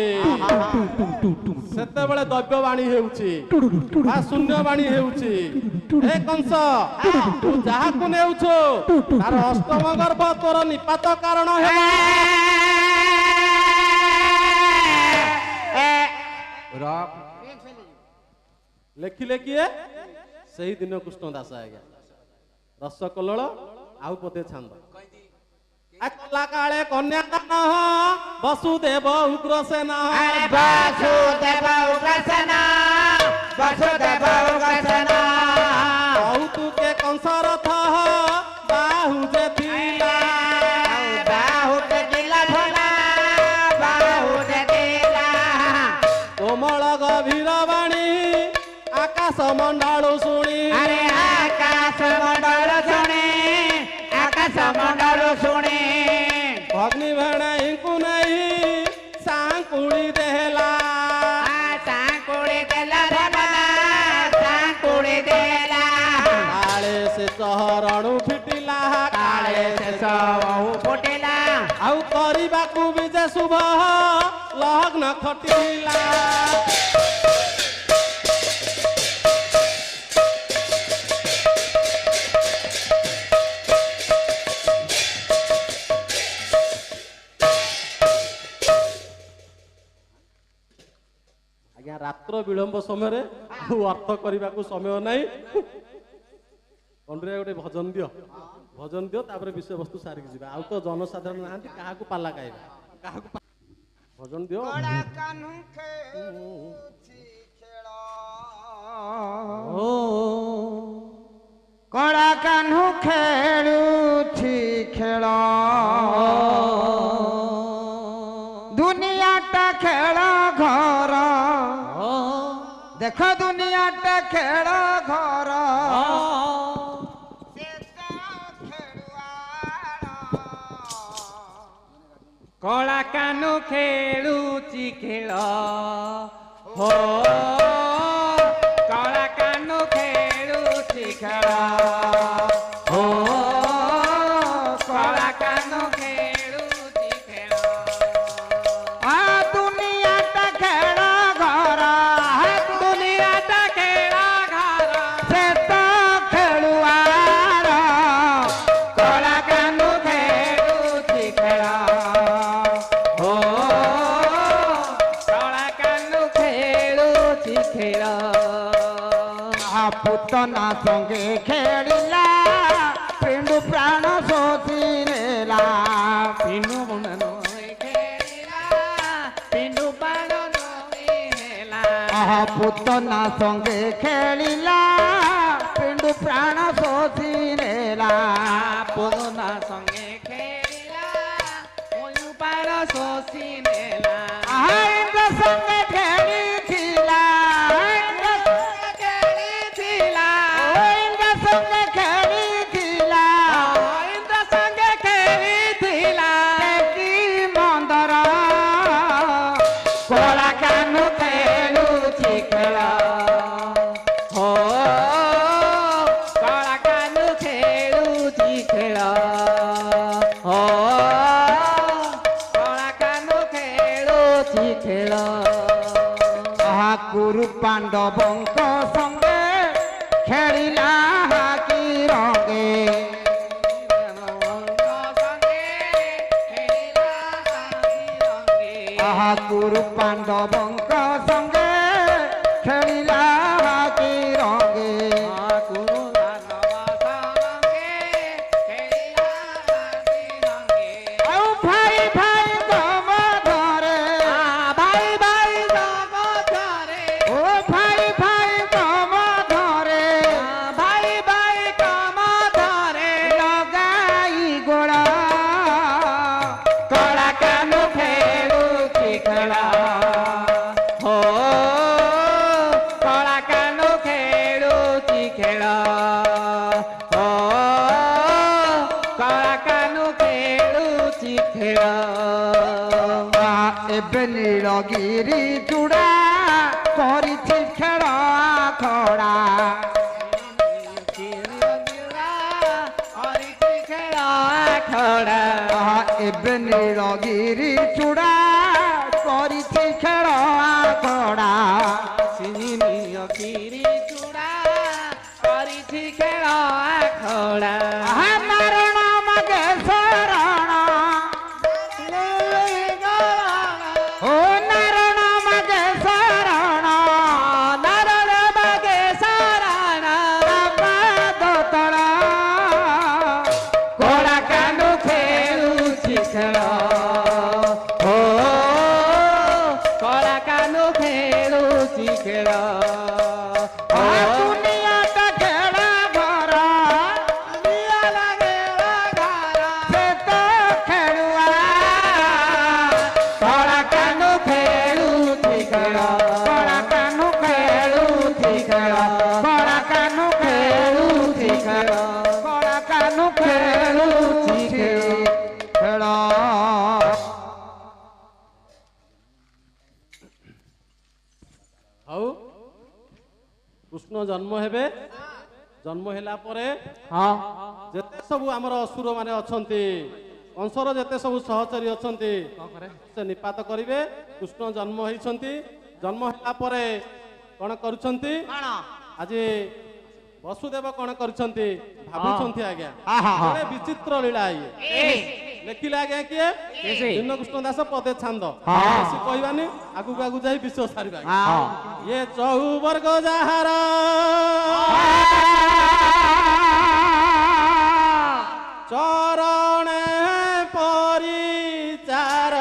ସେତେବେଳେ ଦୈବ୍ୟବାଣୀ ହେଉଛି ବା ଶୂନ୍ୟବାଣୀ ହେଉଛି, ଏ କଂସ ତୁ ଯାହାକୁ ନେଉଛୁ ତାର ଅଷ୍ଟମ ଗର୍ଭ ତୋର ନିପାତ କାରଣ ହେବ। ଲେଖିଲେ କିଏ? ସେଇ ଦିନ କୃଷ୍ଣ ଦାସ ଆଜ୍ଞା। ରସ କଲ୍ଲୋଳ ଆଉ ପଦେ ଛାନ୍ଦ। କଲା କାଳେ କନ୍ୟାଦାନ ବସୁଦେବ ଉଗ୍ରସେନ, ବସୁଦେବ ଉଗ୍ରସେନ, ବସୁଦେବ ଉଗ୍ରସେନ, କହୁତୁକେ କଂସ ରଥ ବାହୁ ଯେ ଅମଳ ଗଭୀର ବାଣୀ ଆକାଶ ମଣ୍ଡଳ ଶୁଣି ଆରେ ଆକାଶ ମଣ୍ଡଳ ଶୁଣି ଆକାଶ ମଣ୍ଡଳ ଶୁଣି ଅଗ୍ନି ଭେଣାଇଙ୍କୁ ନେଇ ସାଙ୍କୁଳି ଦେଲା ସାଙ୍କୁଳି ଦେଲା ରେ ବାଲା ସାଙ୍କୁଳି ଦେଲା କାଳେ ସେ ଚହରଣୁ ଫିଟିଲା କାଳେ ଶେଷ ବହୁ ଫୁଟିଲା ଆଉ କରିବାକୁ ବି ଯେ ଶୁଭ ଲଗ୍ନ ଖଟିଲା ଆଜ୍ଞା ରାତ୍ର ବିଳମ୍ବ ସମୟରେ ଆଉ ଅର୍ଥ କରିବାକୁ ସମୟ ନାହିଁ କଣ୍ଡୁରିଆ ଗୋଟେ ଭଜନ ଦିଅ ତାପରେ ବିଷୟବସ୍ତୁ ସାରିକି ଯିବା ଆଉ ତ ଜନସାଧାରଣ ନାହାନ୍ତି କାହାକୁ ପାଲା ଗାଇବା କାହାକୁ ଭଜନ ଦିଅ କଳା କାହ୍ନୁ ଖେଳୁଛି ଖେଳ ଦୁନିଆଟା ଖେଳ ଘର ଦେଖ ଦୁନିଆଟା ଖେଳ ଘର କଳା କାହ୍ନୁ ଖେଳୁଛି ଖେଳ ହୋ କଳା କାହ୍ନୁ ଖେଳୁଛି ଖେଳ ହୋ କଳା କାହ୍ନୁ ଖେଳୁଛି ଖେଳ ଆ ଦୁନିଆଟା ଖେଳ ଘର ଦୁନିଆଟା ଖେଳ ଘର ସେ ତ ଖେଳୁଆର କଳା କାହ୍ନୁ ଖେଳୁଛି ଖେଳ ପୁତନା ସଙ୍ଗେ ଖେଳିଲା ପିଣ୍ଡୁ ପ୍ରାଣ ଶୋଷି ନେଲା ପିଣ୍ଡୁ ଖେଳିଲା ପିଣ୍ଡୁ ପ୍ରାଣ ନେଲା ପୁତନା ସଙ୍ଗେ ଖେଳିଲା ପିଣ୍ଡୁ ପ୍ରାଣ ଶୋଷି ନେଲା ପୁତନା ସଙ୍ଗେ ଖେଳିଲା ପିଣ୍ଡୁ ପ୍ରାଣ ଶୋଷି ନେଲା ସଙ୍ଗେ ଖେଳିଥିଲା গুরু পাণ্ডবঙ্ক সঙ্গে খেলিলা হাকি রঙে গুরু পাণ্ডবঙ্ক সঙ্গে খেলিলা হাকি রঙে নীলগিরি চূড়া করিছি খেল খড়া ଏବେ ନୀଳଗିରି ଚୂଡ଼ା କରିଛି ଖେଳ ଖଡ଼ା ନୀଳଗିରି ଚୂଡ଼ା କରିଛି ଖେଳ ଖଡ଼ା ନାରଣ ମଗେ ଶରଣ ଓ ନାରଣ ମଗେ ଶରଣ ନାରଣ ମଗେ ଶରଣ ପାଦ ତଳ କଳା କାନୁ ଖେଳୁଛି ଖେଳ ଓ କଳା କାନୁ ଖେଳୁଛି ଖେଳ ଦୁନିଆଟା ଖେଳ ଘର ସେ ତ ଖେଳୁଆ କଳା କାନୁ ଖେଳୁଛି ଖେଳ ଆଉ କୃଷ୍ଣ ଜନ୍ମ ହେବେ, ଜନ୍ମ ହେଲା ପରେ ହଁ ଯେତେ ସବୁ ଆମର ଅସୁର ମାନେ ଅଛନ୍ତି, କଂସର ଯେତେ ସବୁ ସହଚରୀ ଅଛନ୍ତି ସେ ନିପାତ କରିବେ। କୃଷ୍ଣ ଜନ୍ମ ହେଇଛନ୍ତି, ଜନ୍ମ ହେଲା ପରେ କଣ କରୁଛନ୍ତି? ଆଜି ବସୁଦେବ କଣ କରିଛନ୍ତି ଭାବୁଛନ୍ତି ଆଜ୍ଞା? ଗୋଟେ ବିଚିତ୍ର ଲୀଳା ଇଏ ଲେଖିଲେ ଆଜ୍ଞା କିଏ? ଦୀନ କୃଷ୍ଣ ଦାସ ପଦେ ଛାନ୍ଦ। ବେଶୀ କହିବାନି, ଆଗକୁ ଆଗକୁ ଯାଇ ବିଶ୍ୱ ସାରିବା। ଇଏ ଚଉବର୍ଗ ଯାହାର ଚରଣେ ପରିଚାର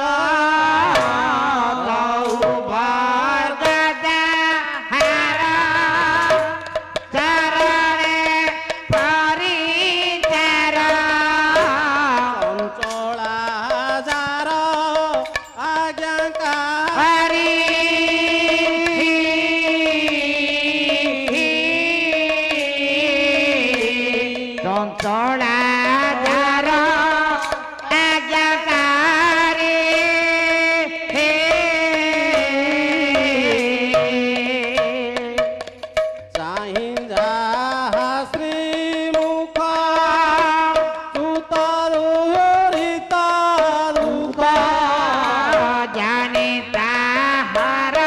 ଚଞ୍ଚଳା ଯାର ଆଜ୍ଞାକାରୀ ଚଞ୍ଚଳା ଯାର ଆଜ୍ଞାକାରୀ ଚାହିଁ ଯାହା ଶ୍ରୀମୁଖ ସୁତ ଦୁରିତ ଦୁଃଖ ଜାଣି ତାହାର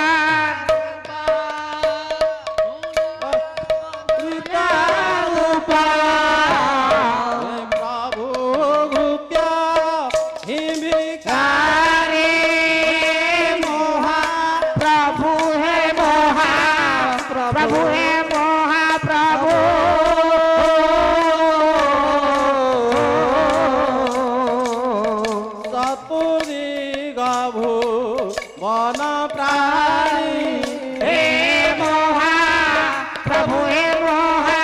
ପ୍ରଭୁ ଭୃତ୍ୟ ହିମିକାରୀ ମୋହା ପ୍ରଭୁ ହେ ମହା ପ୍ରଭୁ ହେ ମହାପ୍ରଭୁ ଚତୁର୍ଦିଗ ଭୁବନ ପ୍ରାଣୀ हे मोहा प्रभु हे मोहा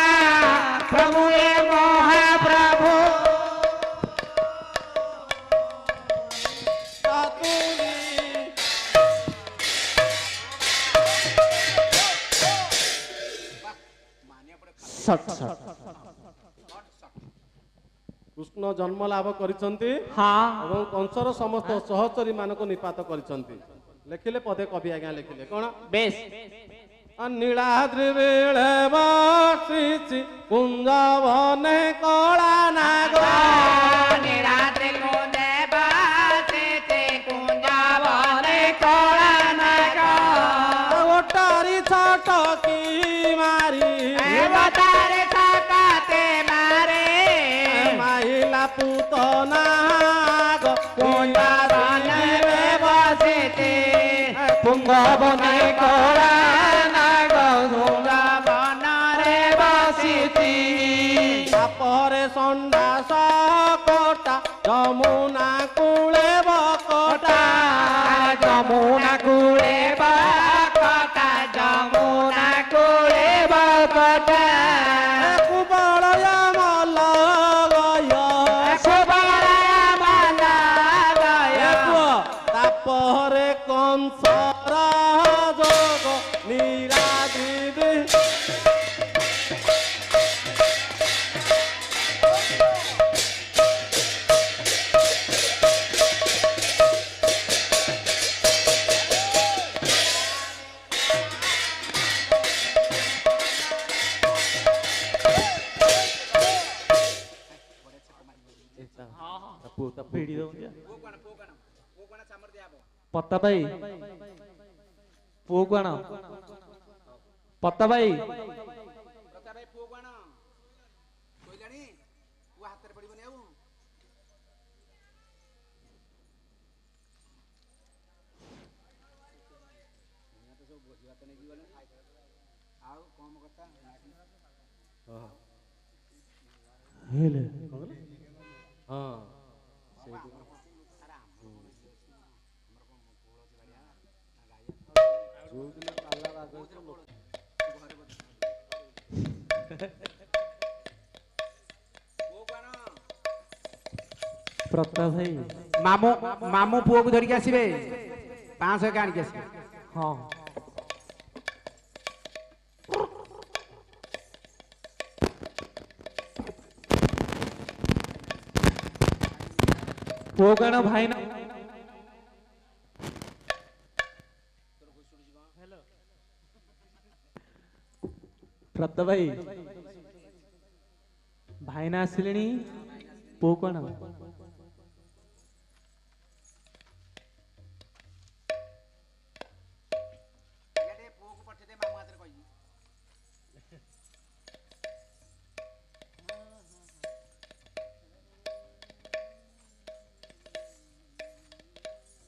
प्रभु हे महाप्रभु କୃଷ୍ଣ ଜନ୍ମ ଲାଭ କରିଛନ୍ତି हाँ ଏବଂ କଂସର ସମସ୍ତ ସହଚରୀ ମାନଙ୍କୁ ନିପାତ କରିଛନ୍ତି। ଲେଖିଲେ ପଦେ କବି ଆଜ୍ଞା ଲେଖିଲେ କଣ? बेस ନୀଳାଦ୍ରି ବେଳେ ବସିଛି କୁଞ୍ଜ ବନେ କଳା ନାଗ निराते कुंजे बासे ते कुंजा बने कोला नागा ଓଟାରି ଛଟକି ମାରି ए बतारे थकाते मारे ମାଇଲା ପୁତ ନାଗ कुंजा बने बसे ते कुंजा बने कोला नागा कुंजा बनारे बसिती ତାପରେ ଷଣ୍ଢା ସକଟା ଯମୁନା କୂଳେ ବକଟା ଯମୁନା କୂଳେ ବକଟା ଯମୁନା କୂଳେ ବକଟା କୁବଳୟ ମଲ ଗୟ ସୁବଳ ମାଲା ଗୟ ତାପରେ କଂସର ଯୋଗ ନିରାଦ୍ରି ପତା ଭାଇ ପୁଅକୁ ଆଣ ପତା ଭାଇ ହଁ ପ୍ରତାପ ଭାଇ ମାମୁଁ ମାମୁଁ ପୁଅକୁ ଧରିକି ଆସିବେ 500 ଏକା ଆଣିକି ଆସିବେ। ହଁ ପୁଅକୁ ଆଣ ଭାଇ ନା ବ୍ରତ ଭାଇ ଭାଇନା ଆସିଲେଣି ପୁଅ କଣ ପୁଅକୁ ପଠେଇଦେ ମାମୁଁ ହାତରେ କହିବି।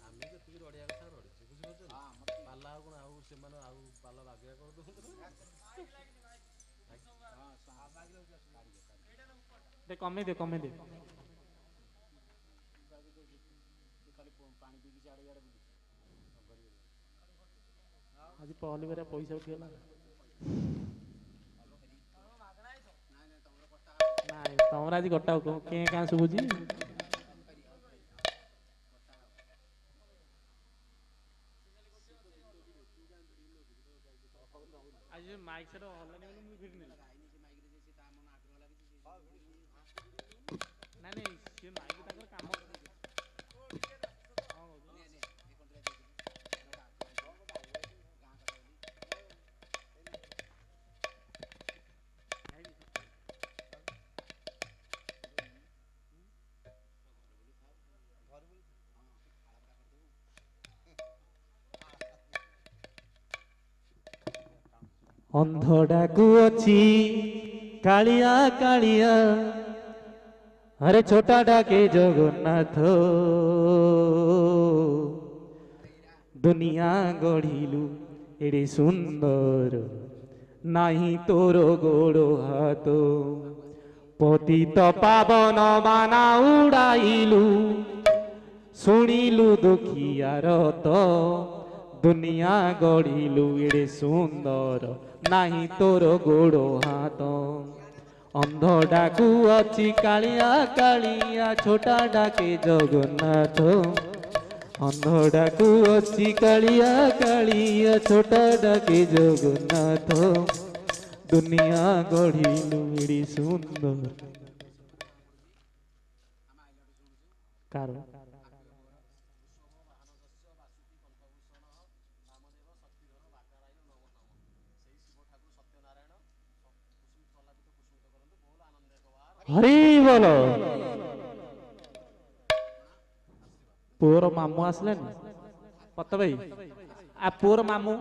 ଆମେ ଯେତିକି ରଡ଼ିଆ କଥା ରଡ଼ିଛୁ ବୁଝିପାରୁଛନ୍ତି ପାଲା ଆଉ କଣ ଆଉ ସେମାନେ ଆଉ ପାଲା ବାଗିଆ କରିଦଉଛନ୍ତି କମେଇ ଦେ କମେଇ ଦେ ଆଜି ପହଲି ବେରା ପଇସା ଉଠିଗଲା ନାଇଁ ତମର ଆଜି ଗୋଟା କେଁ କାଁ ଶୁଭୁଛି ଆଜି ମାଇକ୍ ସେଟ ହଲାନି ବୋଲି ମୁଁ ଭିଡି ନେଲି ନାଇଁ ନାଇଁ ସେ ମାଇକ୍ ତାଙ୍କର କାମ ଅନ୍ଧ ଡାକୁ ଅଛି କାଳିଆ କାଳିଆ আরে ছোটা ডাকে জগন্নাথ দুনিয়া গঢ়িলু এড়ে সুন্দর নাহি তোর গোড় হাত পতিত পাবন বানা উড়াইলু শুনিলু দুঃখিয়ার তো দুনিয়া গঢ়িলু এড়ে সুন্দর নাহি তোর গোড় হাত অন্ধ ডাকু অছি কালিয়া কালিয়া ছোটা ডাকে জগন্নাথ অন্ধ ডাকু অছি কালিয়া কালিয়া ছোটা ডাকে জগন্নাথ দুনিয়া গঢ়িলু এড়ি সুন্দর কারো হরি বল পুଅର ମାମୁଁ ଆସିଲାନି ପତ ଭାଇ ଆ ପୁଅର ମାମୁଁ